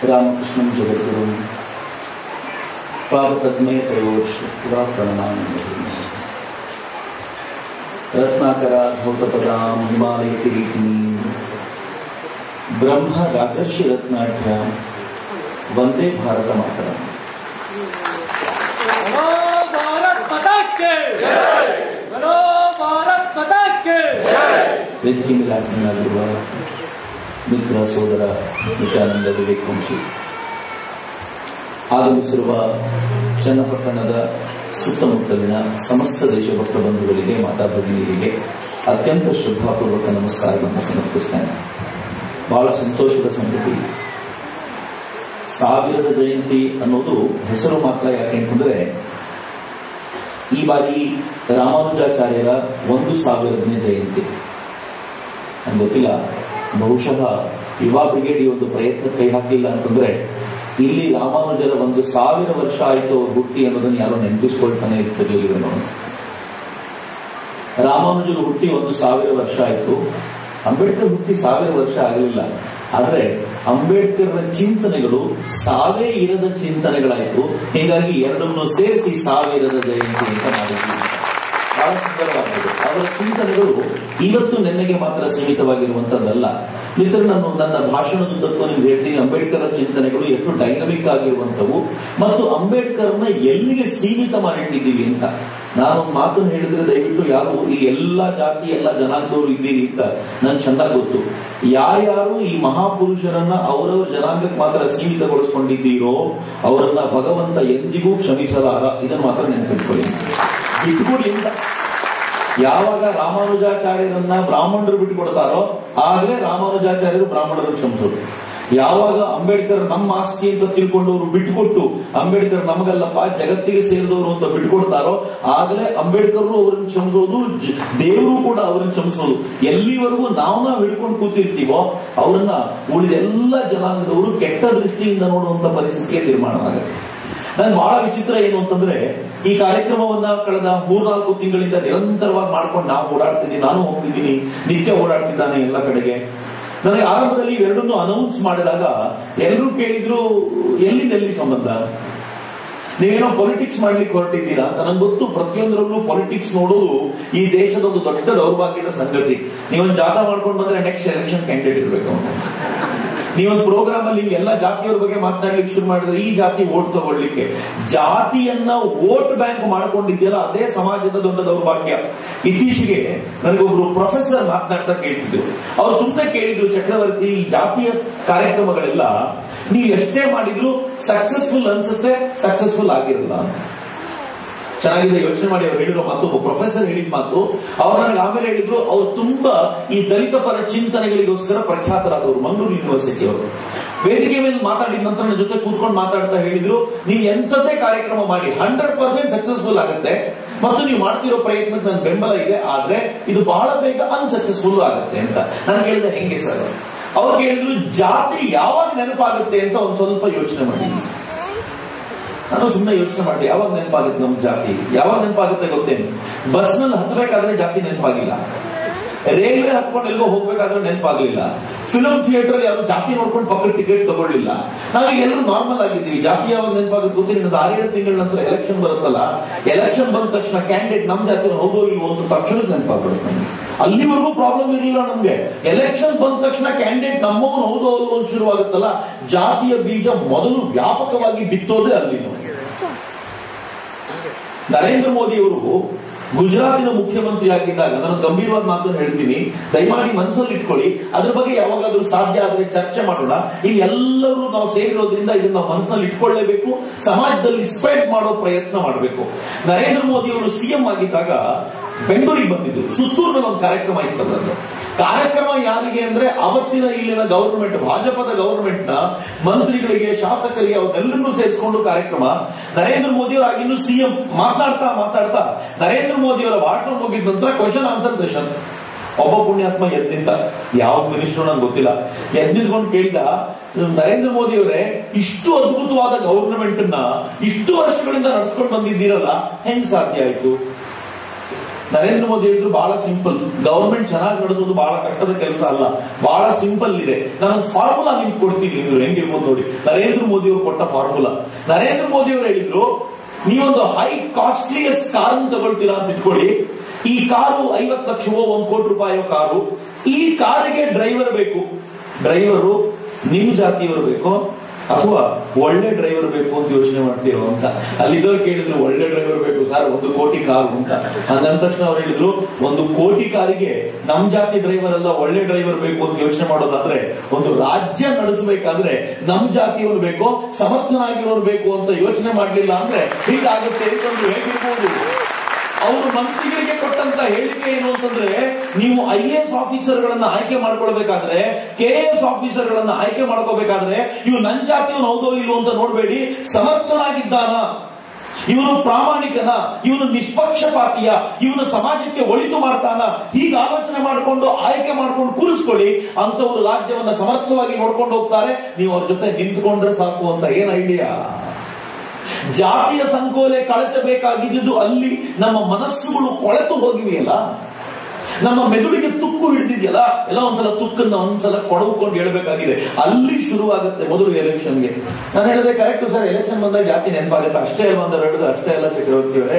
रामकृष्णं जगद्गुरुं पादपद्मे तयोश्रुत्वा प्रणमामि। रत्नाकरा धौतपदां हिमालयकिरीटिनीं ब्रह्म राजर्षि रत्नाढ्यां वंदे भारत मातरम्। ವೇದಿಕೆ ಮೇಲೆ ಆಸೀನರಾಗಿರುವ ಮಿತ್ರ ಸೋದರ ನಿತ್ಯಾನಂದ ವಿವೇಕವಂಶಿ, ಆಗಮಿಸಿರುವ ಚನ್ನಪಟ್ಟಣದ ಸುತ್ತಮುತ್ತಲಿನ ಸಮಸ್ತ ದೇಶಭಕ್ತ ಬಂಧುಗಳಿಗೆ, ಮಾತಾ ಭಗಿನಿಯರಿಗೆ ಅತ್ಯಂತ ಶ್ರದ್ಧಾಪೂರ್ವಕ ನಮಸ್ಕಾರಗಳನ್ನು ಸಮರ್ಪಿಸ್ತೇನೆ. ಬಹಳ ಸಂತೋಷದ ಸಂಗತಿ, 1000ರ ಜಯಂತಿ ಅನ್ನೋದು ಹೆಸರು ಮಾತ್ರ. ಯಾಕೆ ಅಂತಂದ್ರೆ ಈ ಬಾರಿ ರಾಮಾನುಜಾಚಾರ್ಯರ 1000ನೇ ಜಯಂತಿ. ನಂಗೆ ಗೊತ್ತಿಲ್ಲ, ಬಹುಶಃ ಯುವ ಬ್ರಿಗೇಡ್ ಈ ಒಂದು ಪ್ರಯತ್ನ ಕೈ ಹಾಕಿಲ್ಲ ಅಂತಂದ್ರೆ ಇಲ್ಲಿ ರಾಮಾನುಜರ 1000 ವರ್ಷ ಆಯಿತು ಅವ್ರು ಹುಟ್ಟಿ ಅನ್ನೋದನ್ನ ಯಾರೋ ನೆನಪಿಸ್ಕೊಳ್ತಾನೆ ಇರ್ತಿರ್ಲಿಲ್ಲ. ರಾಮಾನುಜರು ಹುಟ್ಟಿ 1000 ವರ್ಷ ಆಯಿತು, ಅಂಬೇಡ್ಕರ್ ಹುಟ್ಟಿ 1000 ವರ್ಷ ಆಗಲಿಲ್ಲ. ಆದ್ರೆ ಅಂಬೇಡ್ಕರ್ನ ಚಿಂತನೆಗಳು ಸಾವೇ ಇರದ ಚಿಂತನೆಗಳಾಯಿತು. ಹೀಗಾಗಿ ಎರಡನ್ನು ಸೇರಿಸಿ 1000ರ ಜಯಂತಿ ಅಂತ ಮಾಡಿದ್ದೀವಿ. ಬಹಳ ಸುಂದರವಾಗಿದೆ. ಅವರ ಚಿಂತನೆಗಳು ಇವತ್ತು ನೆನ್ನೆಗೆ ಮಾತ್ರ ಸೀಮಿತವಾಗಿರುವಂತದ್ದಲ್ಲ. ಮಿತ್ರ, ನಾನು ನನ್ನ ಭಾಷಣದುದ್ದಕ್ಕೂ ನಿಮ್ಗೆ ಹೇಳ್ತೀನಿ, ಅಂಬೇಡ್ಕರ್ ಚಿಂತನೆಗಳು ಎಷ್ಟು ಡೈನಮಿಕ್ ಆಗಿರುವಂತವು ಮತ್ತು ಅಂಬೇಡ್ಕರ್ನ ಎಲ್ಲಿಗೆ ಸೀಮಿತ ಮಾಡಿಟ್ಟಿದ್ದೀವಿ ಅಂತ. ನಾನೊಂದು ಮಾತನ್ನು ಹೇಳಿದ್ರೆ ದಯವಿಟ್ಟು ಯಾರು ಈ ಎಲ್ಲಾ ಜಾತಿ ಎಲ್ಲ ಜನಾಂಗದವರು ಇದ್ದೀರಿ ಅಂತ ನನ್ ಚೆನ್ನಾಗಿ ಗೊತ್ತು. ಯಾರ್ಯಾರು ಈ ಮಹಾಪುರುಷರನ್ನ ಅವರವರ ಜನಾಂಗಕ್ಕೆ ಮಾತ್ರ ಸೀಮಿತಗೊಳಿಸ್ಕೊಂಡಿದ್ದೀರೋ ಅವರನ್ನ ಭಗವಂತ ಎಂದಿಗೂ ಕ್ಷಮಿಸಲಾರ. ಇದನ್ನು ಮಾತ್ರ ನೆನಪಿಟ್ಕೊಳ್ಳಿ, ಬಿಟ್ಕೊಡಿ ಅಂತ. ಯಾವಾಗ ರಾಮಾನುಜಾಚಾರ್ಯರನ್ನ ಬ್ರಾಹ್ಮಣರು ಬಿಟ್ಟುಕೊಡ್ತಾರೋ ಆಗಲೇ ರಾಮಾನುಜಾಚಾರ್ಯರು ಬ್ರಾಹ್ಮಣರು ಕ್ಷಮಿಸೋದು. ಯಾವಾಗ ಅಂಬೇಡ್ಕರ್ ನಮ್ಮ ಆಸ್ತಿ ಅಂತ ತಿಳ್ಕೊಂಡವರು ಬಿಟ್ಟುಕೊಟ್ಟು ಅಂಬೇಡ್ಕರ್ ನಮಗಲ್ಲಪ್ಪ ಜಗತ್ತಿಗೆ ಸೇರಿದವರು ಅಂತ ಬಿಟ್ಟುಕೊಡ್ತಾರೋ ಆಗಲೇ ಅಂಬೇಡ್ಕರ್ ಅವರನ್ನು ಕ್ಷಮಿಸೋದು, ದೇವರು ಕೂಡ ಅವರನ್ನು ಕ್ಷಮಿಸೋದು. ಎಲ್ಲಿವರೆಗೂ ನಾವು ಹಿಡ್ಕೊಂಡು ಕೂತಿರ್ತೀವೋ ಅವರನ್ನ ಉಳಿದೆಲ್ಲ ಜನಾಂಗದವರು ಕೆಟ್ಟ ದೃಷ್ಟಿಯಿಂದ ನೋಡುವಂತ ಪರಿಸ್ಥಿತಿಗೆ ನಿರ್ಮಾಣ ಆಗುತ್ತೆ. ನನ್ಗೆ ಬಹಳ ವಿಚಿತ್ರ ಏನು ಅಂತಂದ್ರೆ, ಈ ಕಾರ್ಯಕ್ರಮವನ್ನ ಕಳೆದ 3-4 ತಿಂಗಳಿಂದ ನಿರಂತರವಾಗಿ ಮಾಡ್ಕೊಂಡು ನಾವು ಓಡಾಡ್ತಿದ್ದೀನಿ. ನಾನು ಹೋಗ್ತಿದ್ದೀನಿ, ನಿತ್ಯ ಓಡಾಡ್ತಿದ್ದಾನೆ ಎಲ್ಲ ಕಡೆಗೆ. ನನಗೆ ಆರಂಭದಲ್ಲಿ ಇವೆರಡನ್ನು ಅನೌನ್ಸ್ ಮಾಡಿದಾಗ ಎಲ್ಲರೂ ಕೇಳಿದ್ರು, ಎಲ್ಲಿ ಸಂಬಂಧ, ನೀವೇನೋ ಪೊಲಿಟಿಕ್ಸ್ ಮಾಡ್ಲಿಕ್ಕೆ ಹೊರಟಿದ್ದೀರಾ ಅಂತ. ನಂಗೆ ಗೊತ್ತು, ಪ್ರತಿಯೊಂದರಲ್ಲೂ ಪೊಲಿಟಿಕ್ಸ್ ನೋಡೋದು ಈ ದೇಶದ ಒಂದು ದೊಡ್ಡ ದೌರ್ಭಾಗ್ಯದ ಸಂಗತಿ. ನೀವೊಂದು ಜಾಥಾ ಮಾಡ್ಕೊಂಡು ಬಂದ್ರೆ ನೆಕ್ಸ್ಟ್ ಎಲೆಕ್ಷನ್ ಕ್ಯಾಂಡಿಡೇಟ್ ಇರ್ಬೇಕು ಅಂತ. ನೀವೊಂದು ಪ್ರೋಗ್ರಾಮ್ ಅಲ್ಲಿ ಎಲ್ಲ ಜಾತಿಯವರ ಬಗ್ಗೆ ಮಾತನಾಡ್ಲಿಕ್ಕೆ ಶುರು ಮಾಡಿದ್ರೆ ಈ ಜಾತಿ ವೋಟ್ ತಗೊಳ್ಳಿಕ್ಕೆ, ಜಾತಿಯನ್ನ ವೋಟ್ ಬ್ಯಾಂಕ್ ಮಾಡ್ಕೊಂಡಿದ್ಯಲ್ಲ ಅದೇ ಸಮಾಜದ ದೊಡ್ಡ ದೌರ್ಭಾಗ್ಯ. ಇತ್ತೀಚೆಗೆ ನನಗೊಬ್ರು ಪ್ರೊಫೆಸರ್ ಮಾತನಾಡ್ತಾ ಕೇಳ್ತಿದ್ರು. ಅವ್ರು ಸುಮ್ಮನೆ ಕೇಳಿದ್ರು, ಚಕ್ರವರ್ತಿ, ಈ ಜಾತಿಯ ಕಾರ್ಯಕ್ರಮಗಳೆಲ್ಲ ನೀವು ಎಷ್ಟೇ ಮಾಡಿದ್ರು ಸಕ್ಸಸ್ಫುಲ್ ಅನ್ಸುತ್ತೆ, ಸಕ್ಸಸ್ಫುಲ್ ಆಗಿರಲ್ಲ ಅಂತ. ಚೆನ್ನಾಗಿದೆ, ಯೋಚನೆ ಮಾಡಿ. ಅವ್ರು ಹೇಳಿರೋ ಮಾತು, ಒಬ್ಬ ಪ್ರೊಫೆಸರ್ ಹೇಳಿದ ಮಾತು. ಅವ್ರು ನನಗೆ ಆಮೇಲೆ ಹೇಳಿದ್ರು, ಅವ್ರು ತುಂಬಾ ಈ ದಲಿತ ಪರ ಚಿಂತನೆಗಳಿಗೋಸ್ಕರ ಪ್ರಖ್ಯಾತರಾದವರು, ಮಂಗಳೂರು ಯೂನಿವರ್ಸಿಟಿ ಅವರು. ವೇದಿಕೆ ಮೇಲೆ ಮಾತಾಡಿದ ನಂತರ ನನ್ನ ಜೊತೆ ಕೂತ್ಕೊಂಡು ಮಾತಾಡ್ತಾ ಹೇಳಿದ್ರು, ನೀವು ಎಂಥದ್ದೇ ಕಾರ್ಯಕ್ರಮ ಮಾಡಿ 100% ಸಕ್ಸಸ್ಫುಲ್ ಆಗುತ್ತೆ ಮತ್ತು ನೀವು ಮಾಡ್ತಿರೋ ಪ್ರಯತ್ನಕ್ಕೆ ನನ್ನ ಬೆಂಬಲ ಇದೆ, ಆದ್ರೆ ಇದು ಬಹಳ ಬೇಗ ಅನ್ಸಕ್ಸಸ್ಫುಲ್ ಆಗುತ್ತೆ ಅಂತ. ನಾನು ಕೇಳಿದೆ, ಹೆಂಗೆ ಸರ್? ಅವ್ರು ಕೇಳಿದ್ರು, ಜಾತಿ ಯಾವಾಗ ನೆನಪಾಗುತ್ತೆ ಅಂತ ಒಂದ್ ಸ್ವಲ್ಪ ಯೋಚನೆ ಮಾಡಿ. ನಾನು ಸುಮ್ಮನೆ ಯೋಚನೆ ಮಾಡಿದೆ, ಯಾವಾಗ ನೆನಪಾಗುತ್ತೆ ನಮ್ ಜಾತಿ? ಯಾವಾಗ ನೆನಪಾಗುತ್ತೆ ಗೊತ್ತೇನು? ಬಸ್ ನಲ್ಲಿ ಹತ್ಬೇಕಾದ್ರೆ ಜಾತಿ ನೆನಪಾಗಿಲ್ಲ, ರೈಲ್ವೆ ಹತ್ಕೊಂಡು ಎಲ್ಗೋ ಹೋಗ್ಬೇಕಾದ್ರೆ ನೆನಪಾಗ್ಲಿಲ್ಲ, ಫಿಲ್ಮ್ ಥಿಯೇಟರ್ ಯಾರು ಜಾತಿ ನೋಡ್ಕೊಂಡು ಪಕ್ಕದ ಟಿಕೆಟ್ ತಗೊಳ್ಳಿಲ್ಲ. ನಾವೀಗ ಎಲ್ಲರೂ ನಾರ್ಮಲ್ ಆಗಿದ್ದೀವಿ. ಜಾತಿ ಯಾವಾಗ ನೆನಪಾಗುತ್ತೆ ಗೊತ್ತಿಲ್ಲ. 6-7 ತಿಂಗಳ ನಂತರ ಎಲೆಕ್ಷನ್ ಬರುತ್ತಲ್ಲ, ಎಲೆಕ್ಷನ್ ಬಂದ ತಕ್ಷಣ ಕ್ಯಾಂಡಿಡೇಟ್ ನಮ್ ಜಾತಿ ಹೌದೋ ಇಲ್ವೋ ಅಂತ ತಕ್ಷಣ ನೆನಪಾಗ್ಬಿಡುತ್ತೆ ನಮ್ಗೆ. ಅಲ್ಲಿವರೆಗೂ ಪ್ರಾಬ್ಲಮ್ ಇರಲಿಲ್ಲ ನಮ್ಗೆ. ಎಲೆಕ್ಷನ್ ಬಂದ ತಕ್ಷಣ ಕ್ಯಾಂಡಿಡೇಟ್ ನಮ್ಮವನು ಹೌದೋ ಅಲ್ವೋ ಅಂತ ಶುರುವಾಗುತ್ತಲ್ಲ, ಜಾತಿಯ ಬೀಜ ಮೊದಲು ವ್ಯಾಪಕವಾಗಿ ಬಿತ್ತೋದೇ ಅಲ್ಲಿ ನಮಗೆ. ನರೇಂದ್ರ ಮೋದಿ ಅವರು ಗುಜರಾತಿನ ಮುಖ್ಯಮಂತ್ರಿ ಆಗಿದ್ದಾಗ ನಾನು ಗಂಭೀರವಾದ ಮಾತನ್ನು ಹೇಳ್ತೀನಿ, ದಯಮಾಡಿ ಮನಸ್ಸಲ್ಲಿ ಇಟ್ಕೊಳ್ಳಿ. ಅದ್ರ ಬಗ್ಗೆ ಯಾವಾಗಾದ್ರೂ ಸಾಧ್ಯ ಆದ್ರೆ ಚರ್ಚೆ ಮಾಡೋಣ. ಇಲ್ಲಿ ಎಲ್ಲರೂ ನಾವು ಸೇರಿರೋದ್ರಿಂದ ಇದನ್ನ ನಾವು ಮನಸ್ಸಿನಲ್ಲಿ ಇಟ್ಕೊಳ್ಳೇಬೇಕು, ಸಮಾಜದಲ್ಲಿ ಸ್ಪ್ರೆಡ್ ಮಾಡೋ ಪ್ರಯತ್ನ ಮಾಡಬೇಕು. ನರೇಂದ್ರ ಮೋದಿ ಅವರು ಸಿಎಂ ಆಗಿದ್ದಾಗ ಬೆಂಗಳೂರಿಗೆ ಬಂದಿದ್ರು. ಸುತ್ತೂರಿನಲ್ಲಿ ಒಂದು ಕಾರ್ಯಕ್ರಮ ಇತ್ತು. ಕಾರ್ಯಕ್ರಮ ಯಾರಿಗೆ ಅಂದ್ರೆ ಅವತ್ತಿನ ಇಲ್ಲಿನ ಗವರ್ಮೆಂಟ್, ಭಾಜಪದ ಗವರ್ಮೆಂಟ್ ನ ಮಂತ್ರಿಗಳಿಗೆ, ಶಾಸಕರಿಗೆ, ಅವರೆಲ್ಲರನ್ನೂ ಸೇರಿಸಿಕೊಂಡು ಕಾರ್ಯಕ್ರಮ. ನರೇಂದ್ರ ಮೋದಿ ಅವರು ಆಗಿನ್ನು ಸಿಎಂ ಮಾತನಾಡ್ತಾ ನರೇಂದ್ರ ಮೋದಿ ಅವರ ಭಾಷಣ ಮುಗಿದ ನಂತರ ಕ್ವಶನ್ ಆನ್ಸರ್ ಸೆಷನ್. ಒಬ್ಬ ಪುಣ್ಯಾತ್ಮ ಎದ್ನಿಂತ, ಯಾವ ಮಿನಿಸ್ಟರ್ ನಂಗೆ ಗೊತ್ತಿಲ್ಲ, ಎದ್ನಿದ್ಕೊಂಡು ಕೇಳಿದ, ನರೇಂದ್ರ ಮೋದಿ ಅವರೇ, ಇಷ್ಟು ಅದ್ಭುತವಾದ ಗವರ್ಮೆಂಟ್ ನ ಇಷ್ಟು ವರ್ಷಗಳಿಂದ ನಡೆಸ್ಕೊಂಡು ಬಂದಿದ್ದೀರಲ್ಲ, ಹೆಂಗ್ ಸಾಧ್ಯ ಆಯ್ತು? ನರೇಂದ್ರ ಮೋದಿ ಹೇಳಿದ್ರು ಬಹಳ ಸಿಂಪಲ್, ಗವರ್ಮೆಂಟ್ ಚೆನ್ನಾಗಿ ನಡೆಸೋದು ಬಹಳ ಕಷ್ಟದ ಕೆಲಸ ಅಲ್ಲ, ಬಹಳ ಸಿಂಪಲ್ ಇದೆ. ನಾನು ಫಾರ್ಮುಲಾ ನಿಮ್ಗೆ ಕೊಡ್ತೀನಿ, ನೀವು ಹೆಂಗಿರ್ಬೋದು ನೋಡಿ. ನರೇಂದ್ರ ಮೋದಿ ಅವರು ಕೊಟ್ಟ ಫಾರ್ಮುಲಾ. ನರೇಂದ್ರ ಮೋದಿ ಅವರು ಹೇಳಿದ್ರು, ನೀವೊಂದು ಹೈ ಕಾಸ್ಟ್ಲಿಯಸ್ಟ್ ಕಾರ್ ತಗೊಳ್ತೀರಾ ಅಂತ ಇಟ್ಕೊಳ್ಳಿ. ಈ ಕಾರು 50 ಲಕ್ಷವೋ 1 ಕೋಟಿ ರೂಪಾಯಿಯೋ ಕಾರು. ಈ ಕಾರಿಗೆ ಡ್ರೈವರ್ ಬೇಕು. ಡ್ರೈವರು ನಿಮ್ ಜಾತಿಯವರು ಬೇಕು ಅಥವಾ ಒಳ್ಳೆ ಡ್ರೈವರ್ ಬೇಕು ಅಂತ ಯೋಚನೆ ಮಾಡ್ತೀರೋ ಅಂತ. ಅಲ್ಲಿದ್ದವ್ರು ಕೇಳಿದ್ರು, ಒಳ್ಳೆ ಡ್ರೈವರ್ ಬೇಕು ಸರ್, 1 ಕೋಟಿ ಕಾರು ಅಂತ. ಅಂದ ತಕ್ಷಣ ಅವ್ರು ಹೇಳಿದ್ರು, 1 ಕೋಟಿ ಕಾರಿಗೆ ನಮ್ ಜಾತಿ ಡ್ರೈವರ್ ಅಲ್ಲ, ಒಳ್ಳೆ ಡ್ರೈವರ್ ಬೇಕು ಅಂತ ಯೋಚನೆ ಮಾಡೋದಾದ್ರೆ, ಒಂದು ರಾಜ್ಯ ನಡೆಸಬೇಕಾದ್ರೆ ನಮ್ ಜಾತಿಯವರು ಬೇಕು, ಸಮರ್ಥನಾಗಿರೋರು ಬೇಕು ಅಂತ ಯೋಚನೆ ಮಾಡ್ಲಿಲ್ಲ ಅಂದ್ರೆ ಹೀಗಾಗುತ್ತೆ ಅಂತಂದ್ರೆ ಹೇಗಿರ್ಬೋದು? ಅವರು ಮಂತ್ರಿಗಳಿಗೆ ಕೊಟ್ಟಂತ ಹೇಳಿಕೆ ಏನು ಅಂತಂದ್ರೆ, ನೀವು IAS ಆಫೀಸರ್ಗಳನ್ನ ಆಯ್ಕೆ ಮಾಡ್ಕೊಳ್ಬೇಕಾದ್ರೆ, KAS ಆಫೀಸರ್ಗಳನ್ನ ಆಯ್ಕೆ ಮಾಡ್ಕೋಬೇಕಾದ್ರೆ ಇವು ನನ್ನ ಜಾತಿಯವನು ಹೌದೋ ಇಲ್ವೋ ಅಂತ ನೋಡ್ಬೇಡಿ, ಸಮರ್ಥನಾಗಿದ್ದಾನ, ಇವನು ಪ್ರಾಮಾಣಿಕನ, ಇವನು ನಿಷ್ಪಕ್ಷಪಾತಿಯ, ಇವನು ಸಮಾಜಕ್ಕೆ ಒಳಿತು ಮಾಡ್ತಾನ, ಹೀಗೆ ಆಲೋಚನೆ ಮಾಡಿಕೊಂಡು ಆಯ್ಕೆ ಮಾಡ್ಕೊಂಡು ಕೂರಿಸ್ಕೊಳ್ಳಿ. ಅಂತವರು ರಾಜ್ಯವನ್ನ ಸಮರ್ಥವಾಗಿ ನೋಡ್ಕೊಂಡು ಹೋಗ್ತಾರೆ. ನೀವು ಅವ್ರ ಜೊತೆ ನಿಂತ್ಕೊಂಡ್ರೆ ಸಾಕು ಅಂತ. ಏನ್ ಐಡಿಯಾ? ಜಾತಿಯ ಸಂಕೋಲೆ ಕಳಚಬೇಕಾಗಿದ್ದು ಅಲ್ಲಿ ನಮ್ಮ ಮನಸ್ಸುಗಳು ಕೊಳೆತು ಹೋಗಿವೆಯಲ್ಲ, ನಮ್ಮ ಮೆದುಳಿಗೆ ತುಕ್ಕು ಹಿಡಿದಿದೆಯಲ್ಲ, ಎಲ್ಲ ಒಂದ್ಸಲ ತುಕ್ಕನ್ನ ಒಂದ್ಸಲ ಕೊಡವುಕೊಂಡು ಹೇಳ್ಬೇಕಾಗಿದೆ. ಅಲ್ಲಿ ಶುರುವಾಗುತ್ತೆ ಮೊದಲು ಎಲೆಕ್ಷನ್ಗೆ. ನಾನು ಹೇಳಿದ್ರೆ ಕರೆಕ್ಟ್ ಸರ್, ಎಲೆಕ್ಷನ್ ಬಂದಾಗ ಜಾತಿ ನೆನಪಾಗುತ್ತೆ ಅಷ್ಟೇ ಬಂದ ಹೇಳಿದ್ರೆ ಅಷ್ಟೇ ಎಲ್ಲ ಚಕ್ರವರ್ತಿಯವರೇ.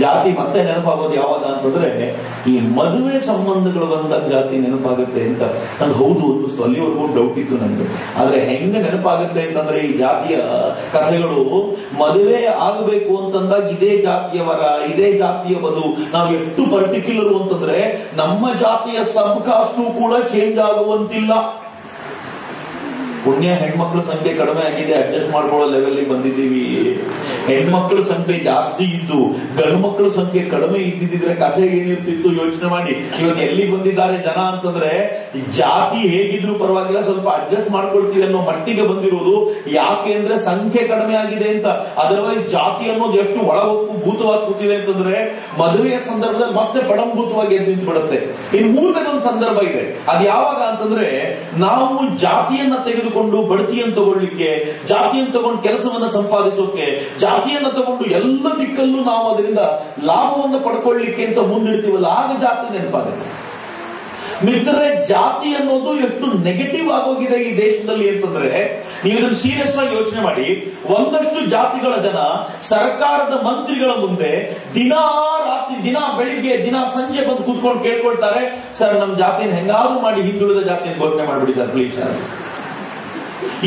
ಜಾತಿ ಮತ್ತೆ ನೆನಪಾಗೋದು ಯಾವಾಗ ಅಂತಂದ್ರೆ ಈ ಮದುವೆ ಸಂಬಂಧಗಳು ಬಂದಾಗ ಜಾತಿ ನೆನಪಾಗುತ್ತೆ ಅಂತ. ನಂದು ಹೌದು, ಒಂದು ಅಲ್ಲಿವರೆಗೂ ಡೌಟ್ ಇತ್ತು ನನಗೆ. ಆದ್ರೆ ಹೆಂಗೆ ನೆನಪಾಗುತ್ತೆ ಅಂತಂದ್ರೆ, ಈ ಜಾತಿಯ ಕಥೆಗಳು ಮದುವೆ ಆಗಬೇಕು ಅಂತಂದಾಗ ಇದೇ ಜಾತಿಯವರ, ಇದೇ ಜಾತಿಯ ಬದು, ನಾವು ಎಷ್ಟು ಪರ್ಟಿಕ್ಯುಲರ್ ಅಂತಂದ್ರೆ ನಮ್ಮ ಜಾತಿಯ ಸಬ್ ಕಾಸ್ಟು ಕೂಡ ಚೇಂಜ್ ಆಗುವಂತಿಲ್ಲ. ಪುಣ್ಯ ಹೆಣ್ಮಕ್ಳ ಸಂಖ್ಯೆ ಕಡಿಮೆ ಆಗಿದೆ, ಅಡ್ಜಸ್ಟ್ ಮಾಡ್ಕೊಳ್ಳೋ ಲೆವೆಲ್ ಬಂದಿದ್ದೀವಿ. ಹೆಣ್ಮಕ್ಳ ಸಂಖ್ಯೆ ಜಾಸ್ತಿ ಇದ್ದು ಗಂಡು ಮಕ್ಕಳ ಸಂಖ್ಯೆ ಕಡಿಮೆ ಇದ್ದಿದ್ರೆ ಕಥೆ ಏನಿರ್ತಿತ್ತು ಯೋಚನೆ ಮಾಡಿ. ಇವತ್ತು ಎಲ್ಲಿಗೆ ಬಂದಿದ್ದಾರೆ ಜನ ಅಂತಂದ್ರೆ, ಜಾತಿ ಹೇಗಿದ್ರು ಪರವಾಗಿಲ್ಲ, ಸ್ವಲ್ಪ ಅಡ್ಜಸ್ಟ್ ಮಾಡ್ಕೊಳ್ತೀವಿ ಅನ್ನೋ ಮಟ್ಟಿಗೆ ಬಂದಿರೋದು. ಯಾಕೆ ಅಂದ್ರೆ ಸಂಖ್ಯೆ ಕಡಿಮೆ ಆಗಿದೆ ಅಂತ. ಅದರ್ವೈಸ್ ಜಾತಿ ಅನ್ನೋದು ಎಷ್ಟು ಒಳಗೊಪ್ಪು ಭೂತವಾಗಿ ಕೂತಿದೆ ಅಂತಂದ್ರೆ, ಮದುವೆಯ ಸಂದರ್ಭದಲ್ಲಿ ಮತ್ತೆ ಪಡಂಭೂತವಾಗಿ ಎದ್ದು ನಿಂತು ಬಿಡುತ್ತೆ. ಇನ್ನು ಮೂರನೇದೊಂದು ಸಂದರ್ಭ ಇದೆ. ಅದು ಯಾವಾಗ ಅಂತಂದ್ರೆ, ನಾವು ಜಾತಿಯನ್ನ ತೆಗೆದುಕೊಂಡು ಬಡ್ತಿಯನ್ನು ತಗೊಳ್ಳಿಕ್ಕೆ, ಜಾತಿಯನ್ನು ತಗೊಂಡು ಕೆಲಸವನ್ನ ಸಂಪಾದಿಸೋಕೆ, ಜಾತಿಯನ್ನ ತಗೊಂಡು ಎಲ್ಲ ದಿಕ್ಕಲ್ಲೂ ನಾವು ಅದರಿಂದ ಲಾಭವನ್ನು ಪಡ್ಕೊಳ್ಳಿಕ್ಕೆ ಅಂತ ಮುಂದಿಡ್ತೀವಲ್ಲ, ಆಗ ಜಾತಿ ನೆನಪಾಗುತ್ತೆ. ಮಿತ್ರರೇ, ಜಾತಿ ಅನ್ನೋದು ಎಷ್ಟು ನೆಗೆಟಿವ್ ಆಗೋಗಿದೆ ಈ ದೇಶದಲ್ಲಿ ಅಂತಂದ್ರೆ, ನೀವು ಇದನ್ನು ಸೀರಿಯಸ್ ಆಗಿ ಯೋಚನೆ ಮಾಡಿ. ಒಂದಷ್ಟು ಜಾತಿಗಳ ಜನ ಸರ್ಕಾರದ ಮಂತ್ರಿಗಳ ಮುಂದೆ ದಿನಾ ರಾತ್ರಿ, ದಿನ ಬೆಳಿಗ್ಗೆ, ದಿನ ಸಂಜೆ ಬಂದು ಕೂತ್ಕೊಂಡು ಕೇಳ್ಕೊಳ್ತಾರೆ, ಸರ್ ನಮ್ಮ ಜಾತಿಯನ್ನು ಹೆಂಗಾದ್ರೂ ಮಾಡಿ ಹಿಂದುಳಿದ ಜಾತಿಯನ್ನು ಘೋಷಣೆ ಮಾಡಿಬಿಡಿ ಸರ್ ಪ್ಲೀಸ್ ಸರ್.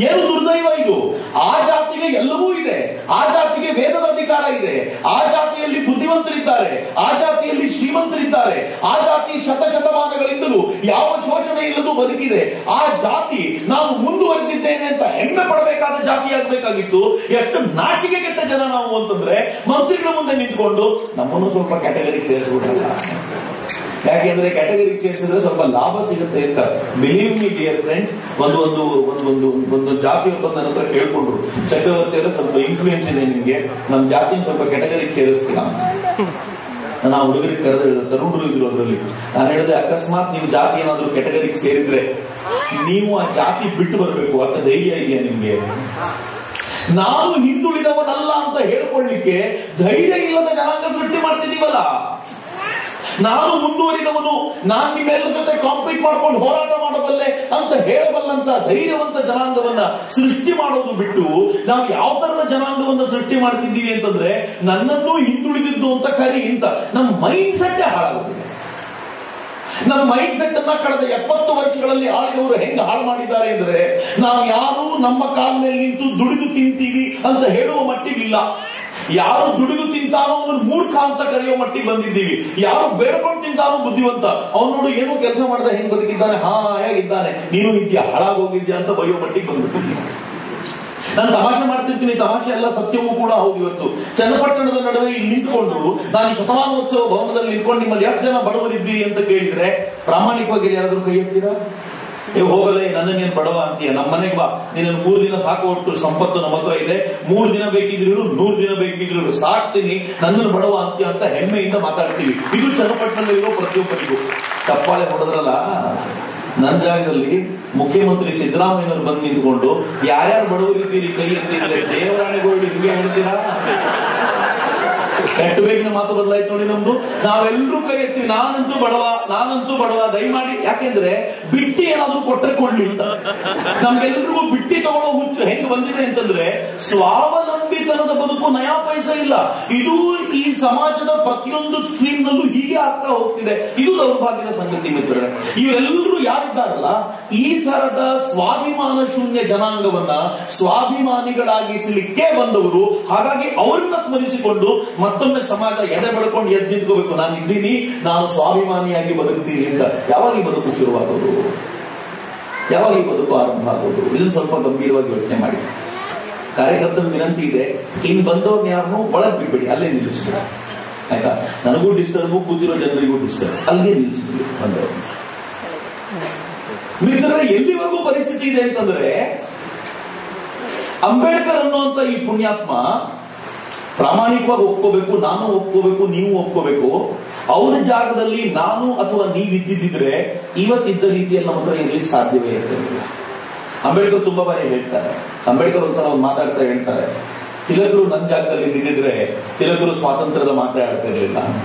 ಏನು ದುರ್ದೈವ ಇದು! ಆ ಜಾತಿಗೆ ಎಲ್ಲವೂ ಇದೆ, ಆ ಜಾತಿಗೆ ವೇದದ ಅಧಿಕಾರ ಇದೆ, ಆ ಜಾತಿಯಲ್ಲಿ ಬುದ್ಧಿವಂತರಿದ್ದಾರೆ, ಆ ಜಾತಿಯಲ್ಲಿ ಶ್ರೀಮಂತರಿದ್ದಾರೆ, ಆ ಜಾತಿ ಶತಶತಮಾನಗಳಿಂದಲೂ ಯಾವ ಶೋಷಣೆ ಇಲ್ಲದೂ ಬದುಕಿದೆ. ಆ ಜಾತಿ ನಾವು ಮುಂದುವರೆದಿದ್ದೇನೆ ಅಂತ ಹೆಮ್ಮೆ ಪಡಬೇಕಾದ ಜಾತಿ ಆಗಬೇಕಾಗಿತ್ತು. ಎಷ್ಟು ನಾಚಿಕೆ ಕೆಟ್ಟ ಜನ ನಾವು ಅಂತಂದ್ರೆ, ಮಂತ್ರಿಗಳ ಮುಂದೆ ನಿಂತ್ಕೊಂಡು ನಮ್ಮನ್ನು ಸ್ವಲ್ಪ ಕ್ಯಾಟಗರಿಗೆ ಸೇರಿಸ್ಬಿಡಲ್ಲ. ಯಾಕೆಂದ್ರೆ ಕ್ಯಾಟಗರಿಗೆ ಸೇರಿಸಿದ್ರೆ ಸ್ವಲ್ಪ ಲಾಭ ಸಿಗುತ್ತೆ ಅಂತ. ಬಿಲೀವ್ ಮಿ ಡಿಯರ್ ಫ್ರೆಂಡ್ಸ್, ಒಂದು ಜಾತಿಯವರು ಬಂದು ನನ್ನ ಹತ್ರ ಕೇಳ್ಕೊಂಡ್ರು, ಚಕ್ರವರ್ತಿಯವರು ಸ್ವಲ್ಪ ಇನ್ಫ್ಲೂಯೆನ್ಸ್ ಇದೆ ನಿಮ್ಗೆ, ನಮ್ಮ ಜಾತಿನ ಸ್ವಲ್ಪ ಕ್ಯಾಟಗರಿಗೆ ಸೇರಿಸ್ತೀರಾ? ನಾನು ಹುಡುಗರಿಗೆ ಕರೆದು ಹೇಳಿದೆ, ತರುಣರು ಇದ್ರು ಅದರಲ್ಲಿ. ನಾನು ಹೇಳಿದೆ, ಅಕಸ್ಮಾತ್ ನೀವು ಜಾತಿ ಏನಾದ್ರು ಕ್ಯಾಟಗರಿಗೆ ಸೇರಿದ್ರೆ ನೀವು ಆ ಜಾತಿ ಬಿಟ್ಟು ಬರಬೇಕು ಅಂತ ಧೈರ್ಯ ಇದೆಯಾ ನಿಮ್ಗೆ? ನಾನು ಹಿಂದುಳಿದವನಲ್ಲ ಅಂತ ಹೇಳ್ಕೊಳ್ಳಿಕ್ಕೆ ಧೈರ್ಯ ಇಲ್ಲದ ಜನಾಂಗ ಸೃಷ್ಟಿ ಮಾಡ್ತಿದೀವಲ್ಲ. ನಾನು ಮುಂದುವರಿದವನು, ನಾನು ನಿಮ್ಮೆಲ್ಲರ ಜೊತೆ ಕಾಂಪೀಟ್ ಮಾಡ್ಕೊಂಡು ಹೋರಾಟ ಮಾಡಬಲ್ಲೆ ಅಂತ ಹೇಳಬಲ್ಲಂತ ಧೈರ್ಯವಂತ ಜನಾಂಗವನ್ನ ಸೃಷ್ಟಿ ಮಾಡೋದು ಬಿಟ್ಟು ನಾವು ಯಾವ ತರದ ಜನಾಂಗವನ್ನ ಸೃಷ್ಟಿ ಮಾಡ್ತಿದ್ದೀವಿ ಅಂತಂದ್ರೆ, ನನ್ನನ್ನು ಹಿಂದುಳಿದಿದ್ದು ಅಂತ ಕರಿ ಅಂತ ನಮ್ಮ ಮೈಂಡ್ ಸೆಟ್ ಹಾಳಾಗುತ್ತಿದೆ. ನಮ್ಮ ಮೈಂಡ್ ಸೆಟ್ ಅನ್ನ ಕಳೆದ 70 ವರ್ಷಗಳಲ್ಲಿ ಆಳಿದವರು ಹೆಂಗೆ ಹಾಳು ಮಾಡಿದ್ದಾರೆ ಅಂದ್ರೆ, ನಾವು ಯಾರು ನಮ್ಮ ಕಾಲ ಮೇಲೆ ನಿಂತು ದುಡಿದು ತಿಂತೀವಿ ಅಂತ ಹೇಳುವ ಮಟ್ಟಿಗಿಲ್ಲ. ಯಾರು ದುಡಿದು ತಿಂತಾನೋ ಅವನು ಮೂರ್ಖ ಅಂತ ಕರೆಯೋ ಮಟ್ಟಿಗೆ ಬಂದಿದ್ದೀವಿ. ಯಾರು ಬೇಡ್ಕೊಂಡು ತಿಂತಾನೋ ಬುದ್ಧಿವಂತ, ಅವನು ನೋಡು ಏನೋ ಕೆಲಸ ಮಾಡಿದ ಹೆಂಗ್ ಬದುಕಿದ್ದಾನೆ, ಹಾಯಾಗಿದ್ದಾನೆ, ನೀನು ಇದೆಯಾ ಹಾಳಾಗೋಗಿದ್ಯಾ ಅಂತ ಬೈಯೋ ಮಟ್ಟಿಗೆ ಬಂದ್ಬಿಟ್ಟಿದ್ದೀನಿ. ನಾನು ತಮಾಷೆ ಮಾಡ್ತಿರ್ತೀನಿ, ತಮಾಷೆ ಎಲ್ಲ ಸತ್ಯವೂ ಕೂಡ ಹೌದು. ಇವತ್ತು ಚನ್ನಪಟ್ಟಣದ ನಡುವೆ ಇಲ್ಲಿ ನಿಂತ್ಕೊಂಡು ನಾನು ಈ ಶತಮಾನೋತ್ಸವ ಭವನದಲ್ಲಿ ನಿಂತ್ಕೊಂಡು ನಿಮ್ಮಲ್ಲಿ ಎಷ್ಟು ಜನ ಬಡವರಿದ್ದೀರಿ ಅಂತ ಕೇಳಿದ್ರೆ ಪ್ರಾಮಾಣಿಕವಾಗಿ ಯಾರಾದ್ರೂ ಕೈ ಎತ್ತೀರಾ? ಹೋಗಲೇ ನನ್ನನ್ನೇನು ಬಡವ ಅಂತೀಯ, ನಮ್ಮ ಮನೆಗೆ ಬಾ, ನೀನು 3 ದಿನ ಸಾಕು, ಒಟ್ಟು ಸಂಪತ್ತು ನಮ್ಮ ಹತ್ರ ಇದೆ, 3 ದಿನ ಬೇಕಿದ್ರು 100 ದಿನ ಬೇಕಿದ್ರು ಸಾಕ್ತೀನಿ, ನನ್ನನ್ನು ಬಡವ ಅಂತೀಯ ಅಂತ ಹೆಮ್ಮೆಯಿಂದ ಮಾತಾಡ್ತೀವಿ. ಇದು ಚನ್ನಪಟ್ಟಣದಲ್ಲಿರೋ ಪ್ರತಿಯೊಬ್ಬರಿಗೂ. ಚಪ್ಪಾಳೆ ಹೊಡೆದ್ರಲ್ಲ, ನನ್ನ ಜಾಗದಲ್ಲಿ ಮುಖ್ಯಮಂತ್ರಿ ಸಿದ್ದರಾಮಯ್ಯನವರು ಬಂದು ನಿಂತ್ಕೊಂಡು ಯಾರ್ಯಾರು ಬಡವರಿದ್ದೀರಿ ಕೈ ಎತ್ತಿದ್ರೆ ದೇವರಾಣೆಗಳು ಹಿಂಗೆ ಹೇಳ್ತೀರಾ? ಎಷ್ಟು ಬೇಗನೆ ಮಾತು ಬದಲಾಯ್ತು ನೋಡಿ ನಮ್ದು. ನಾವೆಲ್ಲರೂ ಕೈ ಎತ್ತೀವಿ, ನಾನಂತೂ ಬಡವ ದಯಮಾಡಿ. ಯಾಕೆಂದ್ರೆ ಬಿಟ್ಟಿ ಏನಾದ್ರೂ ಕೊಟ್ಟರೆ ಕೊಡ್ಲಿ ಅಂತ. ನಮ್ಗೆಲ್ರಿಗೂ ಬಿಟ್ಟಿ ತಗೊಳ್ಳೋ ಹುಚ್ಚು ಹೆಂಗ್ ಬಂದಿದೆ ಅಂತಂದ್ರೆ, ಸ್ವಾವಲಂಬಿತನದ ಬದುಕು ನಯಾ ಪೈಸೆ ಇಲ್ಲ. ಇದು ಈ ಸಮಾಜದ ಪ್ರತಿಯೊಂದು ಸ್ಟ್ರೀಮ್ ನಲ್ಲೂ ಹೀಗೆ ಆಗ್ತಾ ಹೋಗ್ತಿದೆ. ಇದು ದೌರ್ಭಾಗ್ಯದ ಸಂಗತಿ ಮಿತ್ರರೇ. ಇವರೆಲ್ಲರೂ ಯಾರಿದ್ದಾರಲ್ಲ, ಈ ತರದ ಸ್ವಾಭಿಮಾನ ಶೂನ್ಯ ಜನಾಂಗವನ್ನ ಸ್ವಾಭಿಮಾನಿಗಳಾಗಿಸಲಿಕ್ಕೆ ಬಂದವರು. ಹಾಗಾಗಿ ಅವರನ್ನ ಸ್ಮರಿಸಿಕೊಂಡು ಮತ್ತೊಮ್ಮೆ ಸಮಾಜ ಎದೆ ಬಡ್ಕೊಂಡು ಎದ್ದು ನಿಂತ್ಕೋಬೇಕು. ನಾನು ಇದ್ದೀನಿ, ನಾನು ಸ್ವಾಭಿಮಾನಿಯಾಗಿ ಬದುಕ್ತೀನಿ ಅಂತ. ಯಾವಾಗ ಈ ಬದುಕು ಶುರುವಾಗೋದು, ಯಾವಾಗ ಈ ಬದುಕು ಆರಂಭ ಆಗೋದು? ಇದನ್ನು ಸ್ವಲ್ಪ ಗಂಭೀರವಾಗಿ ಯೋಚನೆ ಮಾಡಿ. ಕಾರ್ಯಕರ್ತರ ವಿನಂತಿ ಇದೆ, ಇನ್ ಬಂದವ್ರನ್ನ ಯಾರನ್ನೂ ಒಳಗ್ ಬಿಡ್ಬೇಡಿ, ಅಲ್ಲೇ ನಿಲ್ಲಿಸ್ಬಿಡ. ಆಯ್ತಾ? ನನಗೂ ಡಿಸ್ಟರ್ಬ್, ಕೂತಿರೋ ಜನರಿಗೂ ಡಿಸ್ಟರ್ಬ್, ಅಲ್ಲೇ ನಿಲ್ಲಿಸ್ಬಿಡಿ ಬಂದವರು. ಮಿತ್ರರೇ, ಎಲ್ಲಿವರೆಗೂ ಪರಿಸ್ಥಿತಿ ಇದೆ ಅಂತಂದ್ರೆ, ಅಂಬೇಡ್ಕರ್ ಅನ್ನುವಂತ ಈ ಪುಣ್ಯಾತ್ಮ ಪ್ರಾಮಾಣಿಕವಾಗಿ ಒಪ್ಕೋಬೇಕು, ನಾನು ಒಪ್ಕೋಬೇಕು, ನೀವು ಒಪ್ಕೋಬೇಕು. ಅವರ ಜಾಗದಲ್ಲಿ ನಾನು ಅಥವಾ ನೀವಿದ್ದಿದ್ರೆ ಇವತ್ತಿದ್ದ ರೀತಿಯಲ್ಲಿ ನಮ್ಮ ಹತ್ರ ಇರ್ಲಿಕ್ಕೆ ಸಾಧ್ಯವೇ ಇರ್ತಿರಲಿಲ್ಲ. ಅಂಬೇಡ್ಕರ್ ತುಂಬಾ ಬಾರಿ ಹೇಳ್ತಾರೆ. ಅಂಬೇಡ್ಕರ್ ಒಂದ್ಸಲ ಮಾತಾಡ್ತಾ ಹೇಳ್ತಾರೆ, ತಿಲಕರು ನನ್ನ ಜಾಗದಲ್ಲಿ ನಿಂತಿದ್ರೆ ತಿಲಕರು ಸ್ವಾತಂತ್ರ್ಯದ ಮಾತೇ ಆಡ್ತಾ ಇರಲಿಲ್ಲ.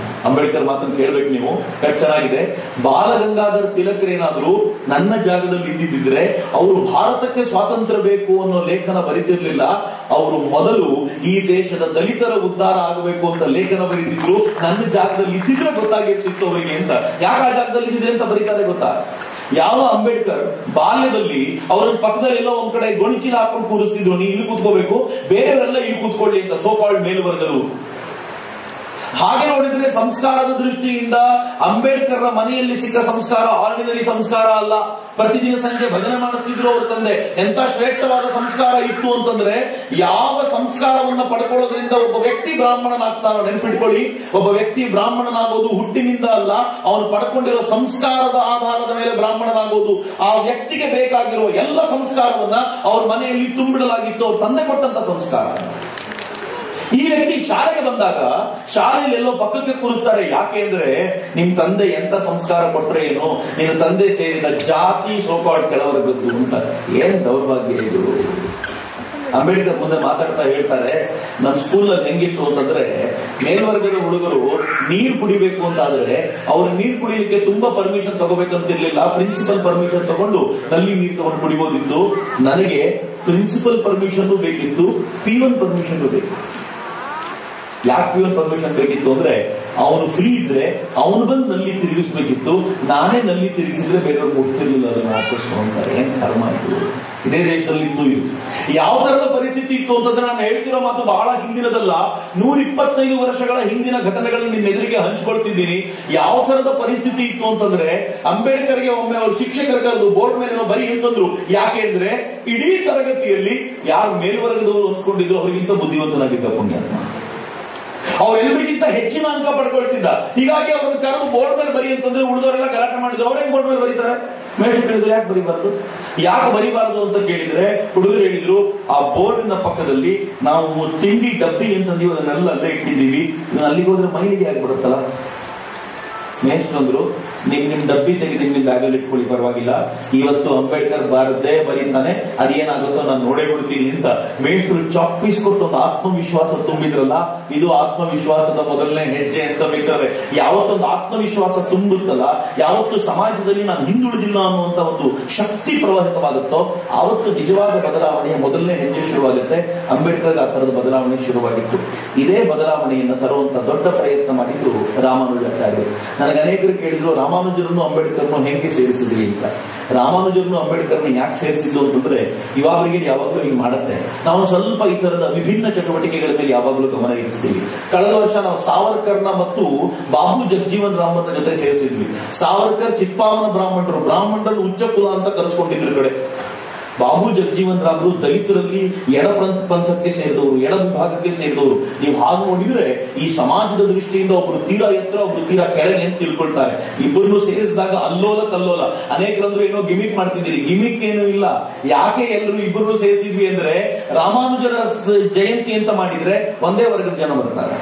ಅಂಬೇಡ್ಕರ್ ಮಾತನ್ನು ಕೇಳ್ಬೇಕು ನೀವು, ಎಷ್ಟು ಚೆನ್ನಾಗಿದೆ. ಬಾಲಗಂಗಾಧರ್ ತಿಲಕರೇನಾದ್ರೂ ನನ್ನ ಜಾಗದಲ್ಲಿ ಇದ್ದಿದ್ರೆ ಅವರು ಭಾರತಕ್ಕೆ ಸ್ವಾತಂತ್ರ್ಯ ಬೇಕು ಅನ್ನೋ ಲೇಖನ ಬರೀತಿರ್ಲಿಲ್ಲ. ಅವರು ಮೊದಲು ಈ ದೇಶದ ದಲಿತರ ಉದ್ಧಾರ ಆಗಬೇಕು ಅಂತ ಲೇಖನ ಬರೀತಿದ್ರು. ನನ್ನ ಜಾಗದಲ್ಲಿ ಇದ್ದಿದ್ರೆ ಗೊತ್ತಾಗಿರ್ತಿತ್ತು ಅವರಿಗೆ ಅಂತ. ಯಾಕೆ ಆ ಜಾಗದಲ್ಲಿ ಇದ್ದಿದ್ರೆ ಅಂತ ಬರೀತಾರೆ ಗೊತ್ತಾ? ಯಾವ ಅಂಬೇಡ್ಕರ್ ಬಾಲ್ಯದಲ್ಲಿ ಅವರ ಪಕ್ಕದಲ್ಲಿ ಎಲ್ಲೋ ಒಂದ್ ಕಡೆ ಗೊಣಿಚಿನ ಹಾಕೊಂಡು ಕೂರಿಸ್ತಿದ್ರು, ನೀ ಇಲ್ಲಿ ಕೂತ್ಕೋಬೇಕು, ಬೇರೆಯವರೆಲ್ಲ ಇಲ್ಲಿ ಕೂತ್ಕೊಳ್ಳಿ ಅಂತ, ಸೋಕಾಲ್ಡ್ ಮೇಲ್ವರ್ಗರು. ಹಾಗೆ ನೋಡಿದ್ರೆ ಸಂಸ್ಕಾರದ ದೃಷ್ಟಿಯಿಂದ ಅಂಬೇಡ್ಕರ್ ಮನೆಯಲ್ಲಿ ಸಿಕ್ಕ ಸಂಸ್ಕಾರ ಆರ್ಡಿನರಿ ಸಂಸ್ಕಾರ ಅಲ್ಲ. ಪ್ರತಿದಿನ ಸಂಜೆ ಭಜನೆ ಮಾಡಿಸ್ತಿದ್ರು ಅವ್ರ ತಂದೆ. ಎಂತ ಶ್ರೇಷ್ಠವಾದ ಸಂಸ್ಕಾರ ಇತ್ತು ಅಂತಂದ್ರೆ, ಯಾವ ಸಂಸ್ಕಾರವನ್ನ ಪಡ್ಕೊಳ್ಳೋದ್ರಿಂದ ಒಬ್ಬ ವ್ಯಕ್ತಿ ಬ್ರಾಹ್ಮಣನಾಗ್ತಾನೋ ನೆನ್ಪಿಟ್ಕೊಳ್ಳಿ. ಒಬ್ಬ ವ್ಯಕ್ತಿ ಬ್ರಾಹ್ಮಣನಾಗೋದು ಹುಟ್ಟಿನಿಂದ ಅಲ್ಲ, ಅವನು ಪಡ್ಕೊಂಡಿರೋ ಸಂಸ್ಕಾರದ ಆಧಾರದ ಮೇಲೆ ಬ್ರಾಹ್ಮಣನಾಗೋದು. ಆ ವ್ಯಕ್ತಿಗೆ ಬೇಕಾಗಿರುವ ಎಲ್ಲ ಸಂಸ್ಕಾರವನ್ನ ಅವ್ರ ಮನೆಯಲ್ಲಿ ತುಂಬಿಡಲಾಗಿತ್ತು, ಅವ್ರ ತಂದೆ ಕೊಟ್ಟಂತ ಸಂಸ್ಕಾರ. ಈ ವ್ಯಕ್ತಿ ಶಾಲೆಗೆ ಬಂದಾಗ ಶಾಲೆಯಲ್ಲಿ ಎಲ್ಲೋ ಪಕ್ಕಕ್ಕೆ ಕೂರಿಸ್ತಾರೆ. ಯಾಕೆ ಅಂದ್ರೆ, ನಿಮ್ ತಂದೆ ಎಂತ ಸಂಸ್ಕಾರ ಕೊಟ್ರೆ ಏನು, ನಿನ್ನ ತಂದೆ ಸೇರಿದ ಜಾತಿ ಸೋಕಾಡ್ ಕೆಳವರ್ಗದ್ದು ಅಂತ. ಏನ್ ದೌರ್ಭಾಗ್ಯ ಇದು. ಅಂಬೇಡ್ಕರ್ ಮುಂದೆ ಮಾತಾಡ್ತಾ ಹೇಳ್ತಾರೆ, ನಮ್ಮ ಸ್ಕೂಲಲ್ಲಿ ಹೆಂಗಿತ್ತು ಅಂತಂದ್ರೆ, ಮೇಲ್ವರ್ಗದ ಹುಡುಗರು ನೀರು ಕುಡಿಬೇಕು ಅಂತಾದ್ರೆ ಅವ್ರು ನೀರು ಕುಡಿಲಿಕ್ಕೆ ತುಂಬಾ ಪರ್ಮಿಷನ್ ತಗೋಬೇಕಂತಿರ್ಲಿಲ್ಲ. ಪ್ರಿನ್ಸಿಪಲ್ ಪರ್ಮಿಷನ್ ತಗೊಂಡು ನಲ್ಲಿ ನೀರು ತಗೊಂಡು ಕುಡಿಬೋದಿತ್ತು. ನನಗೆ ಪ್ರಿನ್ಸಿಪಲ್ ಪರ್ಮಿಷನ್ ಬೇಕಿತ್ತು, P1 ಪರ್ಮಿಷನ್ ಬೇಕು. ಯಾಕೆ P1 ಪರ್ಮಿಷನ್ ಬೇಕಿತ್ತು ಅಂದ್ರೆ, ಅವನು ಫ್ರೀ ಇದ್ರೆ ಅವನು ಬಂದು ನಲ್ಲಿ ತಿರುಗಿಸ್ಬೇಕಿತ್ತು. ನಾನೇ ನಲ್ಲಿ ತಿರುಗಿಸಿದ್ರೆ ಬೇರೆಯವ್ರು ಮುಟ್ತಿರ್ಲಿಲ್ಲ, ಅದನ್ನು ವಾಪಸ್ ತಗೊಂತಾರೆ. ಏನ್ ಕರ್ಮ ಇತ್ತು. ಇದೇ ದೇಶದಲ್ಲಿ ಇತ್ತು ಇದು. ಯಾವ ತರದ ಪರಿಸ್ಥಿತಿ ಇತ್ತು ಅಂತಂದ್ರೆ, ನಾನು ಹೇಳ್ತಿರೋ ಮಾತು ಬಹಳ ಹಿಂದಿನದಲ್ಲ, 125 ವರ್ಷಗಳ ಹಿಂದಿನ ಘಟನೆಗಳನ್ನ ನಿಮ್ಮ ಎದುರಿಗೆ ಹಂಚ್ಕೊಳ್ತಿದ್ದೀನಿ. ಯಾವ ತರದ ಪರಿಸ್ಥಿತಿ ಇತ್ತು ಅಂತಂದ್ರೆ, ಅಂಬೇಡ್ಕರ್ಗೆ ಒಮ್ಮೆ ಅವ್ರ ಶಿಕ್ಷಕರಿಗೆ ಬೋರ್ಡ್ ಮೇಲೆ ಬರೀ ಅಂತಂದ್ರು. ಯಾಕೆ ಅಂದ್ರೆ, ಇಡೀ ತರಗತಿಯಲ್ಲಿ ಯಾರು ಮೇಲ್ವರ್ಗದವರು ಅನ್ಸ್ಕೊಂಡಿದ್ರು ಅವರಿಗಿಂತ ಬುದ್ಧಿವಂತನಾಗಿದ್ದ ಪುಣ್ಯಾತ್ಮ. ಅವರೆಲ್ಲರಿಗಿಂತ ಹೆಚ್ಚಿನ ಅಂಕ ಪಡ್ಕೊಳ್ತಿದ್ದ. ಹೀಗಾಗಿ ಅವ್ರನ್ನ ಕರೆದು ಬೋರ್ಡ್ ಮೇಲೆ ಬರಿ ಅಂತಂದ್ರೆ ಉಳಿದವರೆಲ್ಲ ಗಲಾಟೆ ಮಾಡಿದ್ರು. ಅವ್ರೇನ್ ಬೋರ್ಡ್ ಮೇಲೆ ಬರೀತಾರೆ? ಮೇಷ್ಟ್ರು ಹೇಳಿದ್ರು, ಯಾಕೆ ಬರಿಬಾರದು ಅಂತ ಕೇಳಿದ್ರೆ ಹುಡುಗರು ಹೇಳಿದ್ರು, ಆ ಬೋರ್ಡಿನ ಪಕ್ಕದಲ್ಲಿ ನಾವು ತಿಂಡಿ ಡಬ್ಬಿ ಅಂತಂದೀವಿ, ಅದನ್ನೆಲ್ಲ ಅಲ್ಲೇ ಇಟ್ಟಿದ್ದೀವಿ, ಅಲ್ಲಿಗೆ ಹೋದ್ರೆ ಮೈಲಿಗೆ ಆಗ್ಬಿಡುತ್ತಲ್ಲ. ಮೇಷ್ಟ್ರು ಅಂದ್ರು, ನಿಮ್ ಡಬ್ಬಿ ತೆಗೆದು ನಿಮ್ ಬ್ಯಾಗಲ್ಲಿ ಇಟ್ಕೊಳ್ಳಿ, ಪರವಾಗಿಲ್ಲ, ಇವತ್ತು ಅಂಬೇಡ್ಕರ್ ಬಾರದ್ದೇ ಬರೀತಾನೆ, ಅದೇನಾಗುತ್ತೋ ನಾನು ನೋಡೇ ಬಿಡ್ತೀನಿ ಅಂತ ಮೇಷ್ಟ್ರು ಚಾಕ್ ಪೀಸ್ ಕೊಟ್ಟು ಒಂದು ಆತ್ಮವಿಶ್ವಾಸ ತುಂಬಿದ್ರಲ್ಲ. ಇದು ಆತ್ಮವಿಶ್ವಾಸದ ಮೊದಲನೇ ಹೆಜ್ಜೆ ಅಂತ ಬೇಕಾದ್ರೆ. ಯಾವತ್ತೊಂದು ಆತ್ಮವಿಶ್ವಾಸ ತುಂಬುತ್ತಲ್ಲ, ಯಾವತ್ತು ಸಮಾಜದಲ್ಲಿ ನಾನು ಹಿಂದುಳಿದಿಲ್ಲ ಅನ್ನುವಂತ ಒಂದು ಶಕ್ತಿ ಪ್ರವಹಿತವಾಗುತ್ತೋ, ಆವತ್ತು ನಿಜವಾದ ಬದಲಾವಣೆಯ ಮೊದಲನೇ ಹೆಜ್ಜೆ ಶುರುವಾಗುತ್ತೆ. ಅಂಬೇಡ್ಕರ್ ಆ ತರದ ಬದಲಾವಣೆ ಶುರುವಾಗಿತ್ತು. ಇದೇ ಬದಲಾವಣೆಯನ್ನು ತರುವಂತ ದೊಡ್ಡ ಪ್ರಯತ್ನ ಮಾಡಿದ್ರು ರಾಮಾನುಜಾಚಾರ್ಯರು. ನನಗೆ ಅನೇಕರು ಕೇಳಿದ್ರು, ರಾಮಾನುಜರನ್ನು ಅಂಬೇಡ್ಕರ್ನು ಹೆಂಗೆ ಸೇರಿಸಿದ್ರಿ ಅಂತ. ರಾಮಾನುಜರನ್ನು ಅಂಬೇಡ್ಕರ್ನ ಯಾಕೆ ಸೇರಿಸಿದ್ದು ಅಂತಂದ್ರೆ, ಯುವಕರಿಗೆ ಯಾವಾಗಲೂ ಹಿಂಗೆ ಮಾಡುತ್ತೆ. ನಾವು ಸ್ವಲ್ಪ ಈ ತರದ ವಿಭಿನ್ನ ಚಟುವಟಿಕೆಗಳ ಮೇಲೆ ಯಾವಾಗಲೂ ಗಮನ ಇರಿಸ್ತೀವಿ. ಕಳೆದ ವರ್ಷ ನಾವು ಸಾವರ್ಕರ್ನ ಮತ್ತು ಬಾಬು ಜಗಜೀವನ್ ರಾಮನ ಜೊತೆ ಸೇರಿಸಿದ್ವಿ. ಸಾವರ್ಕರ್ ಚಿತ್ಪಾವನ ಬ್ರಾಹ್ಮಣರಲ್ಲಿ ಉಚ್ಚ ಕುಲ ಅಂತ ಕರೆಸ್ಕೊಂಡಿದ್ರು ಕಡೆ. ಬಾಬು ಜಗಜೀವನ್ ರಾಮರು ದಲಿತರಲ್ಲಿ ಎಡ ಪಂಥಕ್ಕೆ ಸೇರಿದವರು, ಎಡ ವಿಭಾಗಕ್ಕೆ ಸೇರಿದವರು. ನೀವು ಹಾಗೆ ನೋಡಿದ್ರೆ ಈ ಸಮಾಜದ ದೃಷ್ಟಿಯಿಂದ ಒಬ್ರು ತೀರಾ ಎತ್ತರ, ಒಬ್ರು ತೀರಾ ಕೆಳಗೆ ಅಂತ ತಿಳ್ಕೊಳ್ತಾರೆ. ಇಬ್ಬರನ್ನು ಸೇರಿಸಿದಾಗ ಅಲ್ಲೋಲ ಕಲ್ಲೋಲ. ಅನೇಕರಂದ್ರು ಏನೋ ಗಿಮಿಕ್ ಮಾಡ್ತಿದ್ದೀರಿ, ಗಿಮಿಕ್ ಏನೂ ಇಲ್ಲ. ಯಾಕೆ ಎಲ್ಲರೂ ಇಬ್ಬರನ್ನು ಸೇರಿಸಿದ್ವಿ ಅಂದ್ರೆ, ರಾಮಾನುಜರ ಜಯಂತಿ ಅಂತ ಮಾಡಿದ್ರೆ ಒಂದೇ ವರ್ಗದ ಜನ ಬರ್ತಾರೆ.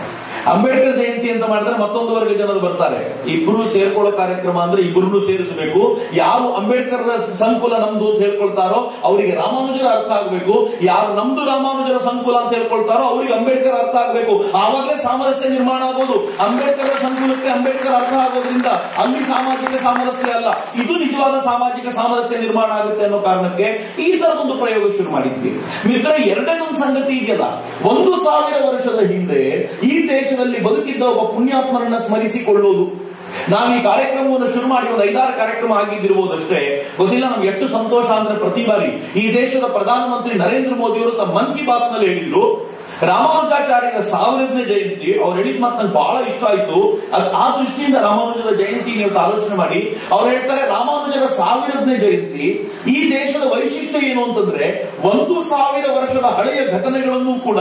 ಅಂಬೇಡ್ಕರ್ ಜಯಂತಿ ಅಂತ ಮಾಡಿದ್ರೆ ಮತ್ತೊಂದು ವರ್ಗ ಜನರು ಬರ್ತಾರೆ. ಇಬ್ರು ಸೇರ್ಕೊಳ್ಳೋ ಕಾರ್ಯಕ್ರಮ ಅಂದ್ರೆ ಇಬ್ಬರನ್ನು ಸೇರಿಸಬೇಕು. ಯಾರು ಅಂಬೇಡ್ಕರ್ ಸಂಕುಲ ನಮ್ದು ಅಂತ ಹೇಳ್ಕೊಳ್ತಾರೋ ಅವರಿಗೆ ರಾಮಾನುಜರ ಅರ್ಥ ಆಗಬೇಕು. ಯಾರು ನಮ್ದು ರಾಮಾನುಜರ ಸಂಕುಲ ಅಂತ ಹೇಳ್ಕೊಳ್ತಾರೋ ಅವರಿಗೆ ಅಂಬೇಡ್ಕರ್ ಅರ್ಥ ಆಗಬೇಕು. ಆವಾಗಲೇ ಸಾಮರಸ್ಯ ನಿರ್ಮಾಣ ಆಗೋದು. ಅಂಬೇಡ್ಕರ್ ಸಂಕುಲಕ್ಕೆ ಅಂಬೇಡ್ಕರ್ ಅರ್ಥ ಆಗೋದ್ರಿಂದ ಅಲ್ಲಿ ಸಾಮಾಜಿಕ ಸಾಮರಸ್ಯ ಅಲ್ಲ, ಇದು ನಿಜವಾದ ಸಾಮಾಜಿಕ ಸಾಮರಸ್ಯ ನಿರ್ಮಾಣ ಆಗುತ್ತೆ ಅನ್ನೋ ಕಾರಣಕ್ಕೆ ಈ ತರದೊಂದು ಪ್ರಯೋಗ ಶುರು ಮಾಡಿದ್ವಿ. ಮಿತ್ರ, ಎರಡನೇದೊಂದು ಸಂಗತಿ ಇದೆಯಲ್ಲ, 1000 ವರ್ಷದ ಹಿಂದೆ ಈ ದೇಶದಲ್ಲಿ ಬದುಕಿದ್ದ ಒಬ್ಬ ಪುಣ್ಯಾತ್ಮರನ್ನ ಸ್ಮರಿಸಿಕೊಳ್ಳುವುದು. ನಾವು ಈ ಕಾರ್ಯಕ್ರಮವನ್ನು ಶುರು ಮಾಡಿ ಒಂದು 5-6 ಕಾರ್ಯಕ್ರಮ ಆಗಿದ್ದಿರಬಹುದಷ್ಟೇ, ಗೊತ್ತಿಲ್ಲ ನಮ್ಗೆ ಎಷ್ಟು ಸಂತೋಷ ಅಂದ್ರೆ ಪ್ರತಿ ಬಾರಿ ಈ ದೇಶದ ಪ್ರಧಾನಮಂತ್ರಿ ನರೇಂದ್ರ ಮೋದಿ ಅವರು ತಮ್ಮ ಮನ್ ಕಿ ಬಾತ್ ನಲ್ಲಿ ಹೇಳಿದ್ರು, ರಾಮಾನುಜಾಚಾರ್ಯರ 1000ನೇ ಜಯಂತಿ. ಅವ್ರು ಹೇಳಿದ್ ಮಾತು ನನ್ಗೆ ಬಹಳ ಇಷ್ಟ ಆಯ್ತು. ಆ ದೃಷ್ಟಿಯಿಂದ ರಾಮಾನುಜರ ಜಯಂತಿ ನೀವು ಆಲೋಚನೆ ಮಾಡಿ. ಅವ್ರು ಹೇಳ್ತಾರೆ, ರಾಮಾನುಜರ 1000ನೇ ಜಯಂತಿ ಈ ದೇಶದ ವೈಶಿಷ್ಟ್ಯ ಏನು ಅಂತಂದ್ರೆ 1000 ವರ್ಷದ ಹಳೆಯ ಘಟನೆಗಳನ್ನು ಕೂಡ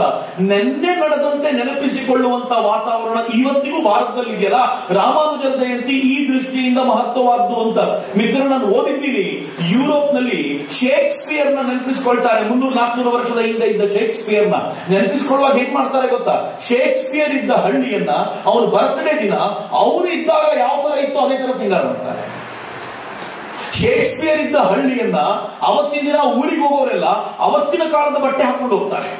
ನೆನ್ನೆ ನಡೆದಂತೆ ನೆನಪಿಸಿಕೊಳ್ಳುವಂತ ವಾತಾವರಣ ಇವತ್ತಿಗೂ ಭಾರತದಲ್ಲಿ ಇದೆಯಲ್ಲ. ರಾಮಾನುಜರ ಜಯಂತಿ ಈ ದೃಷ್ಟಿಯಿಂದ ಮಹತ್ವವಾದ್ದು ಅಂತ. ಮಿತ್ರ, ನಾನು ಓದಿದ್ದೀನಿ, ಯುರೋಪ್ ನಲ್ಲಿ ಶೇಕ್ಸ್ಪಿಯರ್ ನ ನೆನಪಿಸಿಕೊಳ್ತಾರೆ. 300-400 ವರ್ಷದ ಹಿಂದೆ ಇದ್ದ ಶೇಕ್ಸ್ಪಿಯರ್ ನ ನೆನಪಿಸಿಕೊಳ್ಳುವಾಗ ಏನ್ ಮಾಡ್ತಾರೆ ಗೊತ್ತಾ? ಶೇಕ್ಸ್ಪಿಯರ್ ಇದ್ದ ಹಳ್ಳಿಯನ್ನ ಅವನು ಬರ್ತ್ಡೇ ದಿನ ಅವನು ಇದ್ದಾಗ ಯಾವ ತರ ಇತ್ತು ಅದೇ ತರ ಸಿಂಗಾರ ಮಾಡ್ತಾರೆ. ಶೇಕ್ಸ್ಪಿಯರ್ ಇದ್ದ ಹಳ್ಳಿಯನ್ನ ಅವತ್ತಿನ ದಿನ ಊರಿಗೆ ಹೋಗೋರೆಲ್ಲ ಅವತ್ತಿನ ಕಾಲದ ಬಟ್ಟೆ ಹಾಕೊಂಡು ಹೋಗ್ತಾರೆ.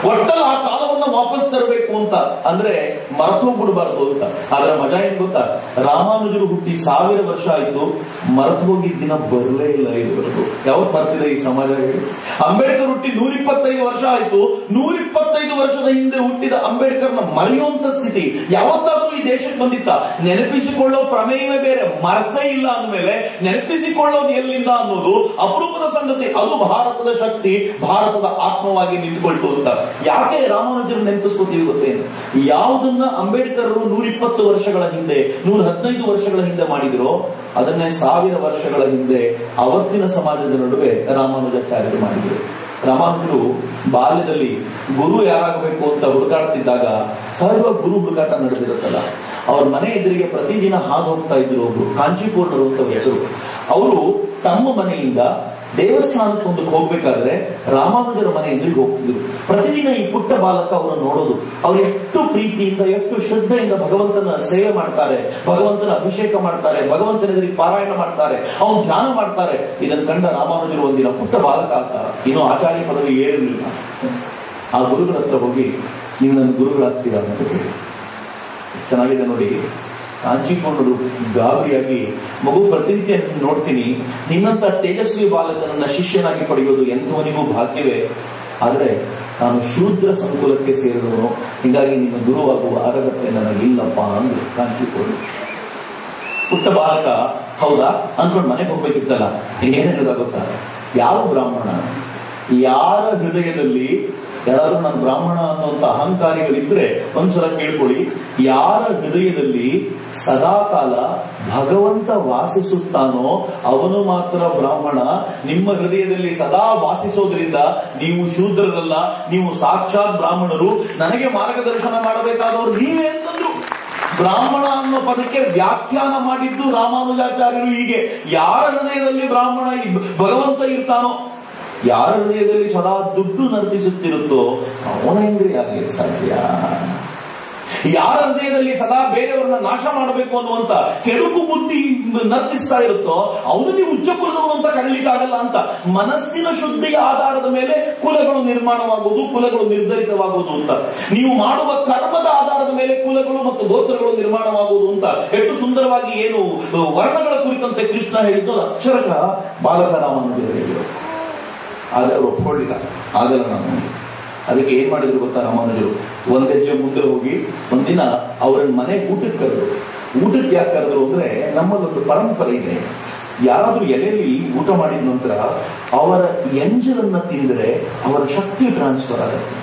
ಒಟ್ಟಲ್ಲಿ ಆ ಕಾಲವನ್ನ ವಾಪಸ್ ತರಬೇಕು ಅಂತ ಅಂದ್ರೆ ಮರೆತೋಗ್ಬಿಡ್ಬಾರ್ದು ಅಂತ. ಆದ್ರೆ ಮಜಾ ಏನ್ ಗೊತ್ತಾ? ರಾಮಾನುಜರು ಹುಟ್ಟಿ 1000 ವರ್ಷ ಆಯ್ತು, ಮರೆತು ಹೋಗಿದ್ದ ದಿನ ಬರಲೇ ಇಲ್ಲ ಇದುವರೆಗೂ. ಯಾವತ್ ಮರ್ತಿದೆ ಈ ಸಮಾಜ ಹೇಳಿ? ಅಂಬೇಡ್ಕರ್ ಹುಟ್ಟಿ 125 ವರ್ಷ ಆಯ್ತು, 125 ವರ್ಷದ ಹಿಂದೆ ಹುಟ್ಟಿದ ಅಂಬೇಡ್ಕರ್ನ ಮರೆಯುವಂತ ಸ್ಥಿತಿ ಯಾವತ್ತಾದ್ರೂ ಈ ದೇಶಕ್ಕೆ ಬಂದಿತ್ತ? ನೆನಪಿಸಿಕೊಳ್ಳೋ ಪ್ರಮೇಯವೇ ಬೇರೆ, ಮರ್ತೇ ಇಲ್ಲ ಅಂದ್ಮೇಲೆ ನೆನಪಿಸಿಕೊಳ್ಳೋದು ಎಲ್ಲಿಂದ ಅನ್ನೋದು ಅಪರೂಪದ ಸಂಗತಿ. ಅದು ಭಾರತದ ಶಕ್ತಿ, ಭಾರತದ ಆತ್ಮವಾಗಿ ನಿಂತುಕೊಳ್ತು ಅಂತ. ಯಾಕೆ ರಾಮಾನುಜರು ನೆನಪಿಸ್ಕೊತೀವಿ ಗೊತ್ತೇನು? ಯಾವುದನ್ನ ಅಂಬೇಡ್ಕರ್ 120 ವರ್ಷಗಳ ಹಿಂದೆ 115 ವರ್ಷಗಳ ಹಿಂದೆ ಮಾಡಿದ್ರು ಅದನ್ನೇ 1000 ವರ್ಷಗಳ ಹಿಂದೆ ಅವತ್ತಿನ ಸಮಾಜದ ನಡುವೆ ರಾಮಾನುಜಾಚಾರ್ಯರು ಮಾಡಿದ್ರು. ರಾಮಾನುಜರು ಬಾಲ್ಯದಲ್ಲಿ ಗುರು ಯಾರಾಗಬೇಕು ಅಂತ ಹುಡುಕಾಡ್ತಿದ್ದಾಗ ಸಹಜವಾಗಿ ಗುರು ಹುಡುಕಾಟ ನಡೆದಿರುತ್ತಲ್ಲ. ಅವ್ರ ಮನೆ ಎದುರಿಗೆ ಪ್ರತಿದಿನ ಹಾದು ಹೋಗ್ತಾ ಇದ್ರು ಒಬ್ರು ಕಾಂಚೀಪುರ್ಣರು ಅಂತ ಹೆಸರು. ಅವರು ತಮ್ಮ ಮನೆಯಿಂದ ದೇವಸ್ಥಾನಕ್ಕೊಂದು ಹೋಗ್ಬೇಕಾದ್ರೆ ರಾಮಾನುಜರ ಮನೆ ಎದುರಿಗೆ ಹೋಗ್ತಿದ್ರು. ಪ್ರತಿದಿನ ಈ ಪುಟ್ಟ ಬಾಲಕ ಅವರನ್ನು ನೋಡೋದು, ಅವ್ರು ಎಷ್ಟು ಪ್ರೀತಿಯಿಂದ ಎಷ್ಟು ಶ್ರದ್ಧೆಯಿಂದ ಭಗವಂತನ ಸೇವೆ ಮಾಡ್ತಾರೆ, ಭಗವಂತನ ಅಭಿಷೇಕ ಮಾಡ್ತಾರೆ, ಭಗವಂತನ ಎದುರಿಗೆ ಪಾರಾಯಣ ಮಾಡ್ತಾರೆ, ಅವನು ಧ್ಯಾನ ಮಾಡ್ತಾರೆ. ಇದನ್ನು ಕಂಡ ರಾಮಾನುಜರು ಒಂದಿನ ಪುಟ್ಟ ಬಾಲಕ ಅಂತ ಇನ್ನು ಆಚಾರ್ಯ ಪದವಿ ಏರಿರಲಿಲ್ಲ. ಆ ಗುರುಗಳ ಹತ್ರ ಹೋಗಿ, ನೀವು ನನ್ನ ಗುರುಗಳಾಗ್ತೀರಾ ಅಂತ ಕೇಳಿ. ಚೆನ್ನಾಗಿದೆ ನೋಡಿ. ಕಾಂಚೀಪುರ್ಣರು ಗಾಬರಿಯಾಗಿ, ಮಗು ಪ್ರತಿನಿತ್ಯ ನೋಡ್ತೀನಿ, ನಿನ್ನಂತ ತೇಜಸ್ವಿ ಬಾಲಕನನ್ನ ಶಿಷ್ಯನಾಗಿ ಪಡೆಯೋದು ಎಂಥವನಿಗೂ ಭಾಗ್ಯವೇ. ಆದ್ರೆ ನಾನು ಶೂದ್ರ ಸಂಕುಲಕ್ಕೆ ಸೇರಿದವನು, ಹೀಗಾಗಿ ನಿನ್ನ ಗುರುವಾಗುವ ಅರ್ಹತೆ ನನಗಿಲ್ಲಪ್ಪ ಅಂದ್ರು ಕಾಂಚೀಪುರ್ಣ. ಪುಟ್ಟ ಬಾಲಕ ಹೌದಾ ಅನ್ಕೊಂಡು ಮನೆಗೆ ಹೋಗ್ಬೇಕಿತ್ತಲ್ಲ, ಏನೇನಿಲ್ಲ ಗೊತ್ತಾ? ಯಾವ ಬ್ರಾಹ್ಮಣ, ಯಾರ ಹೃದಯದಲ್ಲಿ ಯಾರು ನಾನು ಬ್ರಾಹ್ಮಣ ಅನ್ನುವಂತ ಅಹಂಕಾರಿಗಳಿದ್ರೆ ಒಂದ್ಸಲ ಕೇಳ್ಕೊಳ್ಳಿ, ಯಾರ ಹೃದಯದಲ್ಲಿ ಸದಾಕಾಲ ಭಗವಂತ ವಾಸಿಸುತ್ತಾನೋ ಅವನು ಮಾತ್ರ ಬ್ರಾಹ್ಮಣ. ನಿಮ್ಮ ಹೃದಯದಲ್ಲಿ ಸದಾ ವಾಸಿಸೋದ್ರಿಂದ ನೀವು ಶೂದ್ರರಲ್ಲ, ನೀವು ಸಾಕ್ಷಾತ್ ಬ್ರಾಹ್ಮಣರು. ನನಗೆ ಮಾರ್ಗದರ್ಶನ ಮಾಡಬೇಕಾದವರು ನೀವೇ ಅಂತಂದ್ರು. ಬ್ರಾಹ್ಮಣ ಅನ್ನೋ ಪದಕ್ಕೆ ವ್ಯಾಖ್ಯಾನ ಮಾಡಿದ್ದು ರಾಮಾನುಜಾಚಾರ್ಯರು ಹೀಗೆ, ಯಾರ ಹೃದಯದಲ್ಲಿ ಬ್ರಾಹ್ಮಣ ಭಗವಂತ ಇರ್ತಾನೋ, ಯಾರ ಹೃದಯದಲ್ಲಿ ಸದಾ ದುಡ್ಡು ನರ್ತಿಸುತ್ತಿರುತ್ತೋ ಅವನ ಹೆಂಗ್ರಿ ಆಗಲಿಕ್ಕೆ ಸಾಧ್ಯ? ಯಾರ ಹೃದಯದಲ್ಲಿ ಸದಾ ಬೇರೆಯವರನ್ನ ನಾಶ ಮಾಡಬೇಕು ಅನ್ನುವಂತ ಕೆಡುಕು ಬುದ್ಧಿ ನರ್ತಿಸ್ತಾ ಇರುತ್ತೋ ಅವನು ನೀವು ಉಚ್ಚ ಕುಲದವನು ಅಂತ ಕರೀಲಿಕ್ಕಾಗಲ್ಲ ಅಂತ. ಮನಸ್ಸಿನ ಶುದ್ಧಿಯ ಆಧಾರದ ಮೇಲೆ ಕುಲಗಳು ನಿರ್ಮಾಣವಾಗುವುದು, ಕುಲಗಳು ನಿರ್ಧರಿತವಾಗುವುದು ಅಂತ. ನೀವು ಮಾಡುವ ಕರ್ಮದ ಆಧಾರದ ಮೇಲೆ ಕುಲಗಳು ಮತ್ತು ಗೋತ್ರಗಳು ನಿರ್ಮಾಣವಾಗುವುದು ಅಂತ ಎಷ್ಟು ಸುಂದರವಾಗಿ ಏನು ವರ್ಣಗಳ ಕುರಿತಂತೆ ಕೃಷ್ಣ ಹೇಳಿದ್ದು ಅಕ್ಷರಶಃ ಬಾಲಕ ರಾಮಾನುಜರು ಹೇಳಿದರು. ಆದ್ರೆ ಅವರು ಒಪ್ಕೊಳ್ಳಿಲ್ಲ, ಆಗಲ್ಲ ನಾನು. ಅದಕ್ಕೆ ಏನ್ ಮಾಡಿದ್ರು ಗೊತ್ತಾ ರಾಮಾನುಜರು? ಒಂದ್ ಹೆಜ್ಜೆ ಮುಂದೆ ಹೋಗಿ ಒಂದಿನ ಅವರನ್ನ ಮನೆ ಊಟಕ್ಕೆ ಕರೆದ್ರು. ಊಟಕ್ಕೆ ಯಾಕೆ ಕರೆದ್ರು ಅಂದ್ರೆ, ನಮ್ಮದೊಂದು ಪರಂಪರೆ ಇದೆ, ಯಾರಾದ್ರೂ ಎಲೆಯಲ್ಲಿ ಊಟ ಮಾಡಿದ ನಂತರ ಅವರ ಎಂಜಲನ್ನ ತಿಂದ್ರೆ ಅವರ ಶಕ್ತಿ ಟ್ರಾನ್ಸ್ಫರ್ ಆಗುತ್ತೆ.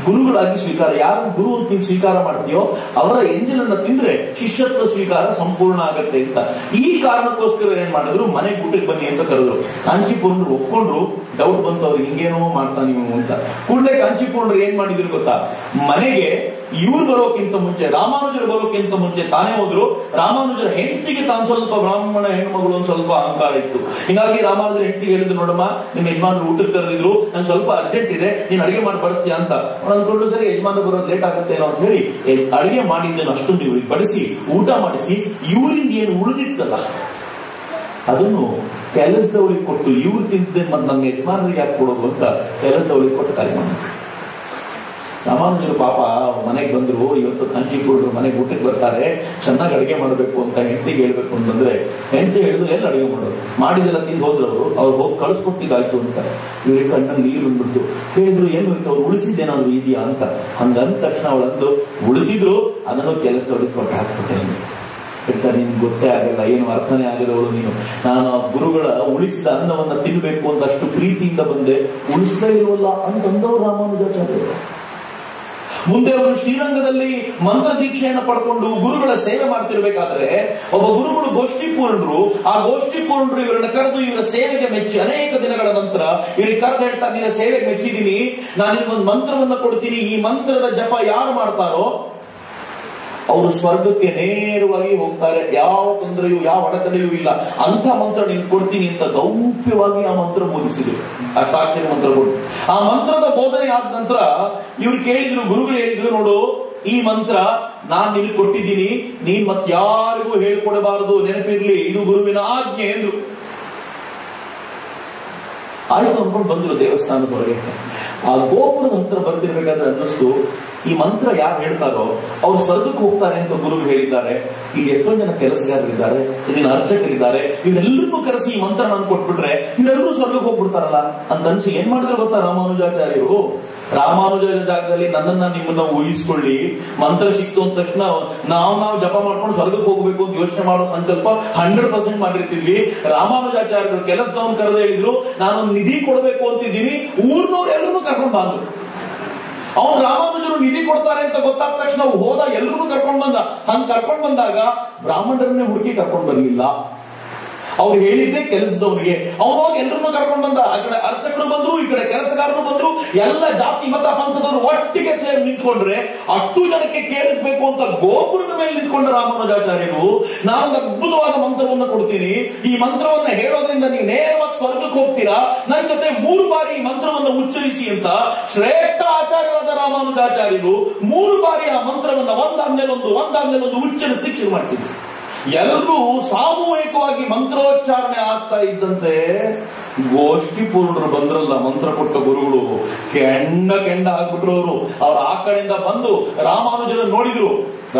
ಗುರುಗಳಾಗಿ ಸ್ವೀಕಾರ, ಯಾರು ಗುರು ಅಂತ ನೀವು ಸ್ವೀಕಾರ ಮಾಡ್ತೀಯೋ ಅವರ ಎಂಜಲನ್ನ ತಿಂದ್ರೆ ಶಿಷ್ಯತ್ವ ಸ್ವೀಕಾರ ಸಂಪೂರ್ಣ ಆಗತ್ತೆ ಅಂತ. ಈ ಕಾರಣಕ್ಕೋಸ್ಕರ ಏನ್ ಮಾಡಿದ್ರು, ಮನೆ ಊಟಕ್ಕೆ ಬನ್ನಿ ಅಂತ ಕರೆದ್ರು. ಕಾಂಚೀಪುರ್ಣರು ಒಪ್ಕೊಂಡ್ರು. ಡೌಟ್ ಬಂತು ಅವ್ರಿಗೆ, ಹಿಂಗೇನೋ ಮಾಡ್ತಾ ನೀವು ಅಂತ. ಕೂಡಲೇ ಕಾಂಚೀಪುರ್ಣರು ಏನ್ ಮಾಡಿದ್ರು ಗೊತ್ತಾ? ಮನೆಗೆ ಇವ್ರು ಬರೋಕ್ಕಿಂತ ಮುಂಚೆ, ರಾಮಾನುಜರು ಬರೋಕ್ಕಿಂತ ಮುಂಚೆ ತಾನೇ ಹೋದ್ರು. ರಾಮಾನುಜರ ಹೆಂಡತಿಗೆ ತಾನು ಸ್ವಲ್ಪ ಬ್ರಾಹ್ಮಣ ಹೆಣ್ಮಗಳು ಒಂದು ಸ್ವಲ್ಪ ಅಹಂಕಾರ ಇತ್ತು. ಹಿಂಗಾಗಿ ರಾಮಾನುಜರ ಹೆಂಡತಿಗೆ ಹೇಳಿದ್ರು, ನೋಡಮ್ಮ ನಿಮ್ಮ ಯಜಮಾನರು ಊಟಕ್ಕೆ ಕರೆದಿದ್ರು, ನನ್ ಸ್ವಲ್ಪ ಅರ್ಜೆಂಟ್ ಇದೆ, ನೀನ್ ಅಡಿಗೆ ಮಾಡಿ ಬಡಿಸ್ತೀಯ ಅಂತ. ಅಂದ್ಕೊಂಡು ಸರಿ ಯಜಮಾನರು ಬರೋದು ಲೇಟ್ ಆಗುತ್ತೇನೋ ಅಂತ ಹೇಳಿ ಅಡಿಗೆ ಮಾಡಿದ್ದನ್ನು ಅಷ್ಟೊಂದು ಇವ್ರಿಗೆ ಬಡಿಸಿ ಊಟ ಮಾಡಿಸಿ ಇವರಿಂದ ಏನು ಉಳಿದಿತ್ತಲ್ಲ ಅದನ್ನು ಕೆಲಸದವಳಿಗೆ ಕೊಟ್ಟು ಇವ್ರು ತಿಂತಿದ್ದೆ ಮತ್ತೆ ನನ್ನ ಯಜಮಾನರಿಗೆ ಯಾಕೆ ಕೊಡೋದು ಅಂತ ಕೆಲಸದವಳಿಗೆ ಕೊಟ್ಟು ಕಾರ್ಯ ಮಾಡಿ. ರಾಮಾನುಜರು ಪಾಪ ಮನೆಗೆ ಬಂದ್ರು, ಇವತ್ತು ಕಂಚಿಪುರರು ಮನೆಗೆ ಊಟಕ್ಕೆ ಬರ್ತಾರೆ, ಚೆನ್ನಾಗಿ ಅಡಿಗೆ ಮಾಡಬೇಕು ಅಂತ ಹೆಂಡತಿಗೆ ಹೇಳ್ಬೇಕು ಅಂತಂದ್ರೆ ಹೆಂಡತಿ ಹೇಳಿದ್ರು ಎಲ್ಲ ಅಡಿಗೆ ಮಾಡೋದು, ಮಾಡಿದೆಲ್ಲ ತಿಂದು ಹೋದ್ರು. ಅವ್ರು ಹೋಗಿ ಕಳಿಸ್ಕೊಟ್ಟಿದ್ದಾಯ್ತು ಅಂತ ಇವ್ರಿಗೆ ಕಣ್ಣಲ್ಲಿ ನೀರು ಬಂದ್ಬಿಡ್ತು. ಹೇಳಿದ್ರು ಏನು ಅವ್ರು ಉಳಿಸಿದ್ದೇನಾದ್ರು ಇದೆಯಾ ಅಂತ. ಹಂಗಂದ ತಕ್ಷಣ ಅವಳಂದು ಉಳಿಸಿದ್ರು, ಅದನ್ನು ಕೆಲಸದವಳಿಗೆ ಕೊಟ್ಟು ಹಾಕ್ಬಿಟ್ಟೆ. ಹೇಳ್ತಾರೆ, ನಿಮ್ಗೆ ಗೊತ್ತೇ ಆಗಲ್ಲ, ಏನು ಅರ್ಥನೇ ಆಗಿರೋಳು ನೀನು. ನಾನು ಆ ಗುರುಗಳ ಉಳಿಸಿದ ಅನ್ನವನ್ನ ತಿನ್ಬೇಕು ಅಂತ ಅಷ್ಟು ಪ್ರೀತಿಯಿಂದ ಬಂದೆ, ಉಳಿಸ್ತಾ ಇರುವಲ್ಲ ಅಂತಂದವರು ರಾಮಾನುಜಾಚಾರ್ಯರು. ಮುಂದೆ ಅವರು ಶ್ರೀರಂಗದಲ್ಲಿ ಮಂತ್ರ ದೀಕ್ಷೆಯನ್ನು ಪಡ್ಕೊಂಡು ಗುರುಗಳ ಸೇವೆ ಮಾಡ್ತಿರ್ಬೇಕಾದ್ರೆ ಒಬ್ಬ ಗುರುಗಳು ಗೋಷ್ಠಿ ಪೂರ್ಣರು, ಆ ಗೋಷ್ಠಿ ಪೂರ್ಣರು ಇವರನ್ನ ಕರೆದು ಇವರ ಸೇವೆಗೆ ಮೆಚ್ಚಿ ಅನೇಕ ದಿನಗಳ ನಂತರ ಇವರಿಗೆ ಕರೆದು ಹೇಳ್ತಾರೆ, ನಿನ್ನ ಸೇವೆಗೆ ಮೆಚ್ಚಿದ್ದೀನಿ, ನಾನು ನಿಮ್ಗೊಂದು ಮಂತ್ರವನ್ನ ಕೊಡ್ತೀನಿ, ಈ ಮಂತ್ರದ ಜಪ ಯಾರು ಮಾಡ್ತಾರೋ ಅವರು ಸ್ವರ್ಗಕ್ಕೆ ನೇರವಾಗಿ ಹೋಗ್ತಾರೆ, ಯಾವ ತೊಂದರೆಯೂ ಯಾವ ಅಡೆತಡೆಯೂ ಇಲ್ಲ, ಅಂತ ಮಂತ್ರ ನೀನು ಕೊಡ್ತೀನಿ ಅಂತ ಗೌಪ್ಯವಾಗಿ ಆ ಮಂತ್ರ ಬೋಧಿಸಿದ್ರು. ಆ ತಾತ್ವಿಕ ಮಂತ್ರ ಕೊಟ್ಟು ಆ ಮಂತ್ರದ ಬೋಧನೆ ಆದ ನಂತರ ಇವ್ರು ಕೇಳಿದ್ರು, ಗುರುಗಳು ಹೇಳಿದ್ರು, ನೋಡು ಈ ಮಂತ್ರ ನಾನ್ ನಿನಗೆ ಕೊಟ್ಟಿದ್ದೀನಿ, ನೀನ್ ಮತ್ ಯಾರಿಗೂ ಹೇಳ್ಕೊಡಬಾರದು, ನೆನಪಿರ್ಲಿ, ಇದು ಗುರುವಿನ ಆಜ್ಞೆ ಎಂದ್ರು. ಆಯ್ತು ಅನ್ಕೊಂಡು ಬಂದ್ರು ದೇವಸ್ಥಾನದ ಹೊರಗೆ. ಆ ಗೋಪುರದ ಹತ್ರ ಬರ್ತಿರ್ಬೇಕಾದ್ರೆ ಅನ್ನಿಸ್ತು, ಈ ಮಂತ್ರ ಯಾರು ಹೇಳ್ತಾರೋ ಅವ್ರು ಸ್ವರ್ಗಕ್ಕೆ ಹೋಗ್ತಾರೆ ಅಂತ ಗುರುಗಳು ಹೇಳಿದ್ದಾರೆ. ಇಲ್ಲಿ ಎಷ್ಟೊಂದು ಜನ ಕೆಲಸಗಾರರಿದ್ದಾರೆ, ಇಲ್ಲಿನ ಅರ್ಚಕರಿದ್ದಾರೆ, ಇವರೆಲ್ಲರೂ ಕರೆಸಿ ಈ ಮಂತ್ರ ನಾನು ಕೊಟ್ಬಿಟ್ರೆ ಇವರೆಲ್ಲರೂ ಸ್ವರ್ಗಕ್ಕೆ ಹೋಗ್ಬಿಡ್ತಾರಲ್ಲ ಅಂತ ಅನ್ಸಿ ಏನ್ ಮಾಡಿದ್ರು ಗೊತ್ತಾ ರಾಮಾನುಜಾಚಾರ್ಯರು? ರಾಮಾನುಜ ಜಾಗದಲ್ಲಿ ನನ್ನನ್ನ ನಿಮ್ಮನ್ನ ಊಹಿಸ್ಕೊಳ್ಳಿ, ಮಂತ್ರ ಸಿಕ್ತು ಅಂದ ತಕ್ಷಣ ನಾವು ಜಪ ಮಾಡ್ಕೊಂಡು ಸ್ವರ್ಗಕ್ಕೆ ಹೋಗ್ಬೇಕು ಅಂತ ಯೋಚನೆ ಮಾಡೋ ಸಂಕಲ್ಪ 100% ಮಾಡಿರ್ತಿದ್ವಿ. ರಾಮಾನುಜಾಚಾರ್ಯರು ಕೆಲಸದವನ್ ಕರೆದು ಹೇಳಿದ್ರು, ನಾನು ನಿಧಿ ಕೊಡ್ಬೇಕು ಅಂತಿದ್ದೀನಿ, ಊರ್ನವ್ರು ಎಲ್ಲರೂ ಕರ್ಕೊಂಡು ಬಂದ್ರು. ಅವ್ನು ರಾಮಾನುಜರು ನಿಧಿ ಕೊಡ್ತಾರೆ ಅಂತ ಗೊತ್ತಾದ ತಕ್ಷಣ ಹೋದ, ಎಲ್ಲರೂ ಕರ್ಕೊಂಡ್ ಬಂದ. ಹಂಗ್ ಕರ್ಕೊಂಡ್ ಬಂದಾಗ ಬ್ರಾಹ್ಮಣರನ್ನೇ ಹುಡುಕಿ ಕರ್ಕೊಂಡ್ ಬರ್ಲಿಲ್ಲ, ಅವ್ರು ಹೇಳಿದ್ದೆ ಕೆಲಸದವನಿಗೆ. ಅವನೋಗಿ ಎಲ್ಲರನ್ನೂ ಕರ್ಕೊಂಡು ಬಂದ. ಆ ಕಡೆ ಅರ್ಚಕರು ಬಂದ್ರು, ಈ ಕಡೆ ಕೆಲಸಗಾರರು ಬಂದ್ರು, ಎಲ್ಲ ಜಾತಿ ಮತ ಪಂಥದವರು ಒಟ್ಟಿಗೆ ಸೇರಿ ನಿಂತ್ಕೊಂಡ್ರೆ ಅಷ್ಟು ಜನಕ್ಕೆ ಕೇಳಿಸ್ಬೇಕು ಅಂತ ಗೋಪುರದ ಮೇಲೆ ನಿಂತ್ಕೊಂಡ ರಾಮಾನುಜಾಚಾರ್ಯರು, ನಾನೊಂದು ಅದ್ಭುತವಾದ ಮಂತ್ರವನ್ನ ಕೊಡ್ತೀನಿ, ಈ ಮಂತ್ರವನ್ನ ಹೇಳೋದ್ರಿಂದ ನೀವು ನೇರವಾಗಿ ಸ್ವರ್ಗಕ್ಕೆ ಹೋಗ್ತೀರಾ, ನನ್ನ ಜೊತೆ 3 ಬಾರಿ ಈ ಮಂತ್ರವನ್ನ ಉಚ್ಚರಿಸಿ ಅಂತ ಶ್ರೇಷ್ಠ ಆಚಾರ್ಯರಾದ ರಾಮಾನುಜಾಚಾರ್ಯರು 3 ಬಾರಿ ಆ ಮಂತ್ರವನ್ನ ಒಂದಾದ್ಮೇಲೊಂದು ಉಚ್ಚರಿಸಿ ಶುರು ಮಾಡಿಸಿದ್ರು. ಎಲ್ಲರೂ ಸಾಮೂಹಿಕವಾಗಿ ಮಂತ್ರೋಚ್ಚಾರಣೆ ಆಗ್ತಾ ಇದ್ದಂತೆ ಗೋಷ್ಠಿ ಪೂರ್ಣರು ಬಂದ್ರಲ್ಲ ಮಂತ್ರ ಕೊಟ್ಟ ಗುರುಗಳು, ಕೆಂಡ ಆಗ್ಬಿಟ್ರು ಅವರು. ಅವ್ರು ಆ ಕಡೆಯಿಂದ ಬಂದು ರಾಮಾನುಜರು ನೋಡಿದ್ರು.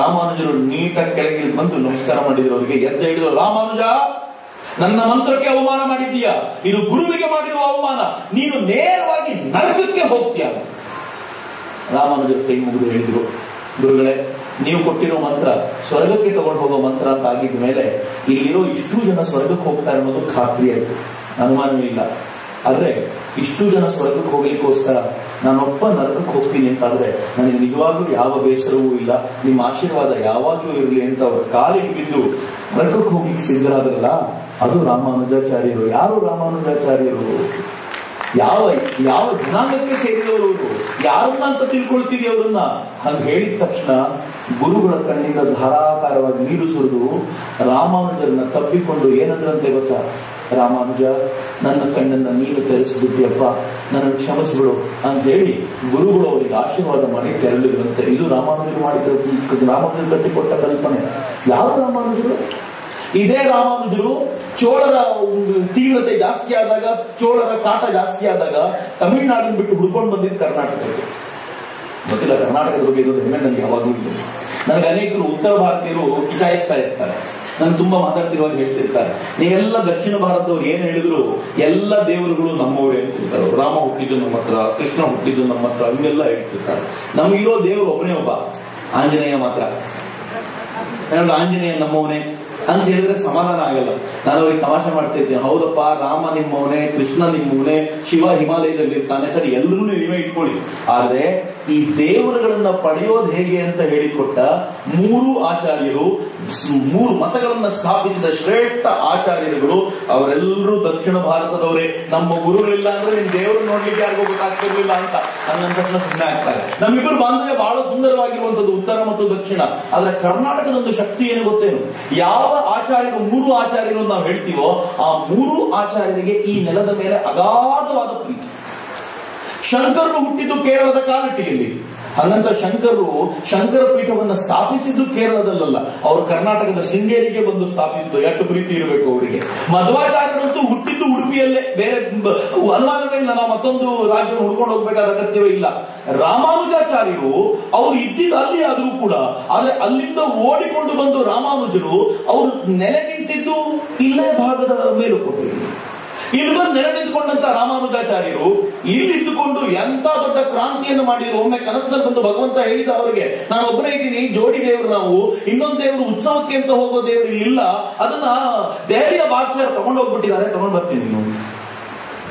ರಾಮಾನುಜರು ನೀಟಾಗಿ ಕೆಳಗೆ ಬಂದು ನಮಸ್ಕಾರ ಮಾಡಿದ್ರು. ಅವರಿಗೆ ಎದ್ದು ಹೇಳಿದ್ರು, ರಾಮಾನುಜ, ನನ್ನ ಮಂತ್ರಕ್ಕೆ ಅವಮಾನ ಮಾಡಿದ್ದೀಯಾ, ಇದು ಗುರುವಿಗೆ ಮಾಡಿರುವ ಅವಮಾನ, ನೀನು ನೇರವಾಗಿ ನರಕಕ್ಕೆ ಹೋಗ್ತೀಯ. ರಾಮಾನುಜರು ಕೈ ಮುಗಿದು ಹೇಳಿದ್ರು, ಗುರುಗಳೇ, ನೀವು ಕೊಟ್ಟಿರೋ ಮಂತ್ರ ಸ್ವರ್ಗಕ್ಕೆ ತಗೊಂಡು ಹೋಗೋ ಮಂತ್ರ ಅಂತ ಆಗಿದ ಮೇಲೆ ಇಲ್ಲಿರೋ ಇಷ್ಟು ಜನ ಸ್ವರ್ಗಕ್ಕೆ ಹೋಗ್ತಾರೆ ಅನ್ನೋದು ಖಾತ್ರಿ ಆಯ್ತು, ಅನುಮಾನವೇ ಇಲ್ಲ. ಆದ್ರೆ ಇಷ್ಟು ಜನ ಸ್ವರ್ಗಕ್ಕೆ ಹೋಗ್ಲಿಕ್ಕೋಸ್ಕರ ನಾನೊಬ್ಬ ನರಕಕ್ಕೆ ಹೋಗ್ತೀನಿ ಅಂತಾದ್ರೆ ನನಗೆ ನಿಜವಾಗ್ಲೂ ಯಾವ ಬೇಸರವೂ ಇಲ್ಲ, ನಿಮ್ಮ ಆಶೀರ್ವಾದ ಯಾವಾಗ್ಲೂ ಇರಲಿ ಅಂತ ಅವ್ರ ಕಾಲಿಗೆ ಬಿದ್ದು ನರಕಕ್ಕೆ ಹೋಗ್ಲಿಕ್ಕೆ ಸಿದ್ಧರಾದ್ರಲ್ಲ, ಅದು ರಾಮಾನುಜಾಚಾರ್ಯರು. ಯಾರು ರಾಮಾನುಜಾಚಾರ್ಯರು? ಯಾವ ಜನಾಂಗಕ್ಕೆ ಸೇರಿದವರು, ಯಾರನ್ನ ಅಂತ ತಿಳ್ಕೊಳ್ತೀವಿ ಅವರನ್ನ? ಹಂಗ ಹೇಳಿದ ತಕ್ಷಣ ಗುರುಗಳ ಕಣ್ಣಿಂದ ಧಾರಾಕಾರವಾಗಿ ನೀರು ಸುರಿದು ರಾಮಾನುಜರನ್ನ ತಪ್ಪಿಕೊಂಡು ಏನಂದ್ರಂತೆ ಗೊತ್ತಾ? ರಾಮಾನುಜ, ನನ್ನ ಕಣ್ಣನ್ನ ನೀನು ತೆರೆಸಿಬಿಟ್ಟಿಯಪ್ಪ, ನನ್ನನ್ನು ಕ್ಷಮಿಸ್ಬಿಡು ಅಂತ ಹೇಳಿ ಗುರುಗಳು ಅವರಿಗೆ ಆಶೀರ್ವಾದ ಮಾಡಿ ತೆರಳಿದ್ರಂತೆ. ಇದು ರಾಮಾನುಜರು ರಾಮಾನುಜರು ಕಟ್ಟಿಕೊಟ್ಟ ಕಲ್ಪನೆ. ಯಾವ ರಾಮಾನುಜರು? ಇದೇ ರಾಮಾನುಜರು ಚೋಳರ ತೀವ್ರತೆ ಜಾಸ್ತಿ ಆದಾಗ, ಚೋಳರ ಕಾಟ ಜಾಸ್ತಿ ಆದಾಗ ತಮಿಳುನಾಡಿನ ಬಿಟ್ಟು ಹುಡ್ಕೊಂಡು ಬಂದಿದ್ದು ಕರ್ನಾಟಕಕ್ಕೆ. ಗೊತ್ತಿಲ್ಲ, ಕರ್ನಾಟಕದ ಬಗ್ಗೆ ಇರೋದು ಹೆಮ್ಮೆ ನನಗೆ ಯಾವಾಗಲೂ ಇದೆ. ನನಗೆ ಅನೇಕರು ಉತ್ತರ ಭಾರತೀಯರು ಕಿಚಾಯಿಸ್ತಾ ಇರ್ತಾರೆ, ನನ್ಗೆ ತುಂಬಾ ಮಾತಾಡ್ತಿರುವಾಗ ಹೇಳ್ತಿರ್ತಾರೆ, ನೀವೆಲ್ಲ ದಕ್ಷಿಣ ಭಾರತದವ್ರು ಏನ್ ಹೇಳಿದ್ರು ಎಲ್ಲ ದೇವರುಗಳು ನಮ್ಮವರೇ ಅಂತಿರ್ತಾರೆ. ರಾಮ ಹುಟ್ಟಿದ್ದು ನಮ್ಮ ಹತ್ರ, ಕೃಷ್ಣ ಹುಟ್ಟಿದ್ದು ನಮ್ಮ ಹತ್ರ, ಹಿಂಗೆಲ್ಲ ಹೇಳ್ತಿರ್ತಾರೆ. ನಮಗಿರೋ ದೇವರು ಒಬ್ಬನೇ ಒಬ್ಬ, ಆಂಜನೇಯ ಮಾತ್ರ. ಆಂಜನೇಯ ನಮ್ಮವನೇ ಅಂತ ಹೇಳಿದ್ರೆ ಸಮಾಧಾನ ಆಗಲ್ಲ. ನಾನು ಅವ್ರಿಗೆ ತಮಾಷೆ ಮಾಡ್ತಾ ಇದ್ದೇನೆ, ಹೌದಪ್ಪ, ರಾಮ ನಿಮ್ಮವನೇ, ಕೃಷ್ಣ ನಿಮ್ಮವನೇ, ಶಿವ ಹಿಮಾಲಯದಲ್ಲಿ ಇರ್ತಾನೆ, ಸರಿ ಎಲ್ಲರೂ ನೀವೇ ಇಟ್ಕೊಳ್ಳಿ. ಆದ್ರೆ ಈ ದೇವರುಗಳನ್ನ ಪಡೆಯೋದು ಹೇಗೆ ಅಂತ ಹೇಳಿಕೊಟ್ಟ 3 ಆಚಾರ್ಯರು ಮೂರು ಮತಗಳನ್ನ ಸ್ಥಾಪಿಸಿದ ಶ್ರೇಷ್ಠ ಆಚಾರ್ಯರುಗಳು ಅವರೆಲ್ಲರೂ ದಕ್ಷಿಣ ಭಾರತದವರೇ. ನಮ್ಮ ಗುರುಗಳಿಲ್ಲ ಅಂದ್ರೆ ನಿಮ್ ದೇವರು ನೋಡ್ಲಿಕ್ಕೆ ಯಾರಿಗೂ ಗೊತ್ತಾಗ್ತಿರ್ಲಿಲ್ಲ ಅಂತ ನನ್ನ ತಕ್ಷಣ ಸುಮ್ಮನೆ ಆಗ್ತಾರೆ. ನಮ್ಮಿಬ್ಬರು ಬಾಂಧವ್ಯ ಬಹಳ ಸುಂದರವಾಗಿರುವಂತದ್ದು ಉತ್ತರ ಮತ್ತು ದಕ್ಷಿಣ. ಆದ್ರೆ ಕರ್ನಾಟಕದ ಒಂದು ಶಕ್ತಿ ಏನು ಗೊತ್ತೇನು? ಯಾವ ಆಚಾರ್ಯರು, ಮೂರು ಆಚಾರ್ಯರು ನಾವು ಹೇಳ್ತೀವೋ ಆ ಮೂರು ಆಚಾರ್ಯರಿಗೆ ಈ ನೆಲದ ಮೇಲೆ ಅಗಾಧವಾದ ಪ್ರೀತಿ. ಶಂಕರರು ಹುಟ್ಟಿದ್ದು ಕೇರಳದ ಕಾಲಟಿಯಲ್ಲಿ, ಹಾಗಂತ ಶಂಕರ ಪೀಠವನ್ನು ಸ್ಥಾಪಿಸಿದ್ದು ಕೇರಳದಲ್ಲ, ಅವರು ಕರ್ನಾಟಕದ ಶೃಂಗೇರಿಗೆ ಬಂದು ಸ್ಥಾಪಿಸಿದ್ದು. ಎಷ್ಟು ಪ್ರೀತಿ ಇರಬೇಕು ಅವರಿಗೆ. ಮಧ್ವಾಚಾರ್ಯರಂತೂ ಹುಟ್ಟಿದ್ದು ಉಡುಪಿಯಲ್ಲೇ, ಬೇರೆ ಅನುಮಾನವೇ ಇಲ್ಲ. ನಾವು ಮತ್ತೊಂದು ರಾಜ್ಯ ಹುಡ್ಕೊಂಡು ಹೋಗ್ಬೇಕಾದ ಅಗತ್ಯವೇ ಇಲ್ಲ. ರಾಮಾನುಜಾಚಾರ್ಯರು ಅವರು ಇದ್ದಿದ್ದು ಅಲ್ಲಿ ಆದರೂ ಕೂಡ, ಆದ್ರೆ ಅಲ್ಲಿಂದ ಓಡಿಕೊಂಡು ಬಂದು ರಾಮಾನುಜರು ಅವರು ನೆಲೆ ನಿಂತಿದ್ದು ಇಲ್ಲೇ ಭಾಗದ ಮೇಲುಕೋಟೆಯಲ್ಲಿ. ಇಲ್ಲಿ ಬಂದು ನೆಲೆ ನಿಂತ್ಕೊಂಡಂತ ರಾಮಾನುಜಾಚಾರ್ಯರು ಇಲ್ಲಿದ್ದುಕೊಂಡು ಎಂತ ದೊಡ್ಡ ಕ್ರಾಂತಿಯನ್ನು ಮಾಡಿದ್ರು. ಒಮ್ಮೆ ಕನಸದಲ್ಲಿ ಬಂದು ಭಗವಂತ ಹೇಳಿದ ಅವರಿಗೆ, ನಾನು ಒಬ್ಬನೇ ಇದ್ದೀನಿ, ಜೋಡಿ ದೇವರು ನಾವು, ಇನ್ನೊಂದು ದೇವರು ಉತ್ಸವಕ್ಕೆ ಅಂತ ಹೋಗೋ ದೇವರು ಇಲ್ಲಿಲ್ಲ, ಅದನ್ನ ದೆಹಲಿಯ ಬಾದಶಾಹ ತಗೊಂಡೋಗ್ಬಿಟ್ಟಿದ್ದಾರೆ, ತಗೊಂಡ್ ಬರ್ತೀನಿ ನೀವು.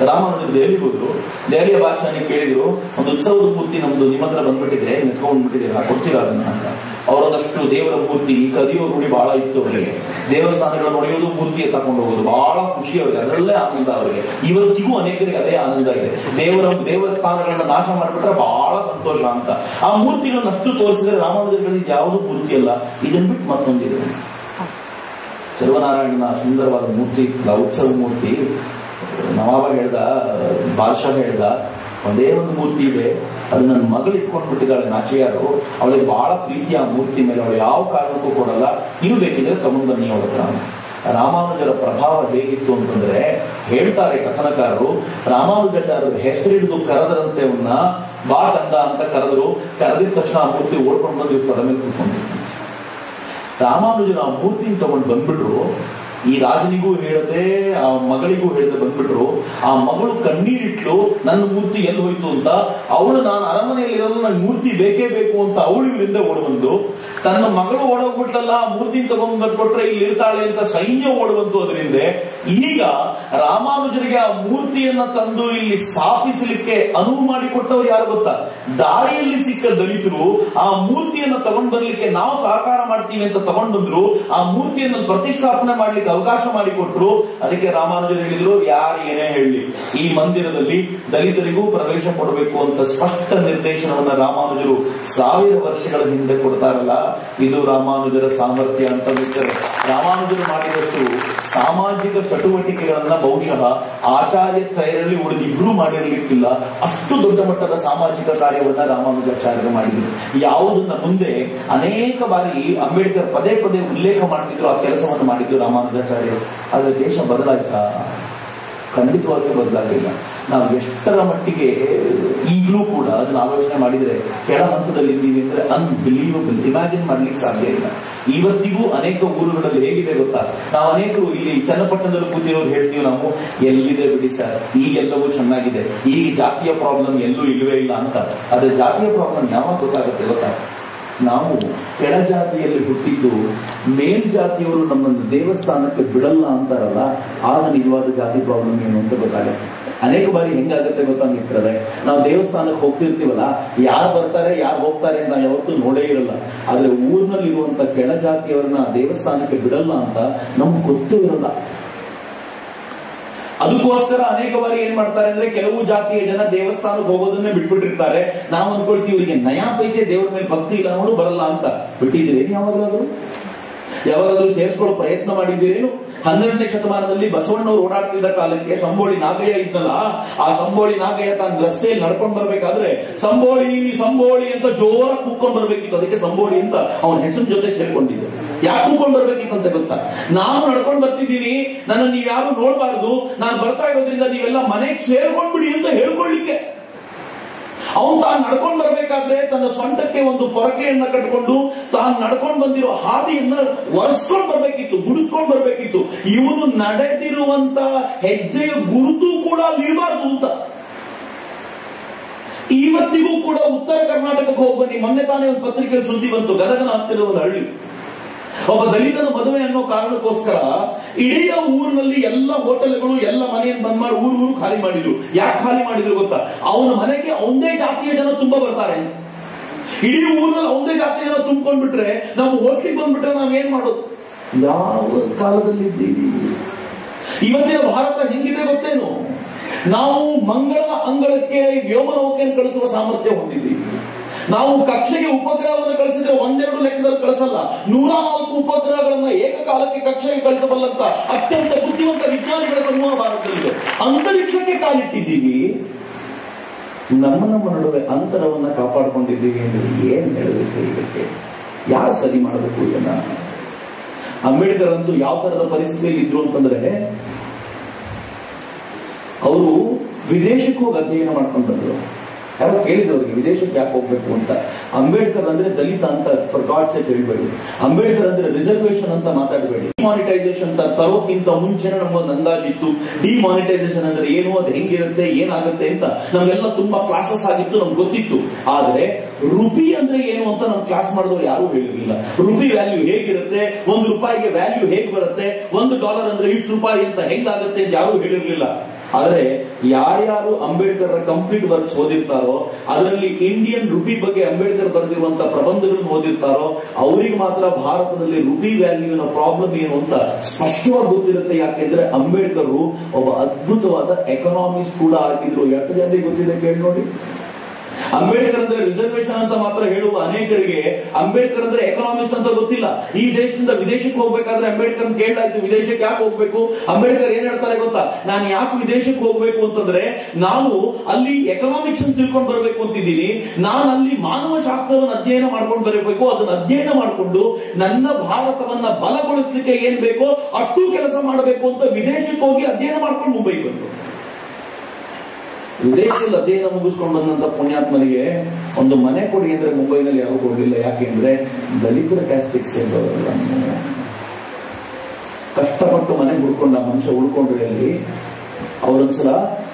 ರಾಮಾನುಜರು ದೆಹಲಿಗೆ ಹೋದ್ರು. ದೆಹಲಿಯ ಬಾದಶಾಹನಿಗೆ ಕೇಳಿದ್ರು, ಒಂದು ಉತ್ಸವದ ಮೂರ್ತಿ ನಮ್ದು ನಿಮ್ಮ ಹತ್ರ ಬಂದ್ಬಿಟ್ಟಿದೆ, ನಿಂತ್ಕೊಂಡ್ಬಿಟ್ಟಿದ್ದೀರಾ, ಕೊಡ್ತೀರಾ ಅದನ್ನ ಅಂತ. ಅವರೊಂದಷ್ಟು ದೇವರ ಮೂರ್ತಿ ಕದಿಯೋ ರೂಢಿ ಬಹಳ ಇತ್ತು ಅವರಿಗೆ. ದೇವಸ್ಥಾನಗಳನ್ನು ಒಡೆಯೋದು, ಮೂರ್ತಿಯ ತಕೊಂಡು ಹೋಗೋದು ಬಹಳ ಖುಷಿ ಅವರಿಗೆ, ಅದರಲ್ಲೇ ಆನಂದ ಅವರಿಗೆ. ಇವತ್ತಿಗೂ ಅನೇಕರಿಗೆ ಅದೇ ಆನಂದ ಇದೆ. ದೇವಸ್ಥಾನಗಳನ್ನ ನಾಶ ಮಾಡಿಬಿಟ್ರೆ ಬಹಳ ಸಂತೋಷ ಅಂತ. ಆ ಮೂರ್ತಿಗಳನ್ನ ಅಷ್ಟು ತೋರಿಸಿದ್ರೆ ರಾಮಾನುಜರುಗಳಿಗೆ ಯಾವುದು ಮೂರ್ತಿ ಅಲ್ಲ, ಇದನ್ ಬಿಟ್ಟು ಮತ್ತೊಂದಿದೆ. ಸರ್ವನಾರಾಯಣನ ಸುಂದರವಾದ ಮೂರ್ತಿ, ಉತ್ಸವ ಮೂರ್ತಿ. ನವಾಬ ಹೇಳ್ದ, ಬಾದಶಾಹ ಹೇಳ್ದ, ಒಂದೇ ಒಂದು ಮೂರ್ತಿ ಇದೆ, ಅದು ನನ್ನ ಮಗಳು ಇಟ್ಕೊಂಡ್ಬಿಟ್ಟಿದ್ದಾಳೆ ನಾಚಿಯಾರು, ಅವಳಿಗೆ ಬಹಳ ಪ್ರೀತಿ ಆ ಮೂರ್ತಿ ಮೇಲೆ, ಅವಳು ಯಾವ ಕಾರಣಕ್ಕೂ ಕೊಡಲ್ಲ, ಇರಬೇಕಿದ್ರೆ ತಗೊಂಡು ಬನ್ನಿ ಅವಳ ಹತ್ರ. ರಾಮಾನುಜರ ಪ್ರಭಾವ ಹೇಗಿತ್ತು ಅಂತಂದ್ರೆ, ಹೇಳ್ತಾರೆ ಕಥನಕಾರರು, ರಾಮಾನುಜಾಚಾರ್ಯರು ಹೆಸರಿಡಿದು ಕರೆದರಂತೆ ಅವನ್ನ, ಬಾ ತಂದ ಅಂತ ಕರೆದ್ರು. ಕರೆದಿದ ತಕ್ಷಣ ಆ ಮೂರ್ತಿ ಓಡ್ಕೊಂಡು ಬಂದು ತಲೆ ಮೇಲೆ ಕೂತ್ಕೊಂಡಿತ್ತು. ರಾಮಾನುಜರು ಆ ಮೂರ್ತಿನ ತಗೊಂಡು ಬಂದ್ಬಿಟ್ರು. ಈ ರಾಜನಿಗೂ ಹೇಳದೆ, ಆ ಮಗಳಿಗೂ ಹೇಳದೆ ಬಂದ್ಬಿಟ್ರು. ಆ ಮಗಳು ಕಣ್ಣೀರಿಟ್ಲು, ನನ್ನ ಮೂರ್ತಿ ಎಲ್ಲಿ ಹೋಯ್ತು ಅಂತ. ಅವಳು, ನಾನು ಅರಮನೆಯಲ್ಲಿ ಇರಲು ನನ್ನ ಮೂರ್ತಿ ಬೇಕೇ ಬೇಕು ಅಂತ ಅವಳು ಇವರಿಂದ ಓಡಬಂದು, ತನ್ನ ಮಗಳು ಓಡೋಗ್ಬಿಟ್ಲಲ್ಲ, ಆ ಮೂರ್ತಿನ ತಗೊಂಡ್ ಬಂದ್ಕೊಟ್ರೆ ಇಲ್ಲಿ ಇರ್ತಾಳೆ ಅಂತ ಸೈನ್ಯ ಓಡಬಂತು ಅದರಿಂದ. ಈಗ ರಾಮಾನುಜರಿಗೆ ಆ ಮೂರ್ತಿಯನ್ನ ತಂದು ಇಲ್ಲಿ ಸ್ಥಾಪಿಸಲಿಕ್ಕೆ ಅನುವು ಮಾಡಿಕೊಟ್ಟವ್ರು ಯಾರು ಗೊತ್ತಾ? ದಾರಿಯಲ್ಲಿ ಸಿಕ್ಕ ದಲಿತರು ಆ ಮೂರ್ತಿಯನ್ನ ತಗೊಂಡ್ ಬರ್ಲಿಕ್ಕೆ ನಾವು ಸಹಕಾರ ಮಾಡ್ತೀವಿ ಅಂತ ತಗೊಂಡ್ ಬಂದ್ರು. ಆ ಮೂರ್ತಿಯನ್ನು ಪ್ರತಿಷ್ಠಾಪನೆ ಮಾಡ್ಲಿಕ್ಕೆ ಅವಕಾಶ ಮಾಡಿಕೊಟ್ರು. ಅದಕ್ಕೆ ರಾಮಾನುಜರು ಹೇಳಿದ್ರು, ಯಾರು ಏನೇ ಹೇಳಿ ಈ ಮಂದಿರದಲ್ಲಿ ದಲಿತರಿಗೂ ಪ್ರವೇಶ ಕೊಡಬೇಕು ಅಂತ ಸ್ಪಷ್ಟ ನಿರ್ದೇಶನವನ್ನ ರಾಮಾನುಜರು 1000 ವರ್ಷಗಳ ಹಿಂದೆ ಕೊಡ್ತಾರಲ್ಲ, ಇದು ರಾಮಾನುಜರ ಸಾಮರ್ಥ್ಯ ಅಂತ ಬಿಟ್ಟರೆ. ರಾಮಾನುಜರು ಮಾಡಿದಷ್ಟು ಸಾಮಾಜಿಕ ಚಟುವಟಿಕೆಗಳನ್ನ ಬಹುಶಃ ಆಚಾರ್ಯ ತ್ರಯರಲ್ಲಿ ಉಳಿದಿಬ್ರು ಮಾಡಿರ್ಲಿಕ್ಕಿಲ್ಲ. ಅಷ್ಟು ದೊಡ್ಡ ಮಟ್ಟದ ಸಾಮಾಜಿಕ ಕಾರ್ಯವನ್ನ ರಾಮಾನುಜಾಚಾರ್ಯರು ಮಾಡಿದ್ರು. ಯಾವುದನ್ನ ಮುಂದೆ ಅನೇಕ ಬಾರಿ ಅಂಬೇಡ್ಕರ್ ಪದೇ ಪದೇ ಉಲ್ಲೇಖ ಮಾಡ್ತಿದ್ರು, ಆ ಕೆಲಸವನ್ನು ಮಾಡಿದ್ರು ರಾಮಾನುಜಾಚಾರ್ಯರು. ಆದ್ರೆ ದೇಶ ಬದಲಾಯ್ತಾ? ಖಂಡಿತವಾಗಿ ಬದಲಾಗಿಲ್ಲ. ನಾವು ಎಷ್ಟರ ಮಟ್ಟಿಗೆ ಈಗಲೂ ಕೂಡ ಅದನ್ನ ಆಲೋಚನೆ ಮಾಡಿದ್ರೆ ಕೆಳ ಹಂತದಲ್ಲಿ ಇದ್ದೀವಿ ಅಂದ್ರೆ ಅನ್ಬಿಲೀವಬಲ್, ಇಮ್ಯಾಜಿನ್ ಮಾಡ್ಲಿಕ್ಕೆ ಸಾಧ್ಯ ಇಲ್ಲ. ಇವತ್ತಿಗೂ ಅನೇಕ ಊರುಗಳಲ್ಲಿ ಹೇಗಿದೆ ಗೊತ್ತಾ? ನಾವು ಅನೇಕರು ಇಲ್ಲಿ ಚನ್ನಪಟ್ಟಣದಲ್ಲಿ ಕೂತಿರೋರು ಹೇಳ್ತೀವಿ, ನಾವು ಎಲ್ಲಿದೆ ಬಿಡಿ ಸರ್, ಈಗೆಲ್ಲವೂ ಚೆನ್ನಾಗಿದೆ, ಈಗ ಜಾತಿಯ ಪ್ರಾಬ್ಲಮ್ ಎಲ್ಲೂ ಇಲ್ಲವೇ ಇಲ್ಲ ಅಂತ. ಆದ್ರೆ ಜಾತಿಯ ಪ್ರಾಬ್ಲಮ್ ಯಾವಾಗ ಗೊತ್ತಾಗುತ್ತೆ ಗೊತ್ತಾ? ನಾವು ಕೆಳ ಜಾತಿಯಲ್ಲಿ ಹುಟ್ಟಿದ್ದು ಮೇಲ್ಜಾತಿಯವರು ನಮ್ಮನ್ನು ದೇವಸ್ಥಾನಕ್ಕೆ ಬಿಡಲ್ಲ ಅಂತಾರಲ್ಲ, ಆಗ ನಿಜವಾದ ಜಾತಿ ಪ್ರಾಬ್ಲಮ್ ಏನು ಅಂತ ಗೊತ್ತಾಗುತ್ತೆ. ಅನೇಕ ಬಾರಿ ಹೆಂಗಾಗುತ್ತೆ ಗೊತ್ತಾ ಮಿತ್ರರೇ, ನಾವು ದೇವಸ್ಥಾನಕ್ಕೆ ಹೋಗ್ತಿರ್ತೀವಲ್ಲ, ಯಾರು ಬರ್ತಾರೆ ಯಾರು ಹೋಗ್ತಾರೆ ಅಂತ ನಾವು ಯಾವತ್ತೂ ನೋಡೇ ಇರಲ್ಲ. ಆದ್ರೆ ಊರಿನಲ್ಲಿರುವಂತ ಕೆಳ ಜಾತಿಯವರನ್ನ ದೇವಸ್ಥಾನಕ್ಕೆ ಬಿಡಲ್ಲ ಅಂತ ನಮ್ಗೆ ಗೊತ್ತೂ ಇರಲ್ಲ. ಅದಕ್ಕೋಸ್ಕರ ಅನೇಕ ಬಾರಿ ಏನ್ ಮಾಡ್ತಾರೆ ಅಂದ್ರೆ, ಕೆಲವು ಜಾತಿಯ ಜನ ದೇವಸ್ಥಾನಕ್ಕೆ ಹೋಗೋದನ್ನೇ ಬಿಟ್ಬಿಟ್ಟಿರ್ತಾರೆ. ನಾವು ಅನ್ಕೊಳ್ತೀವಿ ಇವರಿಗೆ ನಯಾ ಪೈಸೆ ದೇವರ ಮೇಲೆ ಭಕ್ತಿ ಇಲ್ಲ ನೋಡು ಬರಲ್ಲ ಅಂತ. ಬಿಟ್ಟಿದ್ದೀರೇನು? ಯಾವಾಗಾದ್ರೂ ಸೇರಿಸ್ಕೊಳ್ಳೋ ಪ್ರಯತ್ನ ಮಾಡಿದ್ದೀರೇನು? 12ನೇ ಶತಮಾನದಲ್ಲಿ ಬಸವಣ್ಣವರು ಓಡಾಡ್ತಿದ್ದ ಕಾಲಕ್ಕೆ ಸಂಬೋಳಿ ನಾಗಯ್ಯ ಇದ್ನಲ್ಲ, ಆ ಸಂಬೋಳಿ ನಾಗಯ್ಯ ತಾನು ರಸ್ತೆಯಲ್ಲಿ ನಡ್ಕೊಂಡ್ ಬರ್ಬೇಕಾದ್ರೆ ಸಂಬೋಳಿ ಸಂಬೋಳಿ ಅಂತ ಜೋರಾಗಿ ಕೂತ್ಕೊಂಡ್ ಬರ್ಬೇಕಿತ್ತು. ಅದಕ್ಕೆ ಸಂಬೋಳಿ ಅಂತ ಅವನ ಹೆಸರು ಜೊತೆ ಸೇರ್ಕೊಂಡಿದ್ದೆ. ಯಾಕೆ ಕೂತ್ಕೊಂಡ್ ಬರ್ಬೇಕಿತ್ತು ಅಂತ ಗೊತ್ತಾ? ನಾನು ನಡ್ಕೊಂಡ್ ಬರ್ತಿದ್ದೀನಿ, ನನ್ನ ನೀವ್ ಯಾರು ನೋಡ್ಬಾರ್ದು, ನಾನು ಬರ್ತಾ ಇರೋದ್ರಿಂದ ನೀವೆಲ್ಲ ಮನೆಗೆ ಸೇರ್ಕೊಂಡ್ಬಿಡಿ ಅಂತ ಹೇಳ್ಕೊಳ್ಳಿಕ್ಕೆ. ಅವನು ತಾನು ನಡ್ಕೊಂಡ್ ಬರ್ಬೇಕಾದ್ರೆ ತನ್ನ ಸೊಂಟಕ್ಕೆ ಒಂದು ಪೊರಕೆಯನ್ನ ಕಟ್ಕೊಂಡು ತಾನು ನಡ್ಕೊಂಡ್ ಬಂದಿರೋ ಹಾದಿಯನ್ನ ಒರೆಸ್ಕೊಂಡ್ ಬರ್ಬೇಕಿತ್ತು, ಗುಡಿಸ್ಕೊಂಡ್ ಬರ್ಬೇಕಿತ್ತು. ಇವನು ನಡೆದಿರುವಂತ ಹೆಜ್ಜೆಯ ಗುರುತು ಕೂಡ ಅಲ್ಲಿರಬಾರ್ದು ಅಂತ. ಇವತ್ತಿಗೂ ಕೂಡ ಉತ್ತರ ಕರ್ನಾಟಕಕ್ಕೆ ಹೋಗಿ ಬನ್ನಿ, ಮೊನ್ನೆ ತಾನೇ ಒಂದು ಪತ್ರಿಕೆಯಲ್ಲಿ ಸುದ್ದಿ ಬಂತು, ಗದಗನ ಹತ್ತಿರ ಒಂದು ಹಳ್ಳಿ, ಒಬ್ಬ ದಲಿತನ ಮದುವೆ ಅನ್ನೋ ಕಾರಣಕ್ಕೋಸ್ಕರ ಇಡೀ ಊರಿನಲ್ಲಿ ಎಲ್ಲ ಹೋಟೆಲ್ಗಳು ಎಲ್ಲ ಮನೆಯನ್ನು ಬಂದ್ ಮಾಡಿ ಊರು ಖಾಲಿ ಮಾಡಿದ್ರು. ಯಾಕೆ ಖಾಲಿ ಮಾಡಿದ್ರು ಗೊತ್ತಾ? ಅವನ ಮನೆಗೆ ಅವನದೇ ಜಾತಿಯ ಜನ ತುಂಬಾ ಬರ್ತಾರೆ. ಇಡೀ ಊರಲ್ಲಿ ಒಂದೇ ಜಾತಿಯನ್ನ ತುಂಬ್ಕೊಂಡ್ಬಿಟ್ರೆ ನಾವು ಹೋಟ್ಲಿಗೆ ಬಂದ್ಬಿಟ್ರೆ ನಾವೇನ್ ಮಾಡೋದು? ಯಾವ ಕಾಲದಲ್ಲಿ ಇದ್ದೀವಿ? ಇವತ್ತಿನ ಭಾರತ ಹೆಂಗಿದೆ ಗೊತ್ತೇನು? ನಾವು ಮಂಗಳದ ಅಂಗಳಕ್ಕೆ ವ್ಯೋಮನೌಕೆಯನ್ನು ಕಳಿಸುವ ಸಾಮರ್ಥ್ಯ ಹೊಂದಿದ್ದೀವಿ. ನಾವು ಕಕ್ಷೆಗೆ ಉಪಗ್ರಹವನ್ನು ಕಳಿಸಿದ್ರೆ ಒಂದೆರಡು ಲೆಕ್ಕದಲ್ಲಿ ಕಳಿಸಲ್ಲ, 104 ಉಪಗ್ರಹಗಳನ್ನ ಏಕಕಾಲಕ್ಕೆ ಕಕ್ಷೆಗೆ ಕಳಿಸಬಲ್ಲಂತ ಅತ್ಯಂತ ಬುದ್ಧಿವಂತ ವಿಜ್ಞಾನಿಗಳ ಸಮೂಹ ಭಾರತದಲ್ಲಿದೆ. ಅಂತರಿಕ್ಷಕ್ಕೆ ಕಾಲಿಟ್ಟಿದ್ದೀವಿ. ನಮ್ಮ ನಡುವೆ ಅಂತರವನ್ನ ಕಾಪಾಡಿಕೊಂಡಿದ್ದೀವಿ ಅಂದ್ರೆ ಏನ್ ಹೇಳಬೇಕು? ಇದಕ್ಕೆ ಯಾರು ಸರಿ ಮಾಡಬೇಕು ಇದನ್ನ? ಅಂಬೇಡ್ಕರ್ ಅಂತೂ ಯಾವ ತರದ ಪರಿಸ್ಥಿತಿಯಲ್ಲಿ ಇದ್ರು ಅಂತಂದ್ರೆ, ಅವರು ವಿದೇಶಕ್ಕೂ ಹೋಗಿ ಅಧ್ಯಯನ ಮಾಡ್ಕೊಂಡು ಬಂದ್ರು. ಯಾರೋ ಕೇಳಿದ್ರು ಅವರಿಗೆ ವಿದೇಶಕ್ಕೆ ಯಾಕೆ ಹೋಗ್ಬೇಕು ಅಂತ. ಅಂಬೇಡ್ಕರ್ ಅಂದ್ರೆ ದಲಿತ ಅಂತ ಫಾರ್ ಗಾಡ್ ಸೇಕ್ ಹೇಳ್ಬೇಡಿ. ಅಂಬೇಡ್ಕರ್ ಅಂದ್ರೆ ರಿಸರ್ವೇಶನ್ ಅಂತ ಮಾತಾಡಬೇಡಿ. ಡಿಮಾನಿಟೈಸೇಷನ್ ಅಂತ ತರೋಕ್ಕಿಂತ ಮುಂಚೆನೆ ನಮ್ಮೊಂದು ಅಂದಾಜಿತ್ತು. ಡಿಮಾನಿಟೈಸೇಷನ್ ಅಂದ್ರೆ ಏನು, ಅದು ಹೆಂಗಿರುತ್ತೆ, ಏನಾಗುತ್ತೆ ಅಂತ ನಮ್ಗೆಲ್ಲ ತುಂಬಾ ಕ್ಲಾಸಸ್ ಆಗಿತ್ತು, ನಮ್ಗೆ ಗೊತ್ತಿತ್ತು. ಆದ್ರೆ ರುಪಿ ಅಂದ್ರೆ ಏನು ಅಂತ ನಮ್ ಕ್ಲಾಸ್ ಮಾಡಿದವರು ಯಾರು ಹೇಳಿರ್ಲಿಲ್ಲ. ರುಪಿ ವ್ಯಾಲ್ಯೂ ಹೇಗಿರುತ್ತೆ, ₹1 ವ್ಯಾಲ್ಯೂ ಹೇಗೆ ಬರುತ್ತೆ, $1 ಅಂದ್ರೆ ₹1 ಅಂತ ಹೆಂಗಾಗುತ್ತೆ ಅಂತ ಯಾರು ಹೇಳಿರ್ಲಿಲ್ಲ. ಆದ್ರೆ ಯಾರ್ಯಾರು ಅಂಬೇಡ್ಕರ್ ಕಂಪ್ಲೀಟ್ ವರ್ಕ್ಸ್ ಓದಿರ್ತಾರೋ, ಅದರಲ್ಲಿ ಇಂಡಿಯನ್ ರುಪಿ ಬಗ್ಗೆ ಅಂಬೇಡ್ಕರ್ ಬರೆದಿರುವಂತಹ ಪ್ರಬಂಧಗಳನ್ನು ಓದಿರ್ತಾರೋ, ಅವರಿಗೆ ಮಾತ್ರ ಭಾರತದಲ್ಲಿ ರುಪಿ ವ್ಯಾಲ್ಯೂನ ಪ್ರಾಬ್ಲಮ್ ಏನು ಅಂತ ಸ್ಪಷ್ಟವಾಗಿ ಗೊತ್ತಿರುತ್ತೆ. ಯಾಕೆಂದ್ರೆ ಅಂಬೇಡ್ಕರ್ ಒಬ್ಬ ಅದ್ಭುತವಾದ ಎಕನಾಮಿಸ್ಟ್ ಕೂಡ ಆಗಿದ್ರು. ಎಷ್ಟು ಜನರಿಗೆ ಗೊತ್ತಿದೆ ಕೇಳಿ ನೋಡಿ. ಅಂಬೇಡ್ಕರ್ ಅಂದ್ರೆ ರಿಸರ್ವೇಶನ್ ಅಂತ ಮಾತ್ರ ಹೇಳುವ ಅನೇಕರಿಗೆ ಅಂಬೇಡ್ಕರ್ ಅಂದ್ರೆ ಎಕನಾಮಿಸ್ಟ್ ಅಂತ ಗೊತ್ತಿಲ್ಲ. ಈ ದೇಶದಿಂದ ವಿದೇಶಕ್ಕೆ ಹೋಗ್ಬೇಕಾದ್ರೆ ಅಂಬೇಡ್ಕರ್ ಕೇಳಾಯ್ತು, ವಿದೇಶಕ್ಕೆ ಯಾಕೆ ಹೋಗ್ಬೇಕು? ಅಂಬೇಡ್ಕರ್ ಏನ್ ಹೇಳ್ತಾರೆ ಗೊತ್ತಾ? ನಾನು ಯಾಕೆ ವಿದೇಶಕ್ಕೆ ಹೋಗ್ಬೇಕು ಅಂತಂದ್ರೆ, ನಾನು ಅಲ್ಲಿ ಎಕನಾಮಿಕ್ಸ್ ಅಂತ ತಿಳ್ಕೊಂಡು ಬರಬೇಕು ಅಂತಿದ್ದೀನಿ. ನಾನು ಅಲ್ಲಿ ಮಾನವ ಶಾಸ್ತ್ರವನ್ನು ಅಧ್ಯಯನ ಮಾಡ್ಕೊಂಡು ಬರಬೇಕು. ಅದನ್ನ ಅಧ್ಯಯನ ಮಾಡಿಕೊಂಡು ನನ್ನ ಭಾರತವನ್ನ ಬಲಗೊಳಿಸಲಿಕ್ಕೆ ಏನ್ ಬೇಕೋ ಅಷ್ಟು ಕೆಲಸ ಮಾಡಬೇಕು ಅಂತ ವಿದೇಶಕ್ಕೆ ಹೋಗಿ ಅಧ್ಯಯನ ಮಾಡ್ಕೊಂಡು ಮುಂಬೈಗೆ ಬಂತು. ವಿದೇಶದಲ್ಲಿ ಅಧ್ಯಯನ ಮುಗಿಸ್ಕೊಂಡು ಬಂದಂತ ಪುಣ್ಯಾತ್ಮನಿಗೆ ಒಂದು ಮನೆ ಕೊಡಿ ಅಂದ್ರೆ ಮುಂಬೈನಲ್ಲಿ ಯಾರು ಕೊಡಲಿಲ್ಲ. ಯಾಕೆಂದ್ರೆ ದಲಿತರ ಕ್ಯಾಸ್ಟಿಕ್ಸ್ ಕಷ್ಟಪಟ್ಟು ಮನೆ ಹುಡ್ಕೊಂಡ ಮನುಷ್ಯ ಉಳ್ಕೊಂಡ್ರೆ ಅಲ್ಲಿ ಅವರೊಂದ್ಸಲ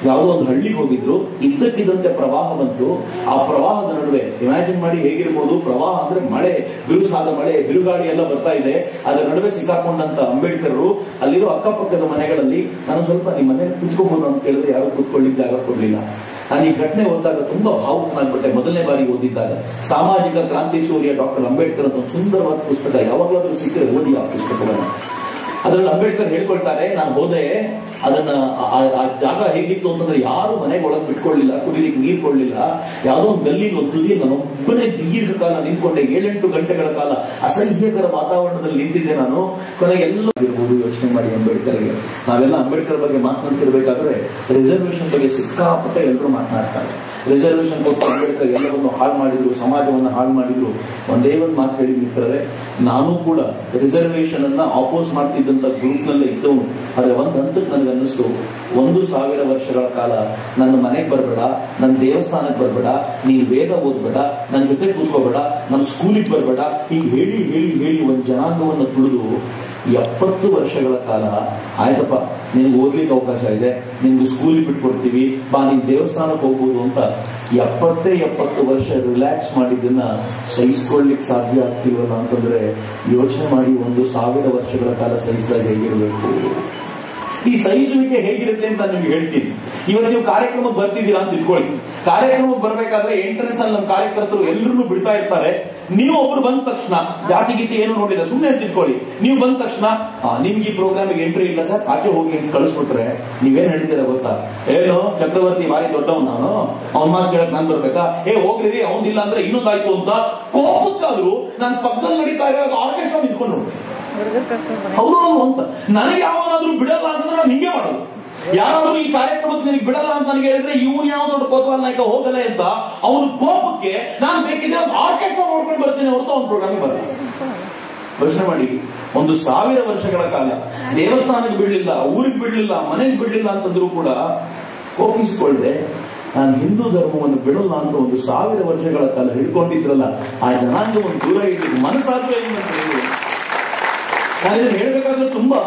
ಯಾವುದೋ ಒಂದು ಹಳ್ಳಿಗೆ ಹೋಗಿದ್ರು. ಇದ್ದಕ್ಕಿದ್ದಂತೆ ಪ್ರವಾಹ ಬಂತು. ಆ ಪ್ರವಾಹದ ನಡುವೆ ಇಮ್ಯಾಜಿನ್ ಮಾಡಿ ಹೇಗಿರ್ಬೋದು. ಪ್ರವಾಹ ಅಂದ್ರೆ ಮಳೆ, ಬಿರುಸಾದ ಮಳೆ, ಬಿರುಗಾಳಿ ಎಲ್ಲ ಬರ್ತಾ ಇದೆ. ಅದರ ನಡುವೆ ಸಿಕ್ಕಾಕೊಂಡಂತ ಅಂಬೇಡ್ಕರ್ ಅಲ್ಲಿರೋ ಅಕ್ಕಪಕ್ಕದ ಮನೆಗಳಲ್ಲಿ ನಾನು ಸ್ವಲ್ಪ ನಿಮ್ಮ ಮನೆ ಕುತ್ಕೋಬಹುದು ಅಂತ ಕೇಳಿದ್ರೆ ಯಾರು ಕುತ್ಕೊಳ್ಳಿಕ್ಕೆ ಜಾಗ ಕೊಡ್ಲಿಲ್ಲ. ನಾನು ಈ ಘಟನೆ ಓದಿದಾಗ ತುಂಬಾ ಭಾವುಕನಾಗ್ಬಿಟ್ಟೆ. ಮೊದಲನೇ ಬಾರಿ ಓದಿದ್ದಾಗ ಸಾಮಾಜಿಕ ಕ್ರಾಂತಿ ಸೂರ್ಯ ಡಾಕ್ಟರ್ ಅಂಬೇಡ್ಕರ್ ಅಂತ ಒಂದು ಸುಂದರವಾದ ಪುಸ್ತಕ, ಯಾವಾಗಲಾದ್ರೂ ಸಿಕ್ಕರೆ ಓದಿ ಆ ಪುಸ್ತಕವನ್ನು. ಅದರಲ್ಲಿ ಅಂಬೇಡ್ಕರ್ ಹೇಳ್ಕೊಳ್ತಾರೆ, ನಾನು ಹೋದೆ, ಅದನ್ನ ಆ ಜಾಗ ಹೇಗಿತ್ತು ಅಂತಂದ್ರೆ ಯಾರು ಮನೆಗೆ ಒಳಗೆ ಬಿಟ್ಕೊಳ್ಳಿಲ್ಲ, ಕುಡಿಲಿಕ್ಕೆ ನೀರು ಕೊಡ್ಲಿಲ್ಲ. ಯಾವುದೋ ಒಂದು ಗಲ್ಲಿ ಒಂದು ತುದಿ ನಾನು ಒಬ್ಬನೇ ದೀರ್ಘಕಾಲ ನಿಂತ್ಕೊಂಡೆ. 7-8 ಗಂಟೆಗಳ ಕಾಲ ಅಸಹ್ಯಕರ ವಾತಾವರಣದಲ್ಲಿ ನಿಂತಿದ್ದೆ ನಾನು. ಕೊನೆಗೆ ಎಲ್ಲ ಇರ್ಬೋದು. ಯೋಚನೆ ಮಾಡಿ ಅಂಬೇಡ್ಕರ್ಗೆ. ನಾವೆಲ್ಲ ಅಂಬೇಡ್ಕರ್ ಬಗ್ಗೆ ಮಾತನಾಡ್ತಿರ್ಬೇಕಾದ್ರೆ ರಿಸರ್ವೇಶನ್ ಬಗ್ಗೆ ಸಿಕ್ಕಾಪಟ್ಟೆ ಎಲ್ಲರೂ ಮಾತನಾಡ್ತಾರೆ. ರಿಸರ್ವೇಶನ್ ಕೊಟ್ಟು ಅಂಬೇಡ್ಕರ್ ಎಲ್ಲವನ್ನು ಹಾಳು ಮಾಡಿದ್ರು, ಸಮಾಜವನ್ನು ಹಾಳು ಮಾಡಿದ್ರು. ಒಂದೇ ಒಂದು ಮಾತು ಹೇಳಿರ್ತಾರೆ, ನಾನು ಕೂಡ ರಿಸರ್ವೇಶನ್ ಅನ್ನ ಆಪೋಸ್ ಮಾಡ್ತಿದ್ದಂತ ಗ್ರೂಪ್ ನಲ್ಲೇ ಇದ್ದವನು. ಆದ್ರೆ ಒಂದ್ ಹಂತಕ್ಕೆ ನನಗೆ ಅನ್ನಿಸ್ತು, 1000 ವರ್ಷಗಳ ಕಾಲ ನನ್ನ ಮನೆಗೆ ಬರಬೇಡ, ನನ್ನ ದೇವಸ್ಥಾನಕ್ಕೆ ಬರಬೇಡ, ನೀನ್ ವೇದ ಓದ್ಬೇಡ, ನನ್ನ ಜೊತೆ ಕೂತ್ಕೋಬೇಡ, ನನ್ನ ಸ್ಕೂಲಿಗೆ ಬರಬೇಡ, ಹೀಗೆ ಹೇಳಿ ಹೇಳಿ ಹೇಳಿ ಒಂದು ಜನಾಂಗವನ್ನು ತುಳಿದು 70 ವರ್ಷಗಳ ಕಾಲ ಆಯ್ತಪ್ಪ ನಿನ್ಗೆ ಓದ್ಲಿಕ್ಕೆ ಅವಕಾಶ ಇದೆ, ನಿನ್ಗೆ ಸ್ಕೂಲಿಗೆ ಬಿಟ್ಕೊಡ್ತೀವಿ, ಬಾ ನಿನ್ ದೇವಸ್ಥಾನಕ್ಕೆ ಹೋಗ್ಬೋದು ಅಂತ 70 ವರ್ಷ ರಿಲ್ಯಾಕ್ಸ್ ಮಾಡಿದ್ದನ್ನ ಸಹಿಸ್ಕೊಳ್ಳಿಕ್ ಸಾಧ್ಯ ಆಗ್ತಿಲ್ವಲ್ಲ ಅಂತಂದ್ರೆ ಯೋಚನೆ ಮಾಡಿ. 1000 ವರ್ಷಗಳ ಕಾಲ ಸಹಿಸಿದಾಗ ಹೇಗಿರ್ಬೇಕು? ಈ ಸಹಿಸುವಿಕೆ ಹೇಗಿರುತ್ತೆ ಅಂತ ನಿಮ್ಗೆ ಹೇಳ್ತೀನಿ. ಇವತ್ತು ನೀವು ಕಾರ್ಯಕ್ರಮಕ್ಕೆ ಬರ್ತಿದ್ದೀರಾ ಅಂತ ಇಟ್ಕೊಳ್ಳಿ. ಕಾರ್ಯಕ್ರಮಕ್ಕೆ ಬರ್ಬೇಕಾದ್ರೆ ಎಂಟ್ರೆನ್ಸ್ ಅಲ್ಲಿ ನಮ್ಮ ಕಾರ್ಯಕರ್ತರು ಎಲ್ಲರೂ ಬಿಡ್ತಾ ಇರ್ತಾರೆ. ನೀವು ಒಬ್ರು ಬಂದ ತಕ್ಷಣ ಜಾತಿ ಗೀತಿ ಏನು ನೋಡಿಲ್ಲ, ಸುಮ್ಮನೆ ತಿಳ್ಕೊಳ್ಳಿ. ನೀವು ಬಂದ ತಕ್ಷಣ ನಿಮ್ಗೆ ಈ ಪ್ರೋಗ್ರಾಮಿಗೆ ಎಂಟ್ರಿ ಇಲ್ಲ ಸರ್, ಆಚೆ ಹೋಗಿ ಅಂತ ಕಳಿಸ್ಬಿಟ್ರೆ ನೀವೇನ್ ಹೇಳ್ತೀರಾ ಗೊತ್ತಾ? ಏನು ಚಕ್ರವರ್ತಿ ಬಾರಿ ದೊಡ್ಡವ್, ನಾನು ಅವ್ನ ಮಾತು ಕೇಳಕ್ ನಾನ್ ಬರ್ಬೇಕಾ? ಹೋಗ್ರಿ ಅವ್ನಿಲ್ಲ ಅಂದ್ರೆ ಇನ್ನೊಂದಾಯ್ತು ಅಂತ ಕೋಪಕ್ಕಾದ್ರು ನಾನು ಪಕ್ಕದಲ್ಲಿ ನಡೀತಾ ಇರೋ ಆರ್ಕೆಸ್ಟ್ರಾ ನಿಂತ್ಕೊಂಡು ನೋಡಿ ಹೌದು ಅಂತ. ನನಗೆ ಯಾವನಾದ್ರೂ ಬಿಡಲ್ಲ ಅಂತಂದ್ರೆ ನಾನು ಹಿಂಗೆ ಮಾಡೋದು. ಯಾರಾದ್ರೂ ಈ ಕಾರ್ಯಕ್ರಮಕ್ಕೆ ನನಗೆ ಬಿಡಲ್ಲ ಅಂತ ನನಗೆ ಹೇಳಿದ್ರೆ ಇವನು ಯಾವ ದೊಡ್ಡ ಕೋತವಾಲ್ ನಾಯಕ ಹೋಗಲ್ಲ ಅಂತ ಅವನ ಕೋಪಕ್ಕೆ ನಾನು ಬೇಕಿದ್ರೆ ಒಂದು ಆರ್ಕೆಸ್ಟ್ರಾ ನೋಡ್ಕೊಂಡು ಬರ್ತೀನಿ ಹೊರತು ಅವ್ನ ಪ್ರೋಗ್ರಾಮಿಗೆ ಬರಲ್ಲ. ಯೋಚನೆ ಮಾಡಿ, 1000 ವರ್ಷಗಳ ಕಾಲ ದೇವಸ್ಥಾನಕ್ಕೆ ಬಿಡ್ಲಿಲ್ಲ, ಊರಿಗೆ ಬಿಡ್ಲಿಲ್ಲ, ಮನೆಗೆ ಬಿಡ್ಲಿಲ್ಲ ಅಂತಂದ್ರೂ ಕೂಡ ಕೋಪಿಸಿಕೊಳ್ಳದೆ ನಾನು ಹಿಂದೂ ಧರ್ಮವನ್ನು ಬಿಡಲ್ಲ ಅಂತ 1000 ವರ್ಷಗಳ ಕಾಲ ಹಿಡ್ಕೊಂಡಿದ್ರಲ್ಲ, ಆ ಜನಾಂಗವನ್ನು ದೂರ ಇಟ್ಟು ಮನಸ್ಸಾಧ್ಯ ಅಂತ ಹೇಳಿ ನಾನು ಇದನ್ನು ಹೇಳ್ಬೇಕಾದ್ರೆ ತುಂಬಾ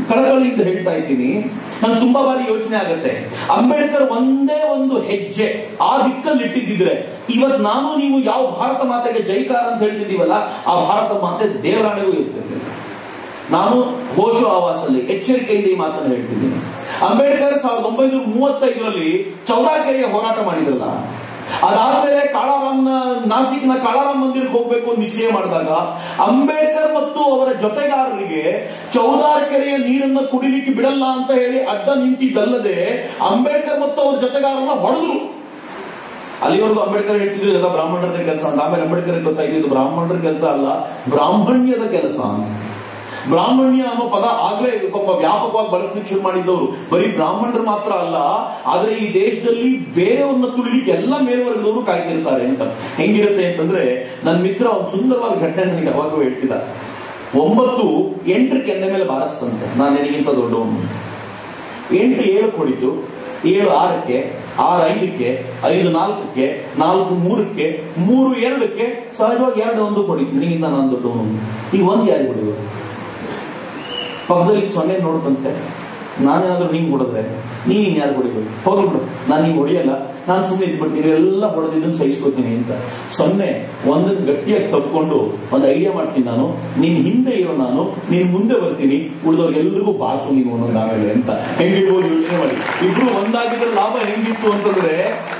ಕಳಕಳಿಯಿಂದ ಹೇಳ್ತಾ ಇದ್ದೀನಿ. ನಾನು ತುಂಬಾ ಬಾರಿ ಯೋಚನೆ ಆಗತ್ತೆ, ಅಂಬೇಡ್ಕರ್ ಒಂದೇ ಒಂದು ಹೆಜ್ಜೆ ಆ ದಿಕ್ಕಲ್ಲಿ ಇಟ್ಟಿದ್ದಿದ್ರೆ ಇವತ್ತು ನಾನು ನೀವು ಯಾವ ಭಾರತ ಮಾತೆಗೆ ಜೈಕಾರ ಅಂತ ಹೇಳ್ತಿದ್ದೀವಲ್ಲ, ಆ ಭಾರತ ಮಾತೆ ದೇವರಾಣೆಗೂ ಇರ್ತಿರ್ಲಿಲ್ಲ. ನಾನು ಹೋಶೋ ಆವಾಸಲ್ಲಿ ಎಚ್ಚರಿಕೆಯಿಂದ ಈ ಮಾತನ್ನು ಹೇಳ್ತಿದ್ದೀನಿ. ಅಂಬೇಡ್ಕರ್ 1935ರಲ್ಲಿ ಚೌಡಾಕೆರೆಯ ಹೋರಾಟ ಮಾಡಿದ್ರಲ್ಲ, ಅದಾದ್ಮೇಲೆ ನಾಸಿಕ್ನ ಕಾಳಾರಾಮ್ ಮಂದಿರಕ್ಕೆ ಹೋಗ್ಬೇಕು ಅಂತ ನಿಶ್ಚಯ ಮಾಡಿದಾಗ ಅಂಬೇಡ್ಕರ್ ಮತ್ತು ಅವರ ಜೊತೆಗಾರರಿಗೆ ಚೌದಾರ್ ಕೆರೆಯ ನೀರನ್ನ ಕುಡಿಲಿಕ್ಕೆ ಬಿಡಲ್ಲ ಅಂತ ಹೇಳಿ ಅಡ್ಡ ನಿಂತಿದ್ದಲ್ಲದೆ ಅಂಬೇಡ್ಕರ್ ಮತ್ತು ಅವರ ಜೊತೆಗಾರರನ್ನ ಹೊಡೆದ್ರು. ಅಲ್ಲಿವರೆಗೂ ಅಂಬೇಡ್ಕರ್ ಹೇಳ್ತಿದ್ರು ಎಲ್ಲ ಬ್ರಾಹ್ಮಣರ ಕೆಲಸ ಅಂತ. ಆಮೇಲೆ ಅಂಬೇಡ್ಕರ್ ಗೊತ್ತಾಗಿದ್ದು ಬ್ರಾಹ್ಮಣರ ಕೆಲಸ ಅಲ್ಲ, ಬ್ರಾಹ್ಮಣ್ಯದ ಕೆಲಸ ಅಂತ. ಬ್ರಾಹ್ಮಣ್ಯ ಅನ್ನೋ ಪದ ಆಗ್ಲೇ ವ್ಯಾಪಕವಾಗಿ ಬಳಸಲಿಕ್ಕೆ ಶುರು ಮಾಡಿದ್ದವರು ಬರೀ ಬ್ರಾಹ್ಮಣರು ಮಾತ್ರ ಅಲ್ಲ, ಆದ್ರೆ ಈ ದೇಶದಲ್ಲಿ ಬೇರೆಯವ್ರನ್ನ ತುಳಿಲಿಕ್ಕೆ ಎಲ್ಲ ಮೇಲ್ವರ್ಗದವರು ಕಾಯ್ತಿರ್ತಾರೆ ಅಂತ. ಹೆಂಗಿರುತ್ತೆ ಅಂತಂದ್ರೆ, ನನ್ನ ಮಿತ್ರ ಒಂದು ಸುಂದರವಾದ ಘಟನೆ ನನಗೆ ಯಾವಾಗೂ ಹೇಳ್ತಿದ್ದ. 9 ಕೆನ್ನೆ ಮೇಲೆ ಬಾರಿಸ್ತಂತೆ, ನಾನು ನಿನಗಿಂತ ದೊಡ್ಡವನು. 8 7 ಹೊಡಿತು, 7 6ಕ್ಕೆ, 6 5ಕ್ಕೆ, 5 4ಕ್ಕೆ, 4 3ಕ್ಕೆ, 3 2ಕ್ಕೆ, ಸಹಜವಾಗಿ 2 1 ಹೊಡಿತು. ನಿನಗಿಂತ ನಾನು ದೊಡ್ಡವನು. ಈ 1 ಯಾರಿಗೆ ಹೊಡಿಯೋದು? ಪಕ್ಕದಲ್ಲಿ 0 ನೋಡ್ತಂತೆ, ನಾನೇನಾದ್ರೂ ಹಿಂಗ್ ಹೊಡೆದ್ರೆ ನೀನ್ ಯಾರು ಹೊಡಿಬೇಕು? ಹೋಗ್ಬಿಡು, ನಾನು ಹಿಂಗ್ ಹೊಡಿಯಲ್ಲ, ನಾನು ಸುಮ್ಮನೆ ಇದ್ಬಿಡ್ತೀನಿ, ಎಲ್ಲ ಹೊಡೆದಿದ್ದನ್ನು ಸಹಿಸ್ಕೊತೀನಿ ಅಂತ. 0 1 ಗಟ್ಟಿಯಾಗಿ ತಪ್ಕೊಂಡು ಒಂದು ಐಡಿಯಾ ಮಾಡ್ತೀನಿ, ನಾನು ನಿನ್ ಹಿಂದೆ ಇರೋ ನಾನು, ನೀನ್ ಮುಂದೆ ಬರ್ತೀನಿ, ಉಳಿದವ್ರಿಗೆಲ್ರಿಗೂ ಬಾರಿಸು ನೀವು ಒಂದೊಂದು ಆಮೇಲೆ ಅಂತ. ಹೆಂಗಿರ್ಬೋದು ಯೋಚನೆ ಮಾಡಿ. ಇಬ್ರು ಒಂದಾಗಿದ್ರೆ ಲಾಭ ಹೆಂಗಿತ್ತು ಅಂತಂದ್ರೆ,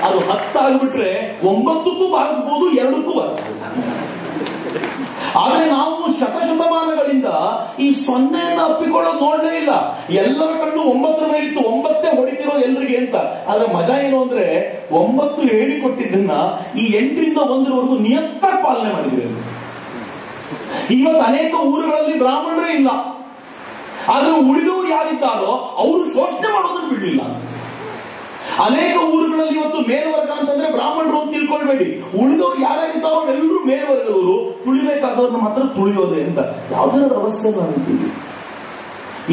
ಅದು 10 ಆಗ್ಬಿಟ್ರೆ 9ಕ್ಕೂ ಬಾರಿಸ್ಬೋದು, 2ಕ್ಕೂ ಬಾರಿಸ್ಬೋದು. ಆದ್ರೆ ನಾವು ಶತಶತಮಾನಗಳಿಂದ ಈ 0ಯನ್ನು ಅಪ್ಪಿಕೊಳ್ಳೋದು ನೋಡಲೇ ಇಲ್ಲ. ಎಲ್ಲರ ಕಣ್ಣು 9 ಮೇಲಿತ್ತು, 9 ಹೊಡಿತಿರೋದು ಎಲ್ರಿಗೆ ಅಂತ. ಆದ್ರೆ ಮಜಾ ಏನು ಅಂದ್ರೆ, 9 ಹೇಳಿಕೊಟ್ಟಿದ್ದನ್ನ ಈ 8ರಿಂದ 1ರವರೆಗೂ ನಿಯತ್ತಾಗಿ ಪಾಲನೆ ಮಾಡಿದ್ರು. ಇವತ್ತು ಅನೇಕ ಊರುಗಳಲ್ಲಿ ಬ್ರಾಹ್ಮಣರೇ ಇಲ್ಲ, ಆದ್ರೆ ಉಳಿದವರು ಯಾರಿದ್ದಾರೋ ಅವರು ಶೋಷಣೆ ಮಾಡೋದನ್ನು ಬಿಡಲಿಲ್ಲ ಅಂತ. ಅನೇಕ ಊರುಗಳಲ್ಲಿ ಇವತ್ತು ಮೇಲ್ವರ್ಗ ಅಂತಂದ್ರೆ ಬ್ರಾಹ್ಮಣರು ಅಂತ ತಿಳ್ಕೊಳ್ಬೇಡಿ, ಉಳಿದವ್ರು ಯಾರ್ಯಾರಿದ್ದಾರೋ ಎಲ್ಲರೂ ಮೇಲ್ವರ್ಗದವರು, ತುಳಿಬೇಕಾದವ್ರನ್ನ ಮಾತ್ರ ತುಳಿಯೋದೆ ಅಂತ. ಯಾವುದರ ಅವಸ್ಥೆ ನಾವಿದ್ದೀವಿ.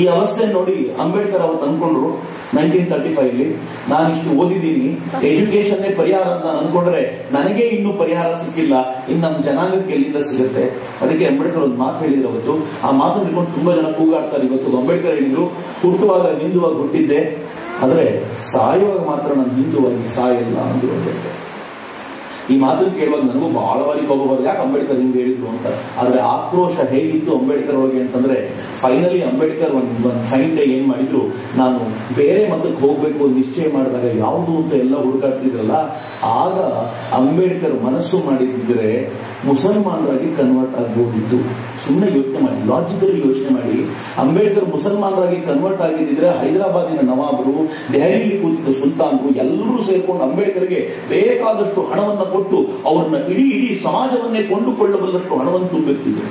ಈ ಅವಸ್ಥೆ ನೋಡಿ ಅಂಬೇಡ್ಕರ್ ಅವರು ತಂದ್ಕೊಂಡ್ರು 1935 ನಾನಿಷ್ಟು ಓದಿದ್ದೀನಿ, ಎಜುಕೇಶನ್ ಪರಿಹಾರ ಅಂತ ಅನ್ಕೊಂಡ್ರೆ ನನಗೆ ಇನ್ನೂ ಪರಿಹಾರ ಸಿಕ್ಕಿಲ್ಲ, ಇನ್ನು ನಮ್ಮ ಜನಾಂಗಕ್ಕೆ ಎಲ್ಲಿಂದ ಸಿಗುತ್ತೆ? ಅದಕ್ಕೆ ಅಂಬೇಡ್ಕರ್ ಒಂದು ಮಾತು ಹೇಳಿದ್ರು ಅವತ್ತು. ಆ ಮಾತನ್ನು ಹಿಡ್ಕೊಂಡು ತುಂಬಾ ಜನ ಕೂಗಾಡ್ತಾರೆ ಇವತ್ತು. ಅಂಬೇಡ್ಕರ್ ಹೇಳಿದ್ರು, ಹುಟ್ಟುವಾಗ ಹಿಂದುವಾಗಿ ಹುಟ್ಟಿದ್ದೆ, ಆದ್ರೆ ಸಾಯುವಾಗ ಮಾತ್ರ ನಾನು ಹಿಂದುವಾಗಿ ಸಾಯಲ್ಲ ಅಂದ್ರು. ಈ ಮಾತನ್ನು ಕೇಳುವಾಗ ನನಗೂ ಬಹಳ ಬಾರಿ ಕೋಪ ಬರೋದು, ಯಾಕೆ ಅಂಬೇಡ್ಕರ್ ಹಿಂಗೆ ಹೇಳಿದ್ರು ಅಂತ. ಆದ್ರೆ ಆಕ್ರೋಶ ಹೇಗಿತ್ತು ಅಂಬೇಡ್ಕರ್ ಒಳಗೆ ಅಂತಂದ್ರೆ, ಫೈನಲಿ ಅಂಬೇಡ್ಕರ್ ಒಂದು ಫೈನ್ ಡೇ ಏನ್ ಮಾಡಿದ್ರು, ನಾನು ಬೇರೆ ಮತಕ್ಕೆ ಹೋಗ್ಬೇಕು ನಿಶ್ಚಯ ಮಾಡಿದಾಗ ಯಾವುದು ಅಂತ ಎಲ್ಲ ಹುಡುಕಾಡ್ತಿದ್ರಲ್ಲ, ಆಗ ಅಂಬೇಡ್ಕರ್ ಮನಸ್ಸು ಮಾಡಿದ್ರೆ ಮುಸಲ್ಮಾನರಾಗಿ ಕನ್ವರ್ಟ್ ಆಗ್ಬೋದಿತ್ತು. ಸುಮ್ಮನೆ ಯೋಚನೆ ಮಾಡಿ, ಲಾಜಿಕಲಿ ಯೋಚನೆ ಮಾಡಿ. ಅಂಬೇಡ್ಕರ್ ಮುಸಲ್ಮಾನರಾಗಿ ಕನ್ವರ್ಟ್ ಆಗಿದ್ರೆ ಹೈದರಾಬಾದಿನ ನವಾಬರು, ದೆಹಲಿಯಲ್ಲಿ ಕೂತಿದ್ದ ಸುಲ್ತಾನ್ರು ಎಲ್ಲರೂ ಸೇರ್ಕೊಂಡು ಅಂಬೇಡ್ಕರ್ಗೆ ಬೇಕಾದಷ್ಟು ಹಣವನ್ನು ಕೊಟ್ಟು ಅವ್ರನ್ನ ಇಡೀ ಸಮಾಜವನ್ನೇ ಕೊಂಡುಕೊಳ್ಳಬಲ್ಲಷ್ಟು ಹಣವನ್ನು ತುಂಬಿರ್ತಿದ್ರು.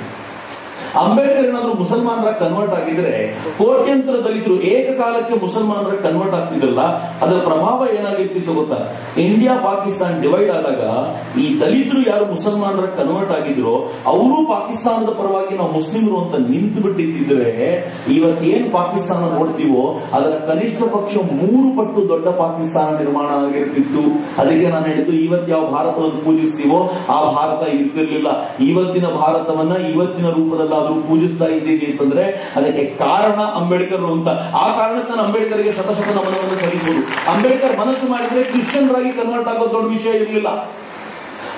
ಅಂಬೇಡ್ಕರ್ ಏನಾದ್ರು ಮುಸಲ್ಮಾನರ ಕನ್ವರ್ಟ್ ಆಗಿದ್ರೆ ಕೋಟ್ಯಂತರ ದಲಿತರು ಏಕಕಾಲಕ್ಕೆ ಮುಸಲ್ಮಾನರ ಕನ್ವರ್ಟ್ ಆಗ್ತಿದ್ರಲ್ಲ, ಅದರ ಪ್ರಭಾವ ಏನಾಗಿರ್ತಿತ್ತು ಗೊತ್ತಾ? ಇಂಡಿಯಾ ಪಾಕಿಸ್ತಾನ ಡಿವೈಡ್ ಆದಾಗ ಈ ದಲಿತರು ಯಾರು ಮುಸಲ್ಮಾನರ ಕನ್ವರ್ಟ್ ಆಗಿದ್ರು ಅವರು ಪಾಕಿಸ್ತಾನದ ಪರವಾಗಿ ನಾವು ಮುಸ್ಲಿಮರು ಅಂತ ನಿಂತು ಬಿಟ್ಟಿದ್ರೆ, ಇವತ್ತೇನು ಪಾಕಿಸ್ತಾನ ನೋಡ್ತೀವೋ ಅದರ ಕನಿಷ್ಠ ಪಕ್ಷ 3 ಪಟ್ಟು ದೊಡ್ಡ ಪಾಕಿಸ್ತಾನ ನಿರ್ಮಾಣ ಆಗಿರ್ತಿತ್ತು. ಅದಕ್ಕೆ ನಾನು ಹೇಳಿದ್ದು, ಇವತ್ತು ಯಾವ ಭಾರತವನ್ನು ಪೂಜಿಸ್ತೀವೋ ಆ ಭಾರತ ಇರ್ತಿರ್ಲಿಲ್ಲ. ಇವತ್ತಿನ ಭಾರತವನ್ನ ಇವತ್ತಿನ ರೂಪದಲ್ಲಿ ಪೂಜಿಸ್ತಾ ಇದ್ದೀವಿ ಅಂತಂದ್ರೆ ಅದಕ್ಕೆ ಕಾರಣ ಅಂಬೇಡ್ಕರ್ ಅಂತ. ಆ ಕಾರಣಕ್ಕೆ ನಾನು ಅಂಬೇಡ್ಕರ್ಗೆ ಶತಶತ ನಮನವನ್ನು ಸಲ್ಲಿಸುವುದು. ಅಂಬೇಡ್ಕರ್ ಮನಸ್ಸು ಮಾಡಿದ್ರೆ ಕ್ರಿಶ್ಚಿಯನ್ರಾಗಿ ಕನ್ವರ್ಟ್ ಆಗೋದು ದೊಡ್ಡ ವಿಷಯ ಇರಲಿಲ್ಲ.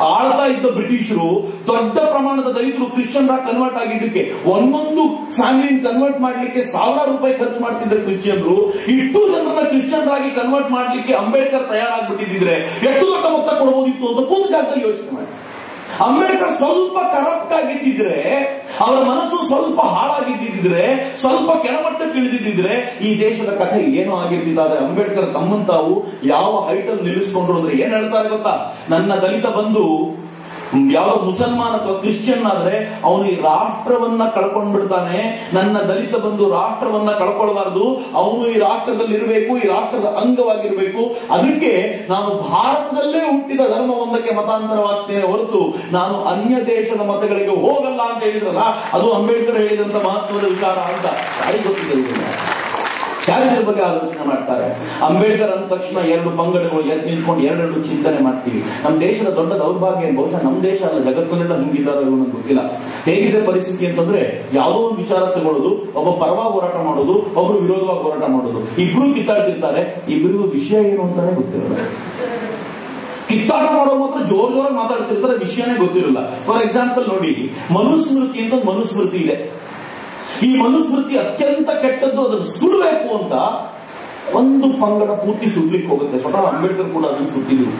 ಆಳ್ತಾ ಇದ್ದ ಬ್ರಿಟಿಷರು ದೊಡ್ಡ ಪ್ರಮಾಣದ ದಲಿತರು ಕ್ರಿಶ್ಚಿಯನ್ರಾಗಿ ಕನ್ವರ್ಟ್ ಆಗಿದ್ದಕ್ಕೆ ಒಂದೊಂದು ಫ್ಯಾಮಿಲಿನ ಕನ್ವರ್ಟ್ ಮಾಡ್ಲಿಕ್ಕೆ ₹1,000 ಖರ್ಚು ಮಾಡ್ತಿದ್ದ ಕ್ರಿಶ್ಚಿಯನ್ರು. ಇಷ್ಟು ಜನರನ್ನ ಕ್ರಿಶ್ಚಿಯನ್ರಾಗಿ ಕನ್ವರ್ಟ್ ಮಾಡ್ಲಿಕ್ಕೆ ಅಂಬೇಡ್ಕರ್ ತಯಾರಾಗ್ಬಿಟ್ಟಿದ್ರೆ ಎಷ್ಟು ದೊಡ್ಡ ಮೊತ್ತ ಕೊಡಬಹುದಿತ್ತು ಅಂತ ಕೂತ ಜಾಗದಲ್ಲಿ ಯೋಚನೆ ಮಾಡಿ. ಅಂಬೇಡ್ಕರ್ ಸ್ವಲ್ಪ ಕರಪ್ಟ್ ಆಗಿದ್ದಿದ್ರೆ, ಅವರ ಮನಸ್ಸು ಸ್ವಲ್ಪ ಹಾಳಾಗಿದ್ದಿದ್ರೆ, ಸ್ವಲ್ಪ ಕೆಳಮಟ್ಟಕ್ಕೆ ಇಳಿದಿದ್ದಿದ್ರೆ ಈ ದೇಶದ ಕಥೆ ಏನೋ ಆಗಿರ್ತಿದ್ದ. ಆದ್ರೆ ಅಂಬೇಡ್ಕರ್ ತಮ್ಮನ್ನು ತಾವು ಯಾವ ಹೈಟಲ್ಲಿ ನಿಲ್ಲಿಸ್ಕೊಂಡ್ರು ಅಂದ್ರೆ ಏನ್ ಹೇಳ್ತಾರೆ ಗೊತ್ತಾ? ನನ್ನ ದಲಿತ ಬಂಧು ಯಾವ ಮುಸಲ್ಮಾನ ಅಥವಾ ಕ್ರಿಶ್ಚಿಯನ್ ಆದ್ರೆ ಅವನು ಈ ರಾಷ್ಟ್ರವನ್ನ ಕಳ್ಕೊಂಡ್ಬಿಡ್ತಾನೆ. ನನ್ನ ದಲಿತ ಬಂಧು ರಾಷ್ಟ್ರವನ್ನ ಕಳ್ಕೊಳ್ಬಾರ್ದು, ಅವನು ಈ ರಾಷ್ಟ್ರದಲ್ಲಿ ಇರಬೇಕು, ಈ ರಾಷ್ಟ್ರದ ಅಂಗವಾಗಿರ್ಬೇಕು. ಅದಕ್ಕೆ ನಾನು ಭಾರತದಲ್ಲೇ ಹುಟ್ಟಿದ ಧರ್ಮವೊಂದಕ್ಕೆ ಮತಾಂತರವಾಗ್ತೇನೆ ಹೊರತು ನಾನು ಅನ್ಯ ದೇಶದ ಮತಗಳಿಗೆ ಹೋಗಲ್ಲ ಅಂತ ಹೇಳಿದ್ರಲ್ಲ, ಅದು ಅಂಬೇಡ್ಕರ್ ಹೇಳಿದಂತ ಮಹತ್ವದ ವಿಚಾರ ಅಂತ ಯಾರಿಗೆ ಗೊತ್ತಿದೆ? ಯಾರಿದ್ರ ಬಗ್ಗೆ ಆಲೋಚನೆ ಮಾಡ್ತಾರೆ? ಅಂಬೇಡ್ಕರ್ ಅಂದ ತಕ್ಷಣ 2 ಪಂಗಡಗಳು ಎದ್ದು ನಿಂತ್ಕೊಂಡು 2 ಚಿಂತನೆ ಮಾಡ್ತೀವಿ. ನಮ್ಮ ದೇಶದ ದೊಡ್ಡ ದೌರ್ಭಾಗ್ಯ ಬಹುಶಃ ನಮ್ಮ ದೇಶ ಅಲ್ಲ, ಜಗತ್ತಿನೆಲ್ಲ ಹಿಂಗಿದ್ದಾರೋ ನನಗೆ ಗೊತ್ತಿಲ್ಲ. ಹೇಗಿದೆ ಪರಿಸ್ಥಿತಿ ಅಂತಂದ್ರೆ, ಯಾವುದೋ ಒಂದು ವಿಚಾರ ತಗೊಳ್ಳೋದು, ಒಬ್ಬ ಪರವಾಗಿ ಹೋರಾಟ ಮಾಡೋದು, ಒಬ್ರು ವಿರೋಧವಾಗಿ ಹೋರಾಟ ಮಾಡೋದು, ಇಬ್ರು ಕಿತ್ತಾಡ್ತಿರ್ತಾರೆ. ಇಬ್ಬರಿಗೂ ವಿಷಯ ಏನು ಅಂತಾನೆ ಗೊತ್ತಿರಲ್ಲ. ಕಿತ್ತಾಟ ಮಾಡೋರು ಮಾತ್ರ ಜೋರಾಗಿ ಮಾತಾಡ್ತಿರ್ತಾರೆ, ವಿಷಯನೇ ಗೊತ್ತಿರಲ್ಲ. ಫಾರ್ ಎಕ್ಸಾಂಪಲ್ ನೋಡಿ, ಮನುಸ್ಮೃತಿ ಅಂತ ಮನುಸ್ಮೃತಿ ಇದೆ. ಈ ಮನುಸ್ಮೃತಿ ಅತ್ಯಂತ ಕೆಟ್ಟದ್ದು, ಅದನ್ನು ಸುಡಬೇಕು ಅಂತ ಒಂದು ಪಂಗಡ ಪೂರ್ತಿ ಸುಡ್ಲಿಕ್ಕೆ ಹೋಗುತ್ತೆ. ಸ್ವತಃ ಅಂಬೇಡ್ಕರ್ ಕೂಡ ಅದನ್ನು ಸುಟ್ಟಿದ್ರು.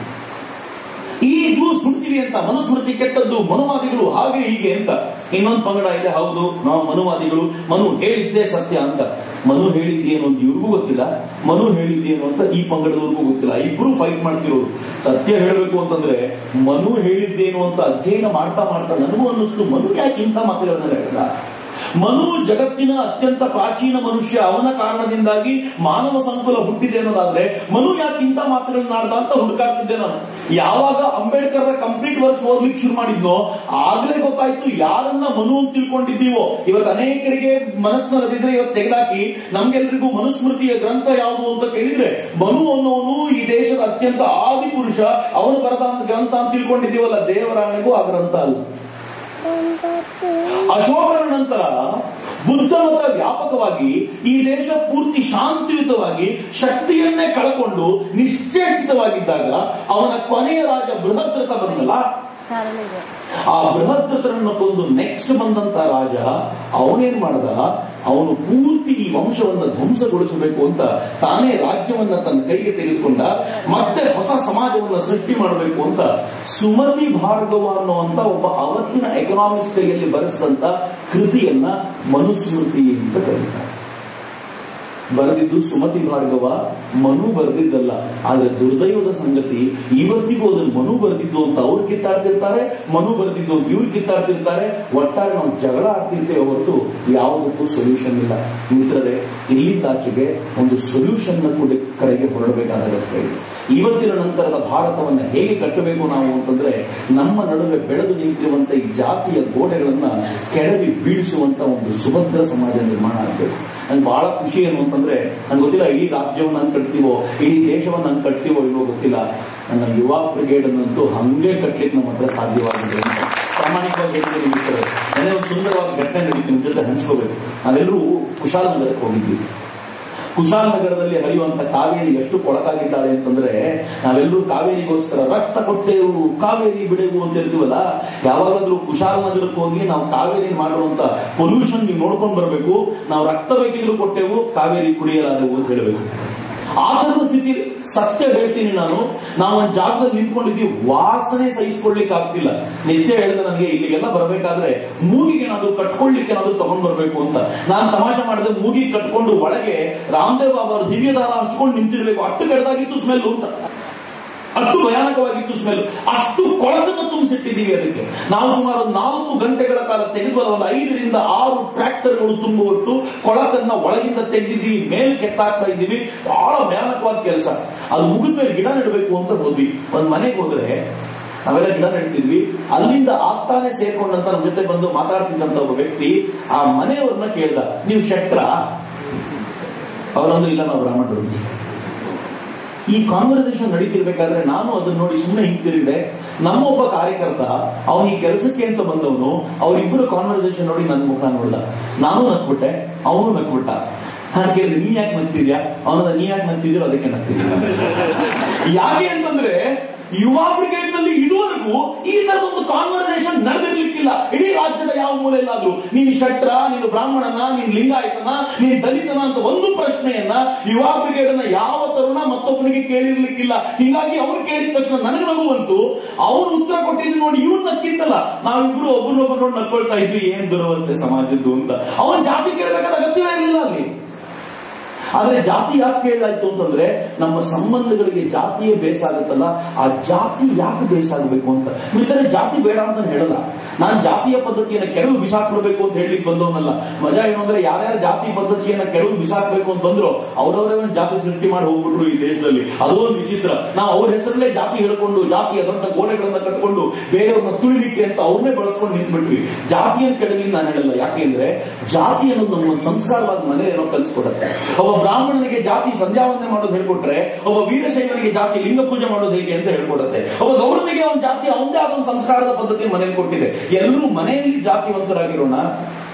ಸುಡ್ತೀವಿ ಅಂತ. ಮನುಸ್ಮೃತಿ ಕೆಟ್ಟದ್ದು, ಮನುವಾದಿಗಳು ಹಾಗೆ ಹೀಗೆ ಅಂತ. ಇನ್ನೊಂದು ಪಂಗಡ ಇದೆ, ಹೌದು ನಾವು ಮನುವಾದಿಗಳು, ಮನು ಹೇಳಿದ್ದೇ ಸತ್ಯ ಅಂತ. ಮನು ಹೇಳಿದ್ದೇನು ಅಂತ ಇವ್ರಿಗೂ ಗೊತ್ತಿಲ್ಲ, ಮನು ಹೇಳಿದ್ದೇನು ಅಂತ ಈ ಪಂಗಡದವ್ರಿಗೂ ಗೊತ್ತಿಲ್ಲ. ಇಬ್ರು ಫೈಟ್ ಮಾಡ್ತಿರೋರು. ಸತ್ಯ ಹೇಳಬೇಕು ಅಂತಂದ್ರೆ ಮನು ಹೇಳಿದ್ದೇನು ಅಂತ ಅಧ್ಯಯನ ಮಾಡ್ತಾ ಮಾಡ್ತಾ ನನಗೂ ಅನ್ನಿಸ್ತು, ಮನು ಯಾಕೆ ಇಂಥ ಮಾತುಗಳನ್ನ ಹೇಳ್ದ? ಮನು ಜಗತ್ತಿನ ಅತ್ಯಂತ ಪ್ರಾಚೀನ ಮನುಷ್ಯ, ಅವನ ಕಾರಣದಿಂದಾಗಿ ಮಾನವ ಸಂಕುಲ ಹುಟ್ಟಿದೆ ಅನ್ನೋದಾದ್ರೆ ಮನು ಯಾಕೆ ಇಂಥ ಮಾತುಗಳನ್ನ ಆಡ್ದ ಅಂತ ಹುಡುಕಾಡ್ತಿದ್ದೆ ನಾನು. ಯಾವಾಗ ಅಂಬೇಡ್ಕರ್ ಕಂಪ್ಲೀಟ್ ವರ್ಕ್ಸ್ ಓದ್ಲಿಕ್ಕೆ ಶುರು ಮಾಡಿದ್ನೋ ಆಗ್ಲೇ ಗೊತ್ತಾಯ್ತು ಯಾರನ್ನ ಮನು ಅಂತ ತಿಳ್ಕೊಂಡಿದ್ದೀವೋ. ಇವತ್ತು ಅನೇಕರಿಗೆ ಮನಸ್ಸಿನಲ್ಲಿದ್ರೆ ಇವತ್ತು ತೆಗೆದಾಕಿ ನಮ್ಗೆಲ್ರಿಗೂ ಮನುಸ್ಮೃತಿಯ ಗ್ರಂಥ ಯಾವುದು ಅಂತ ಕೇಳಿದ್ರೆ ಮನು ಅನ್ನೋನು ಈ ದೇಶದ ಅತ್ಯಂತ ಆದಿ ಪುರುಷ, ಅವನು ಬರೆದ ಗ್ರಂಥ ಅಂತ ತಿಳ್ಕೊಂಡಿದ್ದೀವಲ್ಲ. ದೇವರಾಣೆಗೂ ಆ ಗ್ರಂಥ ಅಲ್ಲ. ಅಶೋಕರ ನಂತರ ಬುದ್ಧ ಮತ ವ್ಯಾಪಕವಾಗಿ ಈ ದೇಶ ಪೂರ್ತಿ ಶಾಂತಿಯುತವಾಗಿ ಶಕ್ತಿಯನ್ನೇ ಕಳಕೊಂಡು ನಿಶ್ಚೇಷ್ಟಿತವಾಗಿದ್ದಾಗ ಅವನ ಕೊನೆಯ ರಾಜ ಬೃಹದ್ರಥ ಬಂದಲ್ಲ, ಆ ಬೃಹದ್ರಥರನ್ನು ಕೊಂದು ನೆಕ್ಸ್ಟ್ ಬಂದಂತ ರಾಜ ಅವನೇನ್ ಮಾಡ್ದ, ಅವನು ಪೂರ್ತಿ ಈ ವಂಶವನ್ನ ಧ್ವಂಸಗೊಳಿಸಬೇಕು ಅಂತ ತಾನೇ ರಾಜ್ಯವನ್ನ ತನ್ನ ಕೈಗೆ ತೆಗೆದುಕೊಂಡ. ಮತ್ತೆ ಹೊಸ ಸಮಾಜವನ್ನ ಸೃಷ್ಟಿ ಮಾಡಬೇಕು ಅಂತ ಸುಮತಿ ಭಾರ್ಗವ ಅನ್ನುವಂತ ಒಬ್ಬ ಅವತ್ತಿನ ಎಕನಾಮಿಕ್ಸ್ ಕೈಯಲ್ಲಿ ಬರೆಸಿದಂತ ಕೃತಿಯನ್ನ ಮನುಸ್ಮೃತಿ ಅಂತ ಕರೀತಾರೆ. ಬರೆದಿದ್ದು ಸುಮತಿ ಭಾರ್ಗವ, ಮನು ಬರೆದಿದ್ದಲ್ಲ. ಆದ್ರೆ ದುರ್ದೈವದ ಸಂಗತಿ ಇವತ್ತಿಗೂ ಅದನ್ನು ಮನು ಬರೆದಿದ್ದು ಅಂತ ಅವ್ರು ಕಿತ್ತಾಡ್ತಿರ್ತಾರೆ, ಮನು ಬರೆದಿದ್ದು ಅಂತ ಇವ್ರು ಕಿತ್ತಾಡ್ತಿರ್ತಾರೆ. ಒಟ್ಟಾರೆ ನಾವು ಜಗಳ ಆಡ್ತಿರ್ತೇವೆ ಹೊರತು ಯಾವುದಕ್ಕೂ ಸೊಲ್ಯೂಷನ್ ಇಲ್ಲ. ಮಿತ್ರರೇ, ಇಲ್ಲಿಂದಾಚೆಗೆ ಒಂದು ಸೊಲ್ಯೂಷನ್ ಕಡೆಗೆ ಹೊರಡಬೇಕಾದ ಅಗತ್ಯ ಇದೆ. ಇವತ್ತಿನ ನಂತರದ ಭಾರತವನ್ನ ಹೇಗೆ ಕಟ್ಟಬೇಕು ನಾವು ಅಂತಂದ್ರೆ ನಮ್ಮ ನಡುವೆ ಬೆಳೆದು ನಿಂತಿರುವಂತ ಈ ಜಾತಿಯ ಗೋಡೆಗಳನ್ನ ಕೆಡವಿ ಬೀಳಿಸುವಂತ ಒಂದು ಸುಭದ್ರ ಸಮಾಜ ನಿರ್ಮಾಣ ಆಗಬೇಕು. ನಂಗೆ ಬಹಳ ಖುಷಿ ಏನು ಅಂತಂದ್ರೆ, ನಂಗೆ ಗೊತ್ತಿಲ್ಲ ಇಡೀ ರಾಜ್ಯವನ್ನ ಹಂಗೆ ಕಟ್ತೀವೋ ಇಡೀ ದೇಶವನ್ನ ಹಂಗೆ ಕಟ್ತೀವೋ ಇಲ್ವೋ ಗೊತ್ತಿಲ್ಲ. ನನ್ನ ಯುವ ಬ್ರಿಗೇಡ್ ಅನ್ನಂತೂ ಹಂಗೆ ಕಟ್ಲಿಕ್ಕೆ ನಮ್ಮ ಹತ್ರ ಸಾಧ್ಯವಾಗಿದೆ ಅಂತ ಪ್ರಾಮಾಣಿಕವಾಗಿ ಹೇಳ್ತೀನಿ ಮಿತ್ರರೇ. ನನಗೆ ಒಂದು ಸುಂದರವಾದ ಘಟನೆ ನಡೀತಿ ನಿಮ್ಮ ಜೊತೆ ಹಂಚ್ಕೋಬೇಕು. ನಾವೆಲ್ಲರೂ ಕುಶಾಲನಗರಕ್ಕೆ ಹೋಗಿದ್ವಿ. ಕುಶಾಲನಗರದಲ್ಲಿ ಹರಿಯುವಂತ ಕಾವೇರಿ ಎಷ್ಟು ಕೊಳಕಾಗಿದ್ದಾಳೆ ಅಂತಂದ್ರೆ, ನಾವೆಲ್ಲರೂ ಕಾವೇರಿಗೋಸ್ಕರ ರಕ್ತ ಕೊಟ್ಟೆವು, ಕಾವೇರಿ ಬಿಡೆವು ಅಂತ ಇರ್ತೀವಲ್ಲ. ಯಾವಾಗಾದ್ರೂ ಕುಶಾಲನಗರಕ್ಕೆ ಹೋಗಿ ನಾವು ಕಾವೇರಿ ಮಾಡುವಂತ ಪೊಲ್ಯೂಷನ್ ನೀವು ನೋಡ್ಕೊಂಡು ಬರ್ಬೇಕು. ನಾವು ರಕ್ತ ಬೇಕಿದ್ರು ಕೊಟ್ಟೆವು, ಕಾವೇರಿ ಕುಡಿಯಲಾದೆವು ಅಂತ ಹೇಳಬೇಕು. ಆ ತರದ ಸ್ಥಿತಿ. ಸತ್ಯ ಹೇಳ್ತೀನಿ ನಾನು, ನಾವು ಒಂದು ಜಾಗದಲ್ಲಿ ನಿಂತ್ಕೊಂಡಿದ್ದೀವಿ, ವಾಸನೆ ಸಹಿಸಿಕೊಳ್ಳಿಕ್ಕೆ ಆಗ್ತಿಲ್ಲ. ನಿತ್ಯ ಹೇಳಿದ್ರೆ ನನಗೆ ಇಲ್ಲಿಗೆಲ್ಲ ಬರಬೇಕಾದ್ರೆ ಮೂಗಿಗೆ ಏನಾದ್ರು ಕಟ್ಕೊಳ್ಳಿಕ್ಕೆ ಏನಾದ್ರು ತಗೊಂಡ್ ಬರ್ಬೇಕು ಅಂತ. ನಾನು ತಮಾಷೆ ಮಾಡಿದ್ರೆ ಮೂಗಿಗೆ ಕಟ್ಕೊಂಡು ಒಳಗೆ ರಾಮದೇವ್ ಬಾಬಾ ಅವರು ದಿವ್ಯದಾರ ಹಂಚ್ಕೊಂಡು ನಿಂತಿರ್ಬೇಕು. ಅಷ್ಟು ಕೆಡದಾಗಿತ್ತು ಸ್ಮೆಲ್ ಅಂತ, ಅಷ್ಟು ಭಯಾನಕವಾಗಿತ್ತು ಸ್ಮೆಲ್. ಅಷ್ಟು ಕೊಳಕನ್ನು ತುಂಬಿಸಿಟ್ಟಿದ್ದೀವಿ ಅದಕ್ಕೆ. ನಾವು ಸುಮಾರು 4 ಗಂಟೆಗಳ ಕಾಲ ತೆಗೆದು ಒಂದು 5 ರಿಂದ 6 ಟ್ರ್ಯಾಕ್ಟರ್ಗಳು ತುಂಬುವಟ್ಟು ಕೊಳಕನ್ನ ಒಳಗಿಂದ ತೆಗೆದಿದ್ದೀವಿ, ಮೇಲೆ ಕೆತ್ತಾಕ್ತಾ ಇದ್ದೀವಿ. ಬಹಳ ಭಯಾನಕವಾದ ಕೆಲಸ. ಅದು ಮುಗಿದ್ಮೇಲೆ ಗಿಡ ನೆಡಬೇಕು ಅಂತ ಹೋದ್ವಿ. ಒಂದ್ ಮನೆಗೆ ಹೋದ್ರೆ ನಾವೆಲ್ಲ ಗಿಡ ನೆಡ್ತಿದ್ವಿ. ಅಲ್ಲಿಂದ ಆಗ್ತಾನೆ ಸೇರ್ಕೊಂಡಂತ ನಮ್ಮ ಜೊತೆ ಬಂದು ಮಾತಾಡ್ತಿದ್ದಂತ ಒಬ್ಬ ವ್ಯಕ್ತಿ ಆ ಮನೆಯವ್ರನ್ನ ಕೇಳ್ದ, ನೀವು ಶೆಟ್ರ? ಅವರೊಂದು, ಇಲ್ಲ ನಾವು ಬ್ರಾಹ್ಮಣರು. ಈ ಕಾನ್ವರ್ಸೇಷನ್ ನಡೀತಿರ್ಬೇಕಾದ್ರೆ ನಾನು ಅದನ್ನ ನೋಡಿ ಸುಮ್ಮನೆ ಹಿಂತಿರಿದೆ. ನಮ್ಮ ಒಬ್ಬ ಕಾರ್ಯಕರ್ತ, ಅವನು ಈ ಕೆಲಸಕ್ಕೆ ಅಂತ ಬಂದವನು, ಅವರಿಬ್ಬರು ಕಾನ್ವರ್ಸೇಷನ್ ನೋಡಿ ನನ್ನ ಮುಖ ನೋಡ್ದ. ನಾನು ನಕ್ಬಿಟ್ಟೆ, ಅವನು ನಕ್ಬಿಟ್ಟ. ನಾನು ಕೇಳಿದೆ, ನೀನ್ ಯಾಕೆ ನಗ್ತಿದ್ಯಾ? ಅವನದ, ನೀ ಯಾಕೆ ನಗ್ತಿದ್ಯೋ ಅದಕ್ಕೆ ನಗ್ತಿದ್ಯಾ. ಯಾಕೆ ಅಂತಂದ್ರೆ ಯುವ ಬ್ರಿಗೇಡ್ ನಲ್ಲಿ ಇದುವರೆಗೂ ಈ ತರದೊಂದು ಕಾನ್ವರ್ಸೇಷನ್ ನಡೆದಿರ್ಲಿಕ್ಕಿಲ್ಲ. ಇಡೀ ರಾಜ್ಯದ ಯಾವ ಮೂಲೆಯಲ್ಲಾದ್ರೂ ನೀನು ಶಟ್ರ, ನೀನು ಬ್ರಾಹ್ಮಣನ, ನೀನು ಲಿಂಗಾಯತನ, ನೀನು ದಲಿತನ ಅಂತ ಒಂದು ಪ್ರಶ್ನೆಯನ್ನ ಯುವ ಬ್ರಿಗೇಡ್ ಅನ್ನ ಯಾವ ತರುಣ ಮತ್ತೊಬ್ಬನಿಗೆ ಕೇಳಿರ್ಲಿಕ್ಕಿಲ್ಲ. ಹೀಗಾಗಿ ಅವ್ರು ಕೇಳಿದ ತಕ್ಷಣ ನನಗೆ ನಗು ಬಂತು. ಅವ್ರು ಉತ್ತರ ಕೊಟ್ಟಿದ್ದು ನೋಡಿ ಇವ್ರು ನಕ್ಕಿದ್ದಲ್ಲ, ನಾವಿಬ್ರು ಒಬ್ಬರನ್ನೊಬ್ಬರು ನೋಡಿ ನಕ್ಕೊಳ್ತಾ ಇದ್ವಿ. ಏನ್ ದುರವಸ್ಥೆ ಸಮಾಜದ್ದು ಅಂತ. ಅವನ್ ಜಾತಿ ಕೇಳಬೇಕಾದ ಅಗತ್ಯವೇ ಇರಲಿಲ್ಲ ಅಲ್ಲಿ. ಆದ್ರೆ ಜಾತಿ ಯಾಕೆ ಕೇಳಲಾಯ್ತು ಅಂತಂದ್ರೆ, ನಮ್ಮ ಸಂಬಂಧಗಳಿಗೆ ಜಾತಿಯೇ ಬೇಸಾಗುತ್ತಲ್ಲ, ಆ ಜಾತಿ ಯಾಕೆ ಬೇಸಾಗಬೇಕು ಅಂತ. ಮಿತ್ರರೇ, ಜಾತಿ ಬೇಡ ಅಂತ ಹೇಳಲ್ಲ. ನಾನು ಜಾತಿಯ ಪದ್ಧತಿಯನ್ನ ಕೆಳಗೆ ಬಿಸಾಕ್ಬಿಡ್ಬೇಕು ಅಂತ ಹೇಳಲಿಕ್ಕೆ ಬಂದವನಲ್ಲ. ಮಜಾ ಏನು ಅಂದ್ರೆ, ಯಾರ್ಯಾರು ಜಾತಿ ಪದ್ಧತಿಯನ್ನ ಕೆಳಗೆ ಬಿಸಾಕ್ಬೇಕು ಅಂತ ಬಂದ್ರು ಅವರವರೇ ಒಂದು ಜಾತಿ ಸೃಷ್ಟಿ ಮಾಡಿ ಹೋಗ್ಬಿಟ್ರು ಈ ದೇಶದಲ್ಲಿ. ಅದೋ ಒಂದು ವಿಚಿತ್ರ. ನಾವು ಅವ್ರ ಹೆಸರಲ್ಲೇ ಜಾತಿ ಹೇಳ್ಕೊಂಡು, ಜಾತಿಯ ದೊಡ್ಡ ಗೋಡೆಗಳನ್ನ ಕಟ್ಕೊಂಡು ಬೇರೆಯವ್ರನ್ನ ತುಳಿಲಿಕ್ಕೆ ಅಂತ ಅವ್ರನ್ನೇ ಬಳಸ್ಕೊಂಡು ನಿಂತ್ಬಿಟ್ವಿ. ಜಾತಿಯನ್ನು ಕೆಳಗೆ ನಾನು ಹೇಳಲ್ಲ. ಯಾಕೆಂದ್ರೆ ಜಾತಿ ಅನ್ನೋದು ನಮ್ಮ ಸಂಸ್ಕಾರವಾದ ಮನೆ ಏನೋ ಕಲಿಸ್ಕೊಡತ್ತೆ. ಒಬ್ಬ ಬ್ರಾಹ್ಮಣನಿಗೆ ಜಾತಿ ಸಂಧ್ಯಾವಂದನೆ ಮಾಡೋದು ಹೇಳ್ಕೊಟ್ರೆ, ಒಬ್ಬ ವೀರಶೈವನಿಗೆ ಜಾತಿ ಲಿಂಗ ಪೂಜೆ ಮಾಡೋದು ಹೇಗೆ ಅಂತ ಹೇಳ್ಕೊಡುತ್ತೆ. ಒಬ್ಬ ಗೌರವನಿಗೆ ಅವನ ಜಾತಿ ಅವನದೇ ಆದ ಒಂದು ಸಂಸ್ಕಾರದ ಪದ್ಧತಿ ಮನೇಲಿ ಕೊಟ್ಟಿದೆ. ಎಲ್ಲರೂ ಮನೆಯಲ್ಲಿ ಜಾತಿವಂತರಾಗಿರೋಣ.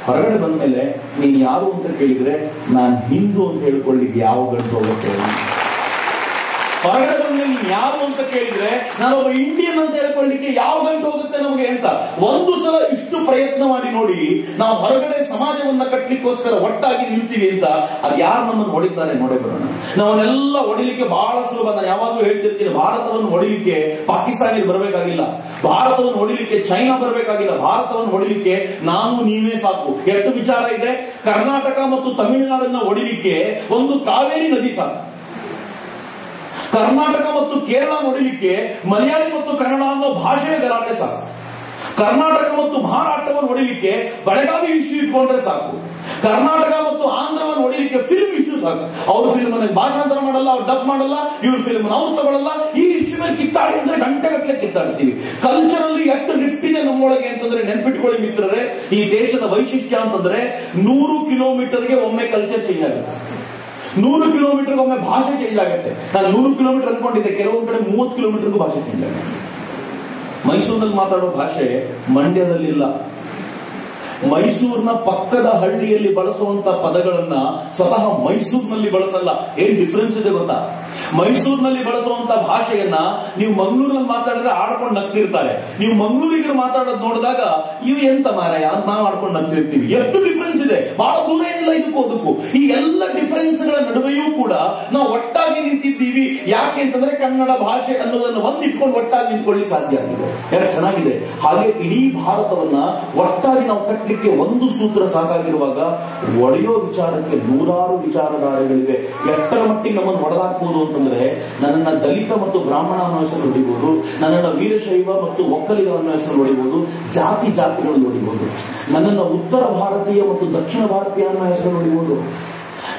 ಹೊರಗಡೆ ಬಂದ ಮೇಲೆ ನೀನ್ ಯಾರು ಅಂತ ಕೇಳಿದ್ರೆ ನಾನು ಹಿಂದೂ ಅಂತ ಹೇಳ್ಕೊಳ್ಳಿಕ್ಕೆ ಯಾವ ಗಂಟು ಹೋಗುತ್ತೆ. ಹೊರಗಡೆ ಬಂದ್ಮೇಲೆ ಯಾರು ಅಂತ ಕೇಳಿದ್ರೆ ನಾನೊಬ್ಬ ಇಂಡಿಯನ್ ಅಂತ ಹೇಳ್ಕೊಳ್ಳಿಕ್ಕೆ ಯಾವ ಗಂಟೆ ಹೋಗುತ್ತೆ ನಮಗೆ ಅಂತ. ಒಂದು ಸಲ ಇಷ್ಟು ಪ್ರಯತ್ನ ಮಾಡಿ ನೋಡಿ, ನಾವು ಹೊರಗಡೆ ಸಮಾಜವನ್ನ ಕಟ್ಟಲಿಕ್ಕೋಸ್ಕರ ಒಟ್ಟಾಗಿ ನಿಲ್ತೀವಿ ಅಂತ. ಅದು ಯಾರು ನಮ್ಮನ್ನು ಹೊಡಿತಾರೆ ನೋಡೇ ಬರೋಣ. ನಾವನ್ನೆಲ್ಲ ಹೊಡಿಲಿಕ್ಕೆ ಬಹಳ ಸುಲಭ. ನಾನು ಯಾವಾಗಲೂ ಹೇಳ್ತಿರ್ತೀನಿ, ಭಾರತವನ್ನು ಹೊಡಿಲಿಕ್ಕೆ ಪಾಕಿಸ್ತಾನಿಗೆ ಬರಬೇಕಾಗಿಲ್ಲ, ಭಾರತವನ್ನು ಹೊಡಿಲಿಕ್ಕೆ ಚೈನಾ ಬರಬೇಕಾಗಿಲ್ಲ, ಭಾರತವನ್ನು ಹೊಡಿಲಿಕ್ಕೆ ನಾನು ನೀವೇ ಸಾಕು. ಎಷ್ಟು ವಿಚಾರ ಇದೆ. ಕರ್ನಾಟಕ ಮತ್ತು ತಮಿಳುನಾಡನ್ನ ಹೊಡಿಲಿಕ್ಕೆ ಒಂದು ಕಾವೇರಿ ನದಿ ಸಾಕು. ಕರ್ನಾಟಕ ಮತ್ತು ಕೇರಳ ಹೊಡಿಲಿಕ್ಕೆ ಮಲಯಾಳಿ ಮತ್ತು ಕನ್ನಡ ಅನ್ನೋ ಭಾಷೆಯ ಗಲಾಟೆ ಸಾಕು. ಕರ್ನಾಟಕ ಮತ್ತು ಮಹಾರಾಷ್ಟ್ರವನ್ನು ಹೊಡಿಲಿಕ್ಕೆ ಬೆಳಗಾವಿ ಇಶ್ಯೂ ಇಟ್ಕೊಂಡ್ರೆ ಸಾಕು. ಕರ್ನಾಟಕ ಮತ್ತು ಆಂಧ್ರವನ್ನು ಹೊಡಿಲಿಕ್ಕೆ ಫಿಲ್ಮ್ ಇಶ್ಯೂ ಸಾಕು. ಅವ್ರ ಫಿಲ್ಮ್ ಭಾಷಾಂತರ ಮಾಡಲ್ಲ, ಅವ್ರು ಡಬ್ ಮಾಡಲ್ಲ, ಇವ್ರ ಫಿಲ್ಮ್ ಅವ್ರು ತಗೊಳ್ಳಲ್ಲ. ಈ ಇಶ್ಯೂ ಮೇಲೆ ಕಿತ್ತಾಡಿ ಅಂದ್ರೆ ಗಂಟೆಗಟ್ಟಲೆ ಕಿತ್ತಾಡ್ತೀವಿ. ಕಲ್ಚರಲ್ಲಿ ಎಷ್ಟು ಲಿಫ್ಟ್ ಇದೆ ನಮ್ಮೊಳಗೆ ಅಂತಂದ್ರೆ ನೆನ್ಪಿಟ್ಕೊಳ್ಳಿ ಮಿತ್ರರೇ, ಈ ದೇಶದ ವೈಶಿಷ್ಟ್ಯ ಅಂತಂದ್ರೆ 100 ಕಿಲೋಮೀಟರ್ಗೆ ಒಮ್ಮೆ ಕಲ್ಚರ್ ಚೇಂಜ್ ಆಗುತ್ತೆ, 100 ಕಿಲೋಮೀಟರ್ಗೆ ಒಮ್ಮೆ ಭಾಷೆ ಚೇಂಜ್ ಆಗುತ್ತೆ. ನಾನು 100 ಕಿಲೋಮೀಟರ್ ಅನ್ಕೊಂಡಿದ್ದೆ, ಕೆಲವೊಂದು ಕಡೆ 30 ಕಿಲೋಮೀಟರ್ಗೂ ಭಾಷೆ ಚೇಂಜ್ ಆಗುತ್ತೆ. ಮೈಸೂರಿನಲ್ಲಿ ಮಾತಾಡೋ ಭಾಷೆ ಮಂಡ್ಯದಲ್ಲಿಲ್ಲ. ಮೈಸೂರಿನ ಪಕ್ಕದ ಹಳ್ಳಿಯಲ್ಲಿ ಬಳಸುವಂತ ಪದಗಳನ್ನ ಸ್ವತಃ ಮೈಸೂರಿನಲ್ಲಿ ಬಳಸಲ್ಲ. ಏನ್ ಡಿಫರೆನ್ಸ್ ಇದೆ ಗೊತ್ತಾ? ಮೈಸೂರಿನಲ್ಲಿ ಬಳಸುವಂತ ಭಾಷೆಯನ್ನ ನೀವು ಮಂಗಳೂರಲ್ಲಿ ಮಾತಾಡಿದ್ರೆ ಆಡ್ಕೊಂಡು ನಗ್ತಿರ್ತಾರೆ. ನೀವು ಮಂಗಳೂರಿಗೆ ಮಾತಾಡೋದು ನೋಡಿದಾಗ ಇವು ಎಂತ ಮಾರಾಯ ಅಂತ ನಾವು ಆಡ್ಕೊಂಡು ನಗ್ತಿರ್ತೀವಿ. ಎಷ್ಟು ಡಿಫರೆನ್ಸ್ ಇದೆ, ಬಹಳ ದೂರ ಏನಿಲ್ಲ ಇದಕ್ಕೂ ಅದಕ್ಕೂ. ಈ ಎಲ್ಲ ಡಿಫರೆನ್ಸ್ ಗಳ ನಡುವೆಯೂ ಕೂಡ ನಾವು ಒಟ್ಟಾಗಿ ನಿಂತಿದ್ದೀವಿ. ಯಾಕೆ ಅಂತಂದ್ರೆ ಕನ್ನಡ ಭಾಷೆ ಅನ್ನೋದನ್ನು ಒಂದಿಟ್ಕೊಂಡು ಒಟ್ಟಾಗಿ ನಿಂತ್ಕೊಳ್ಳಿಕ್ಕೆ ಸಾಧ್ಯ ಆಗಿದೆ. ಎಷ್ಟು ಚೆನ್ನಾಗಿದೆ. ಹಾಗೆ ಇಡೀ ಭಾರತವನ್ನ ಒಟ್ಟಾಗಿ ನಾವು ಕಟ್ಟಲಿಕ್ಕೆ ಒಂದು ಸೂತ್ರ ಸಾಕಾಗಿರುವಾಗ ಒಡೆಯೋ ವಿಚಾರಕ್ಕೆ ನೂರಾರು ವಿಚಾರಧಾರೆಗಳಿವೆ. ಎಷ್ಟರ ಮಟ್ಟಿಗೆ ನಮ್ಮನ್ನು ಒಡೆದಾಕ್ಬೋದು ಅಂತಂದ್ರೆ, ನನ್ನನ್ನ ದಲಿತ ಮತ್ತು ಬ್ರಾಹ್ಮಣ ಅನ್ನೋ ಹೆಸರು ಹೊಡಿಬಹುದು, ನನ್ನನ್ನ ವೀರಶೈವ ಮತ್ತು ಒಕ್ಕಲಿಗ ಅನ್ನೋ ಹೆಸರು ಹೊಡಿಬಹುದು, ಜಾತಿಗಳನ್ನು ಹೊಡಿಬಹುದು, ನನ್ನನ್ನ ಉತ್ತರ ಭಾರತೀಯ ಮತ್ತು ದಕ್ಷಿಣ ಭಾರತೀಯ ಅನ್ನೋ ಹೆಸರು ಹೊಡಿಬಹುದು,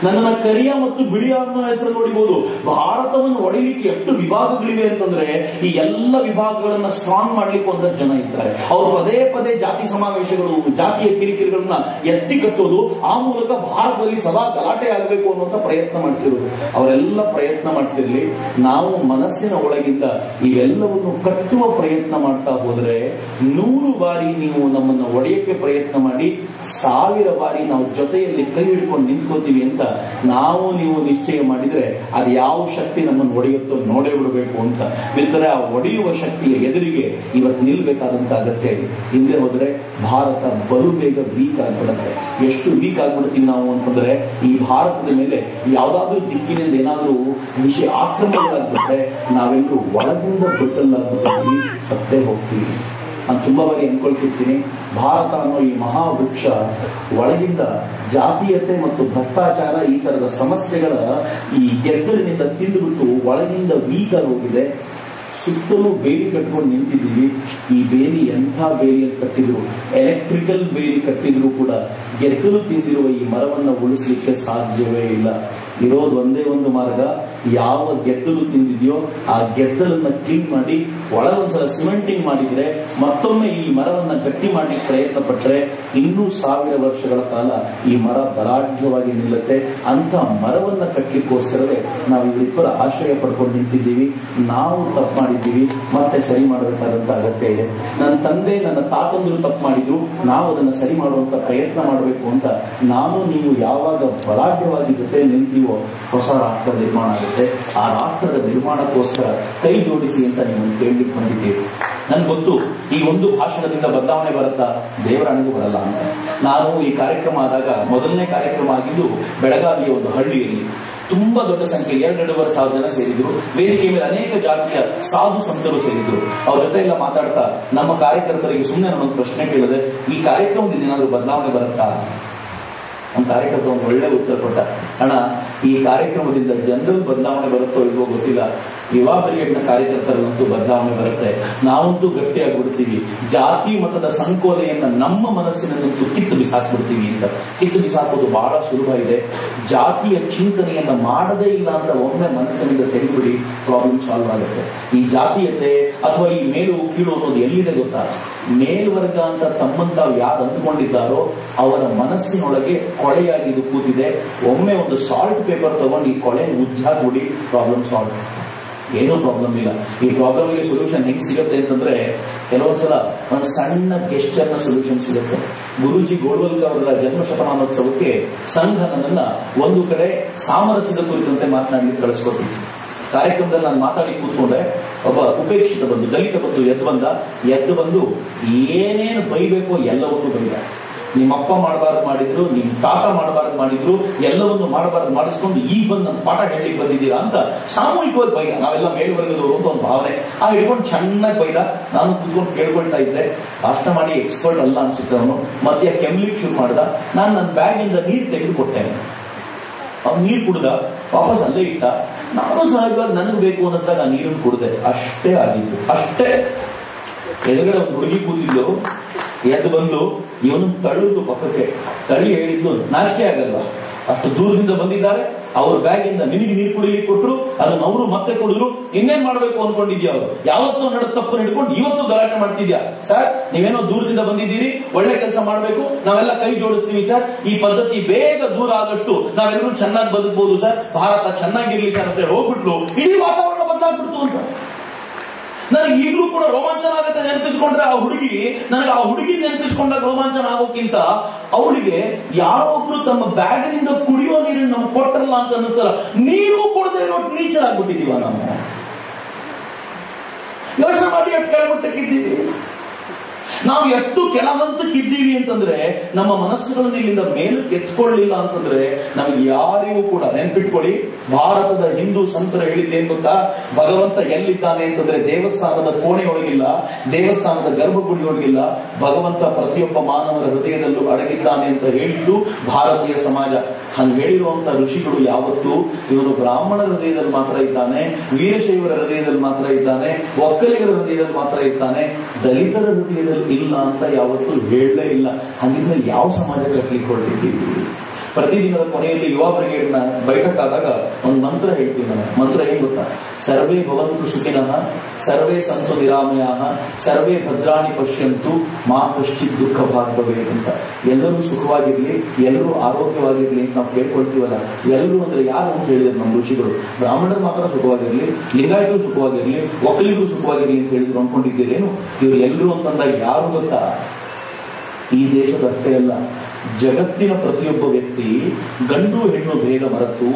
ನನ್ನನ್ನ ಕರಿಯ ಮತ್ತು ಬಿಳಿಯ ಅನ್ನೋ ಹೆಸರು ನೋಡಿಬಹುದು. ಭಾರತವನ್ನು ಹೊಡಿಲಿಕ್ಕೆ ಎಷ್ಟು ವಿಭಾಗಗಳಿವೆ ಅಂತಂದ್ರೆ, ಈ ಎಲ್ಲ ವಿಭಾಗಗಳನ್ನ ಸ್ಟ್ರಾಂಗ್ ಮಾಡ್ಲಿಕ್ಕೆ ಒಂದಷ್ಟು ಜನ ಇದ್ದಾರೆ. ಅವರು ಪದೇ ಪದೇ ಜಾತಿ ಸಮಾವೇಶಗಳು, ಜಾತಿಯ ಕಿರಿಕಿರಿಗಳನ್ನ ಎತ್ತಿ ಕಟ್ಟೋದು, ಆ ಮೂಲಕ ಭಾರತದಲ್ಲಿ ಸದಾ ಗಲಾಟೆ ಆಗಬೇಕು ಅನ್ನುವಂತ ಪ್ರಯತ್ನ ಮಾಡ್ತಿರೋದು. ಅವರೆಲ್ಲ ಪ್ರಯತ್ನ ಮಾಡ್ತಿರ್ಲಿ, ನಾವು ಮನಸ್ಸಿನ ಒಳಗಿಂದ ಇವೆಲ್ಲವನ್ನು ಕಟ್ಟುವ ಪ್ರಯತ್ನ ಮಾಡ್ತಾ ಹೋದ್ರೆ 100 ಬಾರಿ ನೀವು ನಮ್ಮನ್ನು ಒಡೆಯಕ್ಕೆ ಪ್ರಯತ್ನ ಮಾಡಿ 1000 ಬಾರಿ ನಾವು ಜೊತೆಯಲ್ಲಿ ಕೈ ಹಿಡ್ಕೊಂಡು ನಿಂತ್ಕೋತೀವಿ ಅಂತ ನಾವು ನೀವು ನಿಶ್ಚಯ ಮಾಡಿದ್ರೆ ಅದು ಯಾವ ಶಕ್ತಿ ನಮ್ಮನ್ನು ಒಡೆಯುತ್ತೋ ನೋಡೇ ಬಿಡಬೇಕು ಅಂತ. ಮಿತ್ರರೇ, ಆ ಒಡೆಯುವ ಶಕ್ತಿಯ ಎದುರಿಗೆ ಇವತ್ತು ನಿಲ್ಬೇಕಾದಂತ ಅಗತ್ಯ ಇದೆ. ಹಿಂದೆ ಹೋದ್ರೆ ಭಾರತ ಬಲು ಬೇಗ ವೀಕ್ ಆಗ್ಬಿಡುತ್ತೆ. ಎಷ್ಟು ವೀಕ್ ಆಗ್ಬಿಡ್ತೀವಿ ನಾವು ಅಂತಂದ್ರೆ, ಈ ಭಾರತದ ಮೇಲೆ ಯಾವ್ದಾದ್ರೂ ದಿಕ್ಕಿನಿಂದ ಏನಾದ್ರೂ ವಿಷಯ ಆಕ್ರಮಣಗಳಾಗ್ಬಿಟ್ರೆ ನಾವೆಲ್ಲರೂ ಒಳಗಿಂದ ಬಿಟ್ಟಲ್ಲಾಗ್ಬಿಡ್ತೀವಿ, ಸತ್ತೇ ಹೋಗ್ತೀವಿ. ನಾನು ತುಂಬಾ ಬಾರಿ ಅನ್ಕೊಳ್ತಿರ್ತೀನಿ, ಭಾರತ ಅನ್ನೋ ಈ ಮಹಾವೃಕ್ಷ ಒಳಗಿಂದ ಜಾತೀಯತೆ ಮತ್ತು ಭ್ರಷ್ಟಾಚಾರ ಈ ತರದ ಸಮಸ್ಯೆಗಳ ಈ ಗೆದ್ದಲಿನಿಂದ ತಿಂದುಬಿಟ್ಟು ಒಳಗಿಂದ ವೀಕ್ ಆಗಿ ಹೋಗಿದೆ. ಸುತ್ತಲೂ ಬೇಲಿ ಕಟ್ಕೊಂಡು ನಿಂತಿದ್ದೀವಿ. ಈ ಬೇಲಿ ಎಂಥ ಬೇಲಿಯನ್ನು ಕಟ್ಟಿದ್ರು, ಎಲೆಕ್ಟ್ರಿಕಲ್ ಬೇಲಿ ಕಟ್ಟಿದ್ರು ಕೂಡ ಗೆದ್ದಲು ತಿಂದಿರುವ ಈ ಮರವನ್ನು ಉಳಿಸ್ಲಿಕ್ಕೆ ಸಾಧ್ಯವೇ ಇಲ್ಲ. ಇರೋದು ಒಂದೇ ಒಂದು ಮಾರ್ಗ, ಯಾವ ಗೆದ್ದಲು ತಿಂದಿದೆಯೋ ಆ ಗೆದ್ದಲನ್ನ ಕ್ಲೀನ್ ಮಾಡಿ ಒಳಗೊಂದ್ಸಲ ಸಿಮೆಂಟಿಂಗ್ ಮಾಡಿದ್ರೆ, ಮತ್ತೊಮ್ಮೆ ಈ ಮರವನ್ನ ಗಟ್ಟಿ ಮಾಡಲಿಕ್ಕೆ ಪ್ರಯತ್ನ ಪಟ್ಟರೆ ಇನ್ನೂ 1000 ವರ್ಷಗಳ ಕಾಲ ಈ ಮರ ಬಲಾಢ್ಯವಾಗಿ ನಿಲ್ಲುತ್ತೆ. ಅಂತ ಮರವನ್ನ ಕಟ್ಟಲಿಕ್ಕೋಸ್ಕರವೇ ನಾವು ಇವರಿಬ್ಬರ ಆಶ್ರಯ ಪಡ್ಕೊಂಡು ನಿಂತಿದ್ದೀವಿ. ನಾವು ತಪ್ಪು ಮಾಡಿದ್ದೀವಿ, ಮತ್ತೆ ಸರಿ ಮಾಡಬೇಕಾದಂತ ಅಗತ್ಯ ಇದೆ. ನನ್ನ ತಂದೆ ನನ್ನ ತಾತಂದರು ತಪ್ಪು ಮಾಡಿದ್ರು, ನಾವು ಅದನ್ನ ಸರಿ ಮಾಡುವಂತ ಪ್ರಯತ್ನ ಮಾಡಬೇಕು ಅಂತ ನಾನು ನೀವು ಯಾವಾಗ ಬಲಾಢ್ಯವಾಗಿ ಜೊತೆ ನಿಲ್ತೀವೋ ಹೊಸ ರಾಷ್ಟ್ರ ನಿರ್ಮಾಣ ಆಗುತ್ತೆ. ಆ ರಾಷ್ಟ್ರದ ನಿರ್ಮಾಣಕ್ಕೋಸ್ಕರ ಕೈ ಜೋಡಿಸಿ ಅಂತ ನೀವು ಕೇಳಲಿಕ್ಕೆ ಬಂದಿದ್ದೀವಿ. ನನ್ಗೆ ಗೊತ್ತು, ಈ ಒಂದು ಭಾಷಣದಿಂದ ಬದಲಾವಣೆ ಬರುತ್ತಾ? ದೇವರಾಣಿಗೂ ಬರಲ್ಲ ಅಂತ. ನಾನು ಈ ಕಾರ್ಯಕ್ರಮ ಆದಾಗ ಮೊದಲನೇ ಕಾರ್ಯಕ್ರಮ ಆಗಿದ್ದು ಬೆಳಗಾವಿಯ ಒಂದು ಹಳ್ಳಿಯಲ್ಲಿ ತುಂಬಾ ದೊಡ್ಡ ಸಂಖ್ಯೆ 2,500 ಜನ ಸೇರಿದ್ರು. ವೇದಿಕೆ ಮೇಲೆ ಅನೇಕ ಜಾತಿಯ ಸಾಧು ಸಂತರು ಸೇರಿದ್ರು. ಅವ್ರ ಜೊತೆ ಎಲ್ಲ ಮಾತಾಡ್ತಾ ನಮ್ಮ ಕಾರ್ಯಕರ್ತರಿಗೆ ಸುಮ್ಮನೆ ನಾನೊಂದು ಪ್ರಶ್ನೆ ಕೇಳಿದೆ, ಈ ಕಾರ್ಯಕ್ರಮದಿಂದ ಏನಾದ್ರು ಬದಲಾವಣೆ ಬರುತ್ತಾ? ನಮ್ಮ ಕಾರ್ಯಕರ್ತ ಒಂದು ಒಳ್ಳೆ ಉತ್ತರ ಕೊಟ್ಟ, ಅಣ್ಣ ಈ ಕಾರ್ಯಕ್ರಮದಿಂದ ಜನರಲ್ ಬದಲಾವಣೆ ಬರುತ್ತೋ ಇಲ್ವೋ ಗೊತ್ತಿಲ್ಲ, ಯುವ ಬ್ರಿಗೇಡ್ನ ಕಾರ್ಯಕರ್ತರಲ್ಲಂತೂ ಬದಲಾವಣೆ ಬರುತ್ತೆ. ನಾವಂತೂ ಗಟ್ಟಿಯಾಗ್ಬಿಡ್ತೀವಿ. ಜಾತಿ ಮತದ ಸಂಕೋಲೆಯನ್ನ ನಮ್ಮ ಮನಸ್ಸಿನಲ್ಲಂತೂ ಕಿತ್ತು ಬಿಸಾಕ್ಬಿಡ್ತೀವಿ ಅಂತ. ಕಿತ್ತು ಬಿಸಾಕೋದು ಬಹಳ ಸುಲಭ ಇದೆ. ಜಾತಿಯ ಚಿಂತನೆಯನ್ನ ಮಾಡದೇ ಇಲ್ಲ ಅಂತ ಒಮ್ಮೆ ಮನಸ್ಸಿನಿಂದ ತೆಗೆದುಬಿಡಿ, ಪ್ರಾಬ್ಲಮ್ ಸಾಲ್ವ್ ಆಗುತ್ತೆ. ಈ ಜಾತೀಯತೆ ಅಥವಾ ಈ ಮೇಲು ಕೀಳು ಅನ್ನೋದು ಎಲ್ಲಿದೆ ಗೊತ್ತಾ? ಮೇಲ್ವರ್ಗ ಅಂತ ತಮ್ಮಂತ ಯಾರು ಅಂದುಕೊಂಡಿದ್ದಾರೋ ಅವರ ಮನಸ್ಸಿನೊಳಗೆ ಕೊಳೆಯಾಗಿ ಇದು ಕೂತಿದೆ. ಒಮ್ಮೆ ಒಂದು ಸಾಲ್ಟ್ ಪೇಪರ್ ತಗೊಂಡು ಈ ಕೊಳೆ ಉಜ್ಜಾಕ್ಬಿಡಿ, ಪ್ರಾಬ್ಲಮ್ ಸಾಲ್ವ್. ಏನೂ ಪ್ರಾಬ್ಲಮ್ ಇಲ್ಲ. ಈ ಪ್ರಾಬ್ಲಮ್ಗೆ ಸೊಲ್ಯೂಷನ್ ಹೆಂಗ್ ಸಿಗುತ್ತೆ ಅಂತಂದ್ರೆ, ಕೆಲವೊಂದ್ಸಲ ಒಂದು ಸಣ್ಣ ಗೆಸ್ಚರ್ನ ಸೊಲ್ಯೂಷನ್ ಸಿಗುತ್ತೆ. ಗುರೂಜಿ ಗೋಳ್ವಲ್ಕರ್ ಅವರ ಜನ್ಮ ಶತಮಾನೋತ್ಸವಕ್ಕೆ ಸಂಘ ನನ್ನನ್ನ ಒಂದು ಕಡೆ ಸಾಮರಸ್ಯದ ಕುರಿತಂತೆ ಮಾತನಾಡಲಿಕ್ಕೆ ಕಳಿಸ್ಕೊಟ್ಟಿತ್ತು. ಕಾರ್ಯಕ್ರಮದಲ್ಲಿ ನಾನು ಮಾತಾಡಿ ಕೂತ್ಕೊಂಡೆ, ಒಬ್ಬ ಉಪೇಕ್ಷಿತ ಬಂದು ದಲಿತ ಬಂದು ಎದ್ದು ಬಂದು ಏನೇನು ಬೈಬೇಕೋ ಎಲ್ಲವನ್ನೂ ಬೈದ. ನಿಮ್ಮಪ್ಪ ಮಾಡಬಾರ್ದು ಮಾಡಿದ್ರು, ನಿಮ್ ತಾತ ಮಾಡಬಾರ್ದು ಮಾಡಿದ್ರು, ಎಲ್ಲವನ್ನು ಮಾಡಬಾರ್ದು ಮಾಡಿಸ್ಕೊಂಡು ಈಗ ಬಂದು ನನ್ನ ಪಾಠ ಹೇಳಲಿಕ್ಕೆ ಬಂದಿದ್ದೀರಾ ಅಂತ ಸಾಮೂಹಿಕವಾಗಿ ಬೈದ. ನಾವೆಲ್ಲ ಮೇಲ್ವರ್ಗದವರು ಅಂತ ಒಂದು ಭಾವನೆ ಹಿಡ್ಕೊಂಡು ಚೆನ್ನಾಗಿ ಬೈದ. ನಾನು ಕೂತ್ಕೊಂಡು ಕೇಳ್ಕೊಳ್ತಾ ಇದ್ದೆ. ಭಾಷಣ ಮಾಡಿ ಎಕ್ಸ್ಪರ್ಟ್ ಅಲ್ಲ ಅನ್ಸುತ್ತೆ ಅವನು. ಮತ್ತೆ ಕೆಮ್ಲಿಕ್ಕೆ ಶುರು ಮಾಡ್ದ. ನಾನು ನನ್ನ ಬ್ಯಾಗಿಂದ ನೀರು ತೆಗೆದು ಕೊಟ್ಟೆ. ಅವ್ನು ನೀರು ಕುಡ್ದ, ವಾಪಸ್ ಅಲ್ಲೇ ಇಟ್ಟ. ನಾನು ಸಹಜವಾಗಿ ನನಗೆ ಬೇಕು ಅನ್ನಿಸ್ದಾಗ ನೀರನ್ನು ಕುಡ್ದೆ. ಅಷ್ಟೇ ಆಗಿದ್ದು. ಅಷ್ಟೇ. ಎದುರುಗಡೆ ಒಂದು ಹುಡುಗಿ ಕೂತಿದ್ದು, ಎದ್ದು ಬಂದು ಇವನು ತಳ್ಳುದು ಪಕ್ಕಕ್ಕೆ ತಳಿ ಹೇಳಿದ್ದು, ನಾಚಿಕೆ ಆಗಲ್ವಾ? ಅಷ್ಟು ದೂರದಿಂದ ಬಂದಿದ್ದಾರೆ, ಅವ್ರ ಬ್ಯಾಗಿಂದ ನಿನಗೆ ನೀರು ಕುಡಿಲಿಕ್ಕೆ ಕೊಟ್ಟರು, ಅದನ್ನ ಅವರು ಮತ್ತೆ ಕುಡಿದ್ರು. ಇನ್ನೇನ್ ಮಾಡ್ಬೇಕು ಅನ್ಕೊಂಡಿದ್ಯಾ? ಅವರು ಯಾವತ್ತೂ ನಡ ತಪ್ಪು ಹಿಡ್ಕೊಂಡು ಇವತ್ತು ಗಲಾಟೆ ಮಾಡ್ತಿದ್ಯಾ? ಸರ್, ನೀವೇನೋ ದೂರದಿಂದ ಬಂದಿದ್ದೀರಿ, ಒಳ್ಳೆ ಕೆಲಸ ಮಾಡ್ಬೇಕು, ನಾವೆಲ್ಲ ಕೈ ಜೋಡಿಸ್ತೀವಿ ಸರ್. ಈ ಪದ್ಧತಿ ಬೇಗ ದೂರ ಆದಷ್ಟು ನಾವೆಲ್ಲರೂ ಚೆನ್ನಾಗಿ ಬದುಕಬಹುದು ಸರ್, ಭಾರತ ಚೆನ್ನಾಗಿರ್ಲಿ ಸರ್ ಅಂತ ಹೇಳಿ ಹೋಗ್ಬಿಟ್ಲು. ಇಡೀ ವಾತಾವರಣ ಬದಲಾಗ್ಬಿಡ್ತು ಅಂತ ನನಗೆ ಈಗಲೂ ಕೂಡ ರೋಮಾಂಚನ ಆಗುತ್ತೆ ನೆನಪಿಸ್ಕೊಂಡ್ರೆ. ಆ ಹುಡುಗಿ ನೆನಪಿಸ್ಕೊಂಡಾಗ ರೋಮಾಂಚನ ಆಗೋಕ್ಕಿಂತ ಅವಳಿಗೆ ಯಾರೊಬ್ರು ತಮ್ಮ ಬ್ಯಾಗಿನಿಂದ ಕುಡಿಯೋ ನೀರನ್ನು ನಮ್ಗೆ ಕೊಟ್ಟರಲ್ಲ ಅಂತ ಅನ್ನಿಸ್ತಾರ. ನೀರು ಕೊಡದೆ ಇರೋ ನೀಚರಾಗ್ಬಿಟ್ಟಿದೀವ ನಾವು. ಯೋಚನೆ ಮಾಡಿ ಎಷ್ಟು ಕೆಳಮಟ್ಟಕ್ಕಿದ್ದೀವಿ ನಾವು. ಎಷ್ಟು ಕೆಲ ಹಂತಕ್ಕಿದ್ದೀವಿ ಅಂತಂದ್ರೆ ನಮ್ಮ ಮನಸ್ಸುಗಳನ್ನು ಇಲ್ಲಿಂದ ಮೇಲಕ್ಕೆ ಎತ್ಕೊಳ್ಳಿಲ್ಲ ಅಂತಂದ್ರೆ ನಮ್ಗೆ ಯಾರಿಗೂ ಕೂಡ ನೆನ್ಪಿಟ್ಕೊಳ್ಳಿ. ಭಾರತದ ಹಿಂದೂ ಸಂತರ ಹೇಳಿದ್ದೇನ್ ಗೊತ್ತಾ? ಭಗವಂತ ಎಲ್ಲಿದ್ದಾನೆ ಅಂತಂದ್ರೆ ದೇವಸ್ಥಾನದ ಕೋಣೆಯೊಳಗಿಲ್ಲ, ದೇವಸ್ಥಾನದ ಗರ್ಭಗುಡಿಯೊಳಗಿಲ್ಲ, ಭಗವಂತ ಪ್ರತಿಯೊಬ್ಬ ಮಾನವರ ಹೃದಯದಲ್ಲೂ ಅಡಗಿದ್ದಾನೆ ಅಂತ ಹೇಳಿದ್ದು ಭಾರತೀಯ ಸಮಾಜ. ಹಂಗೆ ಹೇಳಿರುವಂತ ಋಷಿಗಳು ಯಾವತ್ತೂ ಇವನು ಬ್ರಾಹ್ಮಣರ ಹೃದಯದಲ್ಲಿ ಮಾತ್ರ ಇದ್ದಾನೆ, ವೀರಶೈವರ ಹೃದಯದಲ್ಲಿ ಮಾತ್ರ ಇದ್ದಾನೆ, ಒಕ್ಕಲಿಗರ ಹೃದಯದಲ್ಲಿ ಮಾತ್ರ ಇದ್ದಾನೆ, ದಲಿತರ ಹೃದಯದಲ್ಲಿ ಇಲ್ಲ ಅಂತ ಯಾವತ್ತೂ ಹೇಳಲೇ ಇಲ್ಲ. ಹಾಗಿದ್ರೆ ಯಾವ ಸಮಾಜ ಕಟ್ಟಲಿಕ್ಕೆ ಹೊರಟಿದ್ದೀವಿ? ಪ್ರತಿದಿನದ ಕೊನೆಯಲ್ಲಿ ಯುವ ಬ್ರಿಗೇಡ್ನ ಬೈಠಕ್ಕಾದಾಗ ಒಂದು ಮಂತ್ರ ಹೇಳ್ತೀವಿ ನಾನು. ಮಂತ್ರ ಏನ್ ಗೊತ್ತಾ? ಸರ್ವೇ ಭವಂತು ಸುಖಿನಃ, ಸರ್ವೇ ಸಂತು ನಿರಾಮಯಾಃ, ಸರ್ವೇ ಭದ್ರಾಣಿ ಪಶ್ಯಂತು, ಮಾ ಕಶ್ಚಿತ್ ದುಃಖ ಭಾಗ್ ಭವೇತ್ ಅಂತ. ಎಲ್ಲರೂ ಸುಖವಾಗಿರ್ಲಿ, ಎಲ್ಲರೂ ಆರೋಗ್ಯವಾಗಿರ್ಲಿ ಅಂತ ನಾವು ಕೇಳ್ಕೊಳ್ತೀವಲ್ಲ. ಎಲ್ಲರೂ ಅಂದ್ರೆ ಯಾರು ಅಂತ ಹೇಳಿದ್ರು ನಮ್ಮ ಋಷಿಗಳು? ಬ್ರಾಹ್ಮಣರು ಮಾತ್ರ ಸುಖವಾಗಿರ್ಲಿ, ಲಿಂಗಾಯತರು ಸುಖವಾಗಿರ್ಲಿ, ಒಕ್ಕಲಿಗರು ಸುಖವಾಗಿರ್ಲಿ ಅಂತ ಹೇಳಿದ್ರು ಅನ್ಕೊಂಡಿದ್ದೀರೇನು? ಇವ್ರು ಎಲ್ಲರೂ ಅಂತಂದಾಗ ಯಾರು ಗೊತ್ತಾ? ಈ ದೇಶದಷ್ಟೇ ಅಲ್ಲ, ಜಗತ್ತಿನ ಪ್ರತಿಯೊಬ್ಬ ವ್ಯಕ್ತಿ ಗಂಡು ಹೆಣ್ಣು ಭೇದ ಮರೆತು,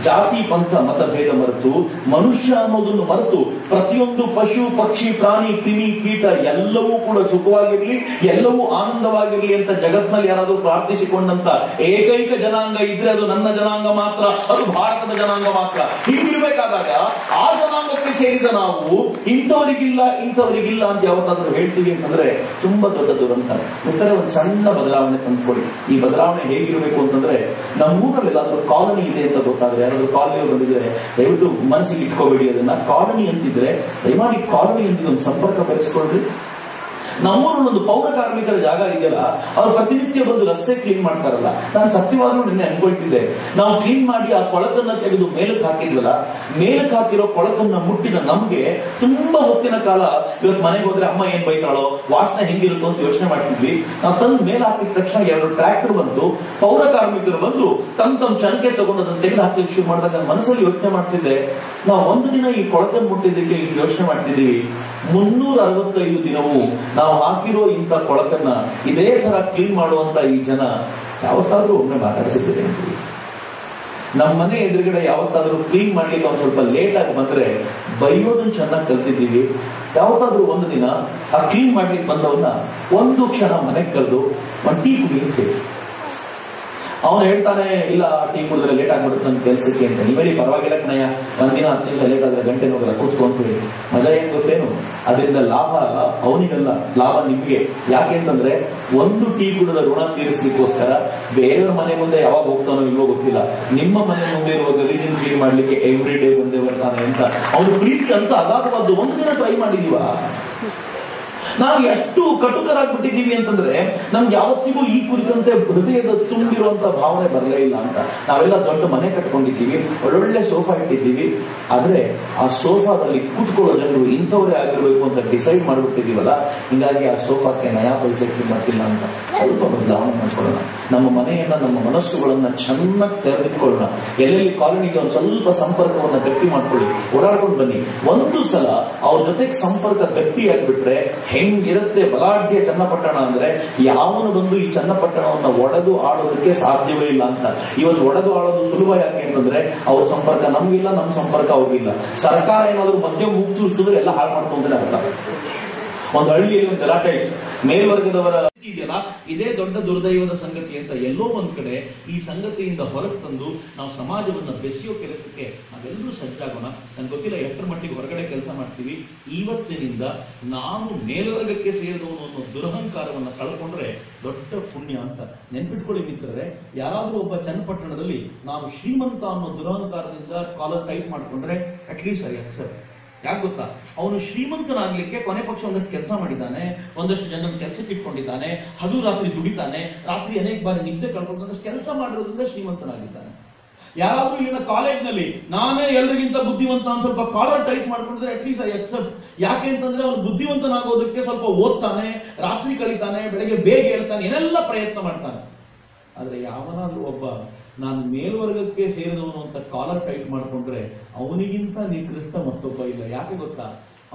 ಜಾತಿ ಪಂಥ ಮತ ಭೇದ ಮರೆತು, ಮನುಷ್ಯ ಅನ್ನೋದನ್ನು ಮರೆತು ಪ್ರತಿಯೊಂದು ಪಶು ಪಕ್ಷಿ ಪ್ರಾಣಿ ಕ್ರಿಮಿ ಕೀಟ ಎಲ್ಲವೂ ಕೂಡ ಸುಖವಾಗಿರ್ಲಿ, ಎಲ್ಲವೂ ಆನಂದವಾಗಿರ್ಲಿ ಅಂತ ಜಗತ್ನಲ್ಲಿ ಯಾರಾದ್ರೂ ಪ್ರಾರ್ಥಿಸಿಕೊಂಡಂತ ಏಕೈಕ ಜನಾಂಗ ಇದ್ರೆ ಅದು ನನ್ನ ಜನಾಂಗ ಮಾತ್ರ, ಅದು ಭಾರತದ ಜನಾಂಗ ಮಾತ್ರ. ಹೀಗಿರ್ಬೇಕಾದಾಗ ಆ ಜನಾಂಗಕ್ಕೆ ಸೇರಿದ ನಾವು ಇಂಥವರಿಗಿಲ್ಲ ಅಂತ ಯಾವತ್ತಾದ್ರೂ ಹೇಳ್ತೀವಿ ಅಂತಂದ್ರೆ ತುಂಬಾ ದೊಡ್ಡ ದುರಂತ. ಉತ್ತರ ಒಂದು ಸಣ್ಣ ಬದಲಾವಣೆ ತಂದ್ಕೊಡಿ. ಈ ಬದಲಾವಣೆ ಹೇಗಿರಬೇಕು ಅಂತಂದ್ರೆ, ನಮ್ಮೂರಲ್ಲಿ ಎಲ್ಲಾದ್ರೂ ಕಾಲನಿ ಇದೆ ಅಂತ ಗೊತ್ತಾದ್ರೆ, ಯಾರಾದ್ರೂ ಕಾಲನಿ ಬಂದಿದ್ರೆ ದಯವಿಟ್ಟು ಮನಸ್ಸಿಗೆ ಇಟ್ಕೋಬೇಡಿ. ಅದನ್ನ ಕಾಲನಿ ಅಂತಿದ್ರೆ ದಯಮಾಡಿ ಕಾಲನಿ ಅಂತಿದ್ರೆ ಒಂದು ಸಂಪರ್ಕ ಬೆಳೆಸ್ಕೊಳ್ರಿ. ನಮ್ಮೂರಲ್ಲಿ ಒಂದು ಪೌರ ಕಾರ್ಮಿಕರ ಜಾಗ ಇದೆಯಲ್ಲ, ಅವ್ರು ಪ್ರತಿನಿತ್ಯ ಬಂದು ರಸ್ತೆ ಕ್ಲೀನ್ ಮಾಡ್ತಾರಲ್ಲ. ನಾನು ಸತ್ಯವಾಗ್ಲೂ ನಿನ್ನೆ ಅನ್ಕೊಳ್ತಿದ್ದೆ, ನಾವು ಕ್ಲೀನ್ ಮಾಡಿ ಆ ಕೊಳಕನ್ನ ತೆಗೆದು ಮೇಲಕ್ಕೆ ಹಾಕಿದ್ವಲ್ಲ, ಮೇಲಕ್ಕೆ ಹಾಕಿರೋ ಕೊಳಕನ್ನ ಮುಟ್ಟಿದ ನಮ್ಗೆ ತುಂಬಾ ಹೊತ್ತಿನ ಕಾಲ ಇವತ್ತು ಮನೆಗೆ ಹೋದ್ರೆ ಅಮ್ಮ ಏನ್ ಬೈತಾಳೋ, ವಾಸನೆ ಹೆಂಗಿರುತ್ತೋ ಅಂತ ಯೋಚನೆ ಮಾಡ್ತಿದ್ವಿ. ನಾವು ತಂದು ಮೇಲೆ ಹಾಕಿದ ತಕ್ಷಣ 2 ಟ್ರ್ಯಾಕ್ಟರ್ ಬಂತು, ಪೌರ ಕಾರ್ಮಿಕರು ಬಂದು ತಮ್ಮ ಚನಕೆ ತಗೊಂಡು ಅದನ್ನ ತೆಗೆದು ಹಾಕಲಿಕ್ಕೆ ಶುರು ಮಾಡಿದಾಗ ನನ್ನ ಮನಸ್ಸಲ್ಲಿ ಯೋಚನೆ ಮಾಡ್ತಿದ್ದೆ, ನಾವು ಒಂದು ದಿನ ಈ ಕೊಳಕನ್ನು ಮುಟ್ಟಿದ್ದಕ್ಕೆ ಇಷ್ಟು ಯೋಚನೆ ಮಾಡ್ತಿದ್ದೀವಿ. 365 ದಿನವೂ ನಾವು ಹಾಕಿರೋ ಇಂಥ ಕೊಳಕನ್ನ ಇದೇ ತರ ಕ್ಲೀನ್ ಮಾಡುವಂತ ಈ ಜನ ಯಾವತ್ತಾದ್ರೂ ಒಮ್ಮೆ ಮಾತಾಡಿಸಿದ್ದೇನೆ. ನಮ್ಮ ಮನೆ ಎದುರುಗಡೆ ಯಾವತ್ತಾದ್ರೂ ಕ್ಲೀನ್ ಮಾಡ್ಲಿಕ್ಕೆ ಒಂದು ಸ್ವಲ್ಪ ಲೇಟ್ ಆಗಿ ಬಂದ್ರೆ ಬೈಯೋದನ್ನ ಚೆನ್ನಾಗಿ ಕಲ್ತಿದ್ದೀವಿ. ಯಾವತ್ತಾದ್ರೂ ಒಂದು ದಿನ ಆ ಕ್ಲೀನ್ ಮಾಡ್ಲಿಕ್ಕೆ ಬಂದವನ್ನ ಒಂದು ಕ್ಷಣ ಮನೆಗೆ ಕರೆದು ಒಂದು ಟೀ ಕುಡಿ ಅಂತ ಹೇಳಿ, ಅವನು ಹೇಳ್ತಾನೆ, ಇಲ್ಲ ಟೀ ಕುಡಿದ್ರೆ ಲೇಟ್ ಆಗ್ಬಿಡುತ್ತೆ ನನ್ನ ಕೆಲಸಕ್ಕೆ ಅಂತ. ನೀವೇಳಿ ಪರವಾಗಿಲ್ಲ ಕಣಯ್ಯ, ಒಂದಿನ 10 ನಿಮಿಷ ಲೇಟ್ ಆದ್ರೆ ಗಂಟೆ ಹೋಗಲ್ಲ, ಕೂತ್ಕೊ ಅಂತ ಹೇಳಿ. ಮಜಾ ಏನ್ ಗೊತ್ತೇನು? ಅದರಿಂದ ಲಾಭ ಅವನಿಗಲ್ಲ, ಲಾಭ ನಿಮ್ಗೆ. ಯಾಕೆ ಅಂತಂದ್ರೆ ಒಂದು ಟೀ ಕುಡಿದ ಋಣ ತೀರಿಸ್ಲಿಕ್ಕೋಸ್ಕರ ಬೇರೆಯವ್ರ ಮನೆ ಮುಂದೆ ಯಾವಾಗ ಹೋಗ್ತಾನೋ ಇಲ್ವೋ ಗೊತ್ತಿಲ್ಲ, ನಿಮ್ಮ ಮನೆ ಮುಂದೆ ಇರುವ ಗಲೀಜಿನ ಕ್ಲೀನ್ ಮಾಡ್ಲಿಕ್ಕೆ ಎವ್ರಿ ಡೇ ಒಂದೇ ಬರ್ತಾನೆ ಅಂತ ಅವ್ನು ಪ್ರೀತಿ ಅಂತ ಅಗಾಧವಾದ್ದು. ಒಂದು ದಿನ ಟ್ರೈ ಮಾಡಿದೀವ? ನಾವು ಎಷ್ಟು ಕಟುಕರಾಗ್ಬಿಟ್ಟಿದ್ದೀವಿ ಅಂತಂದ್ರೆ ನಮ್ಗೆ ಯಾವತ್ತಿಗೂ ಈ ಕುರಿತಂತೆ ಹೃದಯದ ತುಂಬಿರುವಂತ ಭಾವನೆ ಬರಲೇ ಇಲ್ಲ ಅಂತ. ನಾವೆಲ್ಲ ದೊಡ್ಡ ಮನೆ ಕಟ್ಕೊಂಡಿದ್ದೀವಿ, ಒಳ್ಳೊಳ್ಳೆ ಸೋಫಾ ಇಟ್ಟಿದ್ದೀವಿ, ಆದ್ರೆ ಆ ಸೋಫಾದಲ್ಲಿ ಕೂತ್ಕೊಳ್ಳೋ ಜನರು ಇಂಥವರೇ ಆಗಿರ್ಬೇಕು ಅಂತ ಡಿಸೈಡ್ ಮಾಡ್ಬಿಟ್ಟಿದೀವಲ್ಲ. ಹೀಗಾಗಿ ಆ ಸೋಫಾಕ್ಕೆ ನಯಾ ಪೈಸೆ ಮಾಡ್ತಿಲ್ಲ ಅಂತ ಸ್ವಲ್ಪ ಬದಲಾವಣೆ ಮಾಡ್ಕೊಳ್ಳೋಣ. ನಮ್ಮ ಮನೆಯನ್ನ, ನಮ್ಮ ಮನಸ್ಸುಗಳನ್ನ ಚೆನ್ನಾಗಿ ತೆರೆದಿಟ್ಕೊಳ್ಳೋಣ. ಎಲ್ಲೆಲ್ಲಿ ಕಾಲೋನಿಗೆ ಒಂದು ಸ್ವಲ್ಪ ಸಂಪರ್ಕವನ್ನ ಗಟ್ಟಿ ಮಾಡ್ಕೊಳ್ಳಿ, ಓಡಾಡ್ಕೊಂಡು ಬನ್ನಿ. ಒಂದು ಸಲ ಅವ್ರ ಜೊತೆಗೆ ಸಂಪರ್ಕ ಗಟ್ಟಿ ಆಗ್ಬಿಟ್ರೆ ಹೆಂಗಿರುತ್ತೆ ಬಲಾಢ್ಯ ಚನ್ನಪಟ್ಟಣ ಅಂದ್ರೆ, ಯಾವನು ಬಂದು ಈ ಚನ್ನಪಟ್ಟಣವನ್ನ ಒಡೆದು ಆಳೋದಕ್ಕೆ ಸಾಧ್ಯವೇ ಇಲ್ಲ ಅಂತ. ಇವತ್ತು ಒಡೆದು ಆಳೋದು ಸುಲಭ ಯಾಕೆ ಅಂತಂದ್ರೆ ಅವ್ರ ಸಂಪರ್ಕ ನಮ್ಗಿಲ್ಲ, ನಮ್ಮ ಸಂಪರ್ಕ ಅವ್ರಿಗಿಲ್ಲ. ಸರ್ಕಾರ ಏನಾದ್ರು ಮಧ್ಯ ಮುಕ್ತಿಸಿದ್ರೆ ಎಲ್ಲ ಹಾಳು ಮಾಡ್ಕೊಂಡ್ರೆ ಅರ್ಥ. ಒಂದು ಹಳ್ಳಿಯಲ್ಲಿ ಒಂದು ಗಲಾಟೆ ಇತ್ತು, ಮೇಲ್ವರ್ಗದವರ ಇದೆಯಲ್ಲ, ಇದೇ ದೊಡ್ಡ ದುರ್ದೈವದ ಸಂಗತಿ ಅಂತ ಎಲ್ಲೋ ಒಂದ್ ಕಡೆ ಈ ಸಂಗತಿಯಿಂದ ಹೊರಗೆ ತಂದು ನಾವು ಸಮಾಜವನ್ನ ಬೆಸೆಯೋ ಕೆಲಸಕ್ಕೆ ನಾವೆಲ್ಲರೂ ಸಜ್ಜಾಗೋಣ. ನನ್ಗೆ ಗೊತ್ತಿಲ್ಲ ಎಷ್ಟರ ಮಟ್ಟಿಗೆ ಹೊರಗಡೆ ಕೆಲಸ ಮಾಡ್ತೀವಿ. ಇವತ್ತಿನಿಂದ ನಾನು ಮೇಲ್ವರ್ಗಕ್ಕೆ ಸೇರಿದವನು ಅನ್ನೋ ದುರಹಂಕಾರವನ್ನ ಕಳ್ಕೊಂಡ್ರೆ ದೊಡ್ಡ ಪುಣ್ಯ ಅಂತ ನೆನ್ಪಿಟ್ಕೊಳ್ಳಿ ಮಿತ್ರರೇ. ಯಾರಾದ್ರೂ ಒಬ್ಬ ಚನ್ನಪಟ್ಟಣದಲ್ಲಿ ನಾನು ಶ್ರೀಮಂತ ಅನ್ನೋ ದುರಹಂಕಾರದಿಂದ ಕಾಲರ್ ಟೈಪ್ ಮಾಡ್ಕೊಂಡ್ರೆ ಅಟ್ಲೀಸ್ಟ್ ಸರಿ ಸರ್. ಯಾಕೆ ಗೊತ್ತಾ, ಅವನು ಶ್ರೀಮಂತನಾಗ್ಲಿಕ್ಕೆ ಕೊನೆ ಪಕ್ಷ ಒಂದಷ್ಟು ಕೆಲಸ ಮಾಡಿದ್ದಾನೆ, ಒಂದಷ್ಟು ಜನ ಕೆಲಸಕ್ಕೆ ಇಟ್ಕೊಂಡಿದ್ದಾನೆ, ಹಗಲು ರಾತ್ರಿ ದುಡಿತಾನೆ, ರಾತ್ರಿ ಅನೇಕ ಬಾರಿ ನಿದ್ದೆ ಕಳ್ಕೊಂಡಷ್ಟು ಕೆಲಸ ಮಾಡಿರೋದ್ರಿಂದ ಶ್ರೀಮಂತನಾಗಿದ್ದಾನೆ. ಯಾರಾದ್ರೂ ಇಲ್ಲಿನ ಕಾಲೇಜ್ನಲ್ಲಿ ನಾನೇ ಎಲ್ಲರಿಗಿಂತ ಬುದ್ಧಿವಂತ ಅಂತ ಸ್ವಲ್ಪ ಕಾಲರ್ ಟೈಪ್ ಮಾಡ್ಕೊಂಡ್ರೆ ಅಟ್ಲೀಸ್ಟ್ ಐ ಅಕ್ಸೆಪ್ಟ್. ಯಾಕೆ ಅಂತಂದ್ರೆ ಅವನು ಬುದ್ಧಿವಂತನಾಗೋದಕ್ಕೆ ಸ್ವಲ್ಪ ಓದ್ತಾನೆ, ರಾತ್ರಿ ಕಳೀತಾನೆ, ಬೆಳಗ್ಗೆ ಬೇಗ ಹೇಳ್ತಾನೆ, ಏನೆಲ್ಲ ಪ್ರಯತ್ನ ಮಾಡ್ತಾನೆ. ಆದ್ರೆ ಯಾವನಾದ್ರೂ ಒಬ್ಬ ನಾನು ಮೇಲ್ವರ್ಗಕ್ಕೆ ಸೇರಿದವನು ಅಂತ ಕಾಲರ್ ಟೈಪ್ ಮಾಡ್ಕೊಂಡ್ರೆ ಅವನಿಗಿಂತ ನಿಕೃಷ್ಟ ಮತ್ತೊಬ್ಬ ಇಲ್ಲ. ಯಾಕೆ ಗೊತ್ತಾ,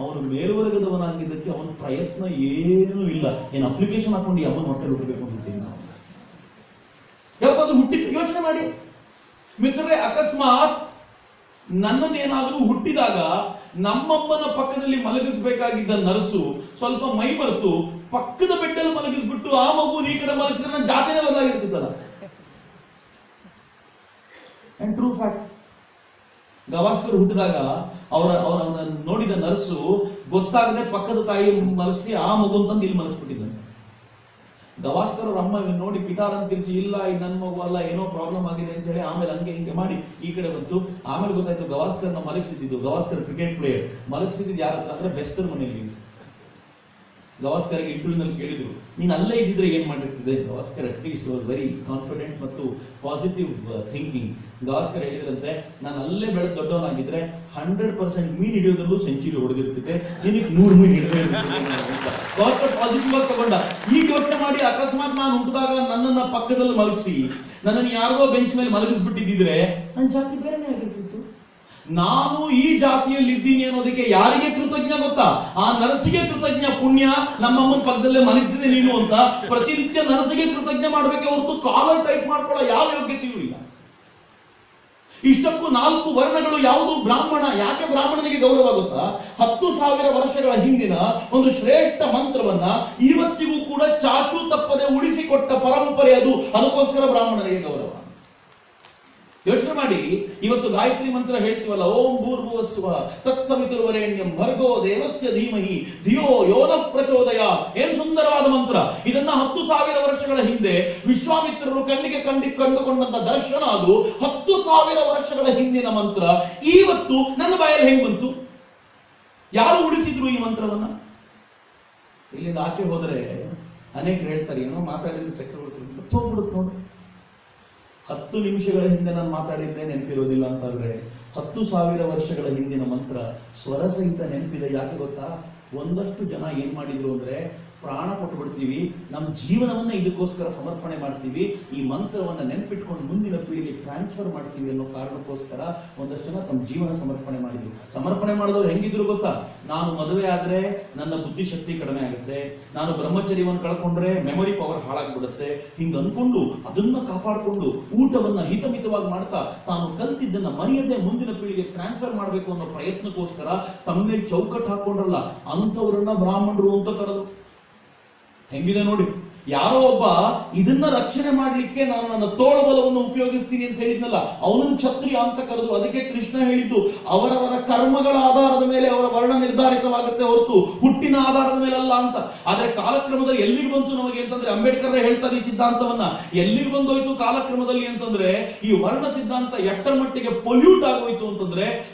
ಅವನು ಮೇಲ್ವರ್ಗದವನಾಗಿದ್ದಕ್ಕೆ ಅವನ ಪ್ರಯತ್ನ ಏನೂ ಇಲ್ಲ. ಏನು ಅಪ್ಲಿಕೇಶನ್ ಹಾಕೊಂಡು ಅವನ ಹೊಟ್ಟೆ ಹುಟ್ಟಬೇಕು ಅಂತೀನಿ ನಾವು. ಯಾವತ್ತಾದ್ರೂ ಹುಟ್ಟಿದ ಯೋಚನೆ ಮಾಡಿ ಮಿತ್ರರೇ. ಅಕಸ್ಮಾತ್ ನನ್ನನ್ನೇನಾದ್ರೂ ಹುಟ್ಟಿದಾಗ ನಮ್ಮಮ್ಮನ ಪಕ್ಕದಲ್ಲಿ ಮಲಗಿಸ್ಬೇಕಾಗಿದ್ದ ನರ್ಸು ಸ್ವಲ್ಪ ಮೈ ಮರೆತು ಪಕ್ಕದ ಬೆಡ್ಡಲ್ಲಿ ಮಲಗಿಸ್ಬಿಟ್ಟು ಆ ಮಗು ಈ ಕಡೆ ಮಲಗಿಸಿದ್ರೆ ನನ್ನ ಜಾತಿನೇ ಬದಲಾಗಿರ್ತಿದ್ದಲ್ಲ. ಅಂಡ್ ಟ್ರೂ ಫ್ಯಾಕ್ಟ್, ಗವಾಸ್ಕರ್ ಹುಟ್ಟಿದಾಗ ಅವರ ನೋಡಿದ ನರ್ಸು ಗೊತ್ತಾಗದೆ ಪಕ್ಕದ ತಾಯಿ ಮಲಗಿಸಿ ಆ ಮಗು ಅಂತಂದು ಇಲ್ಲಿ ಮಲಗಿಸ್ಬಿಟ್ಟಿದ್ದಾನೆ. ಗವಾಸ್ಕರ್ ಅವ್ರ ಅಮ್ಮ ನೋಡಿ ಪಿಟಾರ್ ಅಂತ ತಿರ್ಸಿ, ಇಲ್ಲ ಇದು ನನ್ನ ಮಗು ಅಲ್ಲ, ಏನೋ ಪ್ರಾಬ್ಲಮ್ ಆಗಿದೆ ಅಂತ ಹೇಳಿ ಆಮೇಲೆ ಹಂಗೆ ಹಿಂಗೆ ಮಾಡಿ ಈ ಕಡೆ ಬಂತು. ಆಮೇಲೆ ಗೊತ್ತಾಯ್ತು ಗವಾಸ್ಕರ್ನ ಮಲಗಿಸಿದ್ದು, ಗವಾಸ್ಕರ್ ಕ್ರಿಕೆಟ್ ಪ್ಲೇಯರ್ ಮಲಗಿಸಿದ್ದು ಯಾರ ಅಂದ್ರೆ ಬೆಸ್ಟರ್ ಮನೆಯಲ್ಲಿ. ಗವಾಸ್ಕರ್ಗೆ ಇಂಟರ್ವ್ಯೂನಲ್ಲಿ ಕೇಳಿದ್ರು, ನೀನು ಅಲ್ಲೇ ಇದ್ದಿದ್ರೆ ಏನ್ ಮಾಡಿರ್ತಿದೆ? ಗವಾಸ್ಕರ್ ಅಟ್ಲೀಸ್ಟ್ ವೆರಿ ಕಾನ್ಫಿಡೆಂಟ್ ಮತ್ತು ಪಾಸಿಟಿವ್ ಥಿಂಕಿಂಗ್. ಗವಾಸ್ಕರ್ ಹೇಳಿದ್ರಂತೆ, ನಾನು ಅಲ್ಲೇ ಬೆಳೆದ ದೊಡ್ಡವನಾಗಿದ್ರೆ 100% ಮೀನ್ ಹಿಡಿಯೋದ್ರಲ್ಲೂ ಸೆಂಚುರಿ ಹೊಡೆದಿರ್ತಿದೆ, ನಿನಗೆ 100 ಮೀನ್ ಹಿಡಿದಿರ್ತಿದೆ. ಗವಾಸ್ಕರ್ ಪಾಸಿಟಿವ್ ಆಗಿ ತಗೊಂಡ. ಈಗ ಯೋಚನೆ ಮಾಡಿ, ಅಕಸ್ಮಾತ್ ನಾನು ಹುಟ್ಟಿದಾಗ ನನ್ನನ್ನ ಪಕ್ಕದಲ್ಲಿ ಮಲಗಿಸಿ ನನ್ನನ್ನು ಯಾರಿಗೋ ಬೆಂಚ್ ಮೇಲೆ ಮಲಗಿಸ್ಬಿಟ್ಟಿದ್ರೆ ನನ್ನ ಜಾತಿ ಬೇರೆನೇ ಆಗಿರ್ತಿತ್ತು. ನಾನು ಈ ಜಾತಿಯಲ್ಲಿ ಇದ್ದೀನಿ ಅನ್ನೋದಕ್ಕೆ ಯಾರಿಗೆ ಕೃತಜ್ಞ ಗೊತ್ತಾ? ಆ ನರಸಿಗೆ ಕೃತಜ್ಞ. ಪುಣ್ಯ ನಮ್ಮಮ್ಮನ ಪಕ್ಕದಲ್ಲೇ ಮಲಗಿಸಿದೆ ನೀನು ಅಂತ ಪ್ರತಿನಿತ್ಯ ನರಸಿಗೆ ಕೃತಜ್ಞ ಮಾಡ್ಬೇಕೆ ಹೊರತು ಕಾಲರ್ ಟೈಪ್ ಮಾಡ್ಕೊಳ್ಳೋ ಯಾವ ಯೋಗ್ಯತೆಯೂ ಇಲ್ಲ. ಇಷ್ಟಕ್ಕೂ 4 ವರ್ಣಗಳು ಯಾವುದು? ಬ್ರಾಹ್ಮಣ. ಯಾಕೆ ಬ್ರಾಹ್ಮಣನಿಗೆ ಗೌರವ ಗೊತ್ತಾ? 10,000 ವರ್ಷಗಳ ಹಿಂದಿನ ಒಂದು ಶ್ರೇಷ್ಠ ಮಂತ್ರವನ್ನ ಇವತ್ತಿಗೂ ಕೂಡ ಚಾಚು ತಪ್ಪದೆ ಉಳಿಸಿಕೊಟ್ಟ ಪರಂಪರೆ ಅದು. ಅದಕ್ಕೋಸ್ಕರ ಬ್ರಾಹ್ಮಣನಿಗೆ ಗೌರವ. ಯೋಚನೆ ಮಾಡಿ, ಇವತ್ತು ಗಾಯತ್ರಿ ಮಂತ್ರ ಹೇಳ್ತೀವಲ್ಲ, ಓಂ ಭೂರ್ಭುವಸ್ಸುವ ತತ್ಸವಿತುರ್ವರೆಣ್ಯಂ ಭರ್ಗೋ ದೇವಸ್ಯ ಧೀಮಹಿ ಧಿಯೋ ಯೋನಃ ಪ್ರಚೋದಯಾತ್. ಏನ್ ಸುಂದರವಾದ ಮಂತ್ರ. ಇದನ್ನ 10,000 ವರ್ಷಗಳ ಹಿಂದೆ ವಿಶ್ವಾಮಿತ್ರರು ಕಣ್ಣಿಗೆ ಕಂಡುಕೊಂಡಂತ ದರ್ಶನ. ಅದು 10,000 ವರ್ಷಗಳ ಹಿಂದಿನ ಮಂತ್ರ. ಇವತ್ತು ನನ್ನ ಬಾಯಲ್ಲಿ ಹೆಂಗ್ ಬಂತು? ಯಾರು ಉಳಿಸಿದ್ರು ಈ ಮಂತ್ರವನ್ನ? ಇಲ್ಲಿಂದ ಆಚೆ ಹೋದ್ರೆ ಅನೇಕರು ಹೇಳ್ತಾರೆ, ಏನೋ ಮಾತಾಡಿದ್ರೆ ಚಕ್ರವರ್ತಿ ಹೋಗ್ಬಿಡುತ್ತೆ ನೋಡಿ. 10 ನಿಮಿಷಗಳ ಹಿಂದೆ ನಾನು ಮಾತಾಡಿದ್ದೆ ನೆನಪಿರೋದಿಲ್ಲ ಅಂತಂದ್ರೆ 10,000 ವರ್ಷಗಳ ಹಿಂದಿನ ಮಂತ್ರ ಸ್ವರ ಸಹಿತ ನೆನಪಿದೆ. ಯಾಕೆ ಗೊತ್ತಾ? ಒಂದಷ್ಟು ಜನ ಏನ್ ಮಾಡಿದ್ರು ಅಂದ್ರೆ, ಪ್ರಾಣ ಕೊಟ್ಟು ಬಿಡ್ತೀವಿ, ನಮ್ಮ ಜೀವನವನ್ನ ಇದಕ್ಕೋಸ್ಕರ ಸಮರ್ಪಣೆ ಮಾಡ್ತೀವಿ, ಈ ಮಂತ್ರವನ್ನ ನೆನಪಿಟ್ಕೊಂಡು ಮುಂದಿನ ಪೀಳಿಗೆ ಟ್ರಾನ್ಸ್ಫರ್ ಮಾಡ್ತೀವಿ ಅನ್ನೋ ಕಾರಣಕ್ಕೋಸ್ಕರ ಒಂದಷ್ಟು ಜನ ತಮ್ಮ ಜೀವನ ಸಮರ್ಪಣೆ ಮಾಡಿದ್ರು. ಸಮರ್ಪಣೆ ಮಾಡಿದವರು ಹೆಂಗಿದ್ರು ಗೊತ್ತಾ? ನಾನು ಮದುವೆ ಆದ್ರೆ ನನ್ನ ಬುದ್ಧಿಶಕ್ತಿ ಕಡಿಮೆ ಆಗುತ್ತೆ, ನಾನು ಬ್ರಹ್ಮಚರ್ಯವನ್ನು ಕಳ್ಕೊಂಡ್ರೆ ಮೆಮೊರಿ ಪವರ್ ಹಾಳಾಗ್ಬಿಡುತ್ತೆ, ಹಿಂಗ ಅನ್ಕೊಂಡು ಅದನ್ನ ಕಾಪಾಡಿಕೊಂಡು ಊಟವನ್ನ ಹಿತಮಿತವಾಗಿ ಮಾಡ್ತಾ ತಾನು ಕಲ್ತಿದ್ದನ್ನ ಮರೆಯದೆ ಮುಂದಿನ ಪೀಳಿಗೆ ಟ್ರಾನ್ಸ್ಫರ್ ಮಾಡಬೇಕು ಅನ್ನೋ ಪ್ರಯತ್ನಕ್ಕೋಸ್ಕರ ತಮ್ಮ ಮೇಲೆ ಚೌಕಟ್ಟು ಹಾಕೊಂಡ್ರಲ್ಲ, ಅಂಥವ್ರನ್ನ ಬ್ರಾಹ್ಮಣರು ಅಂತ ಕರೆದು. ಹೆಂಗಿದೆ ನೋಡಿ. ಯಾರೋ ಒಬ್ಬ ಇದನ್ನ ರಕ್ಷಣೆ ಮಾಡ್ಲಿಕ್ಕೆ ನಾನು ನನ್ನ ತೋಳಬಲವನ್ನು ಉಪಯೋಗಿಸ್ತೀನಿ ಅಂತ ಹೇಳಿದ್ನಲ್ಲ, ಅವನನ್ನು ಕ್ಷತ್ರಿಯ ಅಂತ ಕರೆದು. ಅದಕ್ಕೆ ಕೃಷ್ಣ ಹೇಳಿದ್ದು, ಅವರವರ ಕರ್ಮಗಳ ಆಧಾರದ ಮೇಲೆ ಅವರ ವರ್ಣ ನಿರ್ಧಾರಿತವಾಗುತ್ತೆ ಹೊರತು ಹುಟ್ಟಿನ ಆಧಾರದ ಮೇಲೆ ಅಲ್ಲ ಅಂತ. ಆದ್ರೆ ಕಾಲಕ್ರಮದಲ್ಲಿ ಎಲ್ಲಿಗೆ ಬಂತು ನಮಗೆ ಅಂತಂದ್ರೆ, ಅಂಬೇಡ್ಕರ್ ಹೇಳ್ತಾರೆ ಈ ಸಿದ್ಧಾಂತವನ್ನ, ಎಲ್ಲಿಗೆ ಬಂದೋಯ್ತು ಕಾಲಕ್ರಮದಲ್ಲಿ ಅಂತಂದ್ರೆ, ಈ ವರ್ಣ ಸಿದ್ಧಾಂತ ಎಷ್ಟರ ಮಟ್ಟಿಗೆ ಪೊಲ್ಯೂಟ್ ಆಗೋಯ್ತು ಅಂತಂದ್ರೆ,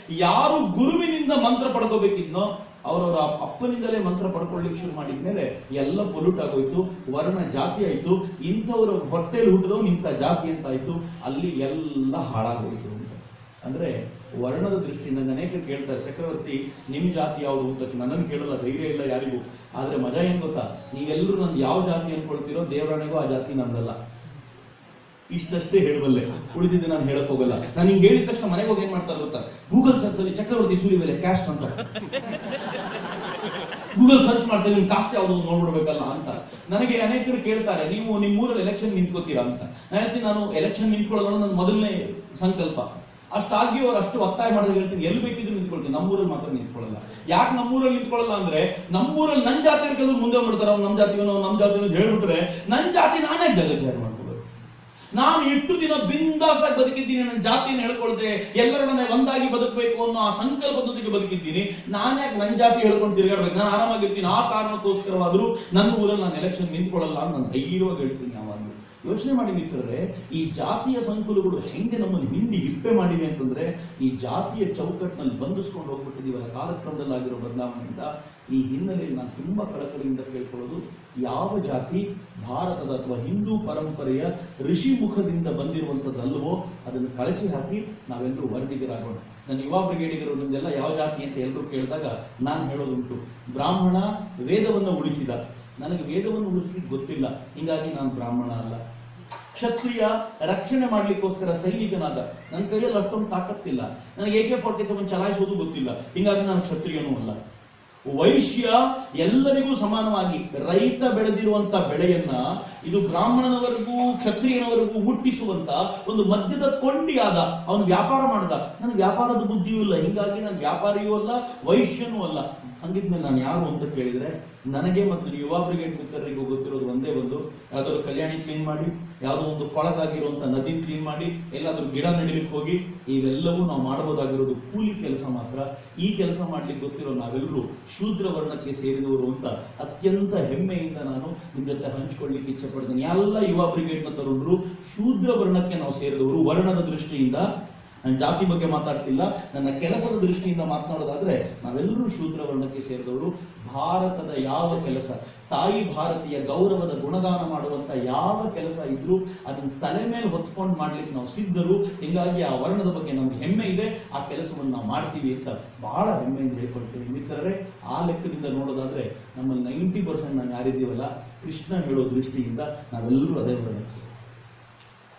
ಯಾರು ಗುರುವಿನಿಂದ ಮಂತ್ರ ಪಡ್ಕೋಬೇಕಿದ್ನೋ ಅವರವರ ಅಪ್ಪನಿಂದಲೇ ಮಂತ್ರ ಪಡ್ಕೊಳ್ಳಿಕ್ಕೆ ಶುರು ಮಾಡಿದ್ಮೇಲೆ ಎಲ್ಲ ಪೊಲ್ಯೂಟ್ ಆಗೋಯ್ತು, ವರ್ಣ ಜಾತಿ ಆಯ್ತು. ಇಂಥವ್ರ ಹೊಟ್ಟೆಯಲ್ಲಿ ಹುಟ್ಟಿದವ್ ಇಂಥ ಜಾತಿ ಅಂತ ಆಯ್ತು, ಅಲ್ಲಿ ಎಲ್ಲ ಹಾಳಾಗೋಯ್ತು ಅಂತ. ಅಂದ್ರೆ ವರ್ಣದ ದೃಷ್ಟಿಯಿಂದ ಅನೇಕರು ಕೇಳ್ತಾರೆ, ಚಕ್ರವರ್ತಿ ನಿಮ್ ಜಾತಿ ಯಾವುದು ಅಂತ. ನನ್ನನ್ನು ಕೇಳಲ್ಲ, ಧೈರ್ಯ ಇಲ್ಲ ಯಾರಿಗೂ. ಆದ್ರೆ ಮಜಾ ಏನ್ ಗೊತ್ತಾ? ನೀವೆಲ್ಲರೂ ನಂದು ಯಾವ ಜಾತಿ ಅನ್ಕೊಳ್ತೀರೋ ದೇವರಾಣೆಗೂ ಆ ಜಾತಿ ನಂದಲ್ಲ. ಇಷ್ಟಷ್ಟೇ ಹೇಳಬಲ್ಲೆ, ಉಳಿದಿದ್ದು ನಾನು ಹೇಳಕ್ ಹೋಗಲ್ಲ. ನಾನು ಹಿಂಗೆ ಹೇಳಿದ ತಕ್ಷಣ ಮನೆಗೆ ಹೋಗಿ ಏನ್ ಮಾಡ್ತಾರೆ ಗೊತ್ತಾ? ಗೂಗಲ್ ಸರ್ಚ್ ಅಲ್ಲಿ ಚಕ್ರವರ್ತಿ ಸೂಲಿಬೆಲೆ ಕ್ಯಾಸ್ಟ್ ಅಂತ ಗೂಗಲ್ ಸರ್ಚ್ ಮಾಡ್ತೇವೆ, ನಿಮ್ ಕಾಸ್ಟ್ ಯಾವ್ದು ನೋಡ್ಬಿಡ್ಬೇಕಲ್ಲ ಅಂತ. ನನಗೆ ಅನೇಕರು ಕೇಳ್ತಾರೆ, ನೀವು ನಿಮ್ಮೂರಲ್ಲಿ ಎಲೆಕ್ಷನ್ ನಿಂತ್ಕೋತೀರಾ ಅಂತ. ನಾನು ಹೇಳ್ತೀನಿ, ನಾನು ಎಲೆಕ್ಷನ್ ನಿಂತ್ಕೊಳ್ಳೋದು ನನ್ನ ಮೊದಲನೇ ಸಂಕಲ್ಪ. ಅಷ್ಟಾಗಿ ಅವ್ರು ಅಷ್ಟು ಒತ್ತಾಯ ಮಾಡಿದ್ರೆ ಹೇಳ್ತೀನಿ, ಎಲ್ಲಿ ಬೇಕಿದ್ರು ನಿಂತ್ಕೊಳ್ತೀನಿ, ನಮ್ಮೂರಲ್ಲಿ ಮಾತ್ರ ನಿಂತ್ಕೊಳ್ಳಲ್ಲ. ಯಾಕೆ ನಮ್ಮೂರಲ್ಲಿ ನಿಂತ್ಕೊಳ್ಳಲ್ಲ ಅಂದ್ರೆ, ನಮ್ಮೂರಲ್ಲಿ ನನ್ನ ಜಾತಿ ಕೆಲವರು ಮುಂದೆ ಮಾಡ್ತಾರೆ, ಅವ್ನು ನಮ್ಮ ಜಾತಿಯನ್ನು ಹೇಳ್ಬಿಟ್ರೆ ನನ್ನ ಜಾತಿ ನಾನೇ ಜಗಜ್ಜಾರು ಮಾಡ್ಕೋಬೇಕು. ನಾನು ಎಷ್ಟು ದಿನ ಬಿಂದಾಸಾಗಿ ಬದುಕಿದ್ದೀನಿ, ನನ್ನ ಜಾತಿಯನ್ನು ಹೇಳ್ಕೊಳ್ದೆ ಎಲ್ಲರೊಡನೆ ಒಂದಾಗಿ ಬದುಕಬೇಕು ಅನ್ನೋ ಆ ಸಂಕಲ್ಪದೊಂದಿಗೆ ಬದುಕಿದ್ದೀನಿ. ನಾನ್ಯಾಕೆ ನನ್ನ ಜಾತಿ ಹೇಳ್ಕೊಂಡು ತಿರುಗಾಡ್ಬೇಕು, ನಾನು ಆರಾಮಾಗಿರ್ತೀನಿ. ಆ ಕಾರಣಕ್ಕೋಸ್ಕರವಾದ್ರೂ ನನ್ನ ಊರಲ್ಲಿ ನಾನು ಎಲೆಕ್ಷನ್ ನಿಂತ್ಕೊಳ್ಳಲ್ಲ ಅಂತ ನಾನು ಧೈರ್ಯವಾಗಿ ಹೇಳ್ತೀನಿ. ಯಾವಾಗಲೂ ಯೋಚನೆ ಮಾಡಿ ಮಿತ್ರರೇ, ಈ ಜಾತಿಯ ಸಂಕುಲಗಳು ಹೆಂಗೆ ನಮ್ಮನ್ನು ಹಿಂಡಿ ಹಿಪ್ಪೆ ಮಾಡಿವೆ ಅಂತಂದ್ರೆ, ಈ ಜಾತಿಯ ಚೌಕಟ್ಟಿನಲ್ಲಿ ಬಂಧಿಸ್ಕೊಂಡು ಹೋಗ್ಬಿಟ್ಟಿದೀವಲ್ಲ ಕಾಲಕ್ರಮದಲ್ಲಿ ಆಗಿರೋ ಬದಲಾವಣೆಯಿಂದ. ಈ ಹಿನ್ನೆಲೆಯಲ್ಲಿ ನಾನು ತುಂಬಾ ಕಳಕಳಿಯಿಂದ ಕೇಳ್ಕೊಳ್ಳೋದು, ಯಾವ ಜಾತಿ ಭಾರತದ ಅಥವಾ ಹಿಂದೂ ಪರಂಪರೆಯ ಋಷಿ ಮುಖದಿಂದ ಬಂದಿರುವಂತದ್ದಲ್ವೋ ಅದನ್ನು ಕಳಚಿ ಹಾಕಿ ನಾವೆಲ್ಲರೂ ವರದಿಗರಾಗೋಣ. ನನ್ನ ಯುವ ಬ್ರಿಗೇಡಿಗರು ನಿಮ್ದೆಲ್ಲ ಯಾವ ಜಾತಿ ಅಂತ ಎಲ್ಲರೂ ಕೇಳಿದಾಗ ನಾನು ಹೇಳೋದುಂಟು, ಬ್ರಾಹ್ಮಣ ವೇದವನ್ನು ಉಳಿಸಿದ, ನನಗೆ ವೇದವನ್ನು ಉಳಿಸ್ಲಿಕ್ಕೆ ಗೊತ್ತಿಲ್ಲ, ಹಿಂಗಾಗಿ ನಾನು ಬ್ರಾಹ್ಮಣ ಅಲ್ಲ. ಕ್ಷತ್ರಿಯ ರಕ್ಷಣೆ ಮಾಡ್ಲಿಕ್ಕೋಸ್ಕರ ಸೈನಿಕನಾದ, ನನ್ನ ಕೈಯಲ್ಲಿ ಅಷ್ಟೊಂದು ತಾಕತ್ತಿಲ್ಲ, ನನಗೆ AK-47 ಚಲಾಯಿಸೋದು ಗೊತ್ತಿಲ್ಲ, ಹಿಂಗಾಗಿ ನಾನು ಕ್ಷತ್ರಿಯನೂ ಅಲ್ಲ. ವೈಶ್ಯ ಎಲ್ಲರಿಗೂ ಸಮಾನವಾಗಿ ರೈತ ಬೆಳೆದಿರುವಂತ ಬೆಳೆಯನ್ನ ಇದು ಬ್ರಾಹ್ಮಣನವರೆಗೂ ಕ್ಷತ್ರಿಯನವರೆಗೂ ಮುಟ್ಟಿಸುವಂತ ಒಂದು ಮಧ್ಯದ ಕೊಂಡಿಯಾದ ಅವನು ವ್ಯಾಪಾರ ಮಾಡ್ದ. ನನಗೆ ವ್ಯಾಪಾರದ ಬುದ್ಧಿಯೂ ಇಲ್ಲ, ಹಿಂಗಾಗಿ ನಾನು ವ್ಯಾಪಾರಿಯೂ ಅಲ್ಲ, ವೈಶ್ಯನೂ ಅಲ್ಲ. ಹಂಗಿದ್ಮೇಲೆ ನಾನು ಯಾರು ಅಂತ ಕೇಳಿದ್ರೆ, ನನಗೆ ಮತ್ತು ಯುವ ಬ್ರಿಗೇಡ್ ಮಿತ್ರರಿಗೂ ಗೊತ್ತಿರೋದು ಒಂದೇ ಒಂದು, ಯಾವ್ದಾದ್ರು ಕಲ್ಯಾಣಿ ಕ್ಲೀನ್ ಮಾಡಿ, ಯಾವುದೋ ಒಂದು ಕೊಳಕಾಗಿರುವಂತ ನದಿ ಕ್ಲೀನ್ ಮಾಡಿ, ಎಲ್ಲಾದ್ರೂ ಗಿಡ ನೆಡಲಿಕ್ಕೆ ಹೋಗಿ, ಇವೆಲ್ಲವೂ ನಾವು ಮಾಡಬಹುದಾಗಿರೋದು ಕೂಲಿ ಕೆಲಸ ಮಾತ್ರ. ಈ ಕೆಲಸ ಮಾಡ್ಲಿಕ್ಕೆ ಗೊತ್ತಿರೋ ನಾವೆಲ್ಲರೂ ಶೂದ್ರ ವರ್ಣಕ್ಕೆ ಸೇರಿದವರು ಅಂತ ಅತ್ಯಂತ ಹೆಮ್ಮೆಯಿಂದ ನಾನು ನಿಮ್ ಜೊತೆ ಹಂಚಿಕೊಳ್ಳಿಕ್ಕೆ ಇಚ್ಛೆ ಪಡ್ತೀನಿ. ಎಲ್ಲ ಯುವ ಬ್ರಿಗೇಡ್ನ ತರುಣರು ಶೂದ್ರ ವರ್ಣಕ್ಕೆ ನಾವು ಸೇರಿದವರು. ವರ್ಣದ ದೃಷ್ಟಿಯಿಂದ, ನಾನು ಜಾತಿ ಬಗ್ಗೆ ಮಾತಾಡ್ತಿಲ್ಲ, ನನ್ನ ಕೆಲಸದ ದೃಷ್ಟಿಯಿಂದ ಮಾತನಾಡೋದಾದ್ರೆ ನಾವೆಲ್ಲರೂ ಶೂದ್ರ ವರ್ಣಕ್ಕೆ ಸೇರಿದವರು. ಭಾರತದ ಯಾವ ಕೆಲಸ, ತಾಯಿ ಭಾರತೀಯ ಗೌರವದ ಗುಣಗಾನ ಮಾಡುವಂತ ಯಾವ ಕೆಲಸ ಇದ್ರೂ ಅದನ್ನ ತಲೆ ಮೇಲೆ ಹೊತ್ಕೊಂಡು ಮಾಡ್ಲಿಕ್ಕೆ ನಾವು ಸಿದ್ಧರು. ಹೀಗಾಗಿ ಆ ವರ್ಣದ ಬಗ್ಗೆ ನಮ್ಗೆ ಹೆಮ್ಮೆ ಇದೆ, ಆ ಕೆಲಸವನ್ನು ನಾವು ಮಾಡ್ತೀವಿ ಅಂತ ಬಹಳ ಹೆಮ್ಮೆಯಿಂದ ಹೇಳ್ಕೊಳ್ತೀವಿ. ಮಿತ್ರರೇ, ಆ ಲೆಕ್ಕದಿಂದ ನೋಡೋದಾದ್ರೆ ನಮ್ಮಲ್ಲಿ 90% ನಾವು ಯಾರಿದ್ದೀವಲ್ಲ, ಕೃಷ್ಣ ಹೇಳೋ ದೃಷ್ಟಿಯಿಂದ ನಾವೆಲ್ಲರೂ ಅದೇ ವರ್ಣಕ್ಕೆ,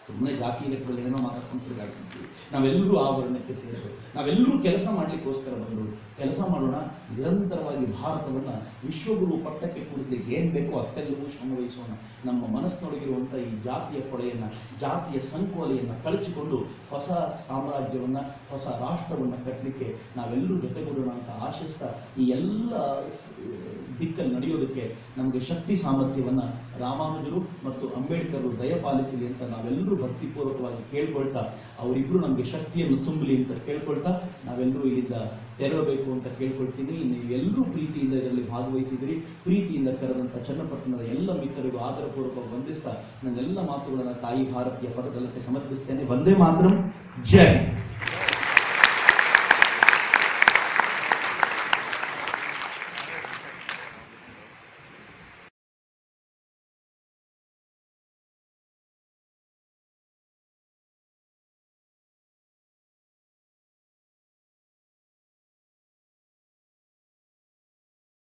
ಸುಮ್ಮನೆ ಜಾತಿ ಲೆಕ್ಕದಲ್ಲಿ ಏನೋ ಮಾತಾಡ್ಕೊಂಡು ತಿರುಗಾಡ್ಕೊಂತೀವಿ. ನಾವೆಲ್ಲರೂ ಆ ವರ್ಣಕ್ಕೆ ಸೇರಿದ್ರು, ನಾವೆಲ್ಲರೂ ಕೆಲಸ ಮಾಡ್ಲಿಕ್ಕೋಸ್ಕರ ಬಂದರು. ಕೆಲಸ ಮಾಡೋಣ, ನಿರಂತರವಾಗಿ ಭಾರತವನ್ನ ವಿಶ್ವಗುರು ಪಟ್ಟಕ್ಕೆ ಕೂರಿಸ್ಲಿಕ್ಕೆ ಏನ್ ಬೇಕೋ ಅಷ್ಟೆಲ್ಲವೂ ಶ್ರಮವಹಿಸೋಣ. ನಮ್ಮ ಮನಸ್ಸಿನೊಳಗಿರುವಂಥ ಈ ಜಾತಿಯ ಕೊಳೆಯನ್ನ, ಜಾತಿಯ ಸಂಕೋಲೆಯನ್ನ ಕಳಚಿಕೊಂಡು ಹೊಸ ಸಾಮ್ರಾಜ್ಯವನ್ನ, ಹೊಸ ರಾಷ್ಟ್ರವನ್ನ ಕಟ್ಟಲಿಕ್ಕೆ ನಾವೆಲ್ಲರೂ ಜೊತೆಗೂಡೋಣ ಅಂತ ಆಶಿಸ್ತಾ, ಈ ಎಲ್ಲ ದಿಕ್ಕಲ್ಲಿ ನಡೆಯೋದಕ್ಕೆ ನಮಗೆ ಶಕ್ತಿ ಸಾಮರ್ಥ್ಯವನ್ನ ರಾಮಾನುಜರು ಮತ್ತು ಅಂಬೇಡ್ಕರ್ ದಯಪಾಲಿಸಲಿ ಅಂತ ನಾವೆಲ್ಲರೂ ಭಕ್ತಿಪೂರ್ವಕವಾಗಿ ಕೇಳ್ಕೊಳ್ತಾ, ಅವರಿಬ್ರು ನಮಗೆ ಶಕ್ತಿಯನ್ನು ತುಂಬಲಿ ಅಂತ ಕೇಳ್ಕೊಳ್ತಾ ನಾವೆಲ್ಲರೂ ಇಲ್ಲಿಂದ ತೆರಳಬೇಕು ಅಂತ ಕೇಳ್ಕೊಳ್ತೀನಿ. ನೀವೆಲ್ಲರೂ ಪ್ರೀತಿಯಿಂದ ಇದರಲ್ಲಿ ಭಾಗವಹಿಸಿದಿರಿ. ಪ್ರೀತಿಯಿಂದ ಕರೆದಂತ ಚನ್ನಪಟ್ಟಣದ ಎಲ್ಲ ಮಿತ್ರರಿಗೂ ಆದರಪೂರ್ವಕವಾಗಿ ವಂದಿಸ್ತಾ ನನ್ನೆಲ್ಲ ಮಾತುಗಳನ್ನು ತಾಯಿ ಭಾರತೀಯ ಪದದಲ್ಲಕ್ಕೆ ಸಮರ್ಪಿಸ್ತೇನೆ. ವಂದೇ ಮಾತರಂ, ಜೈ.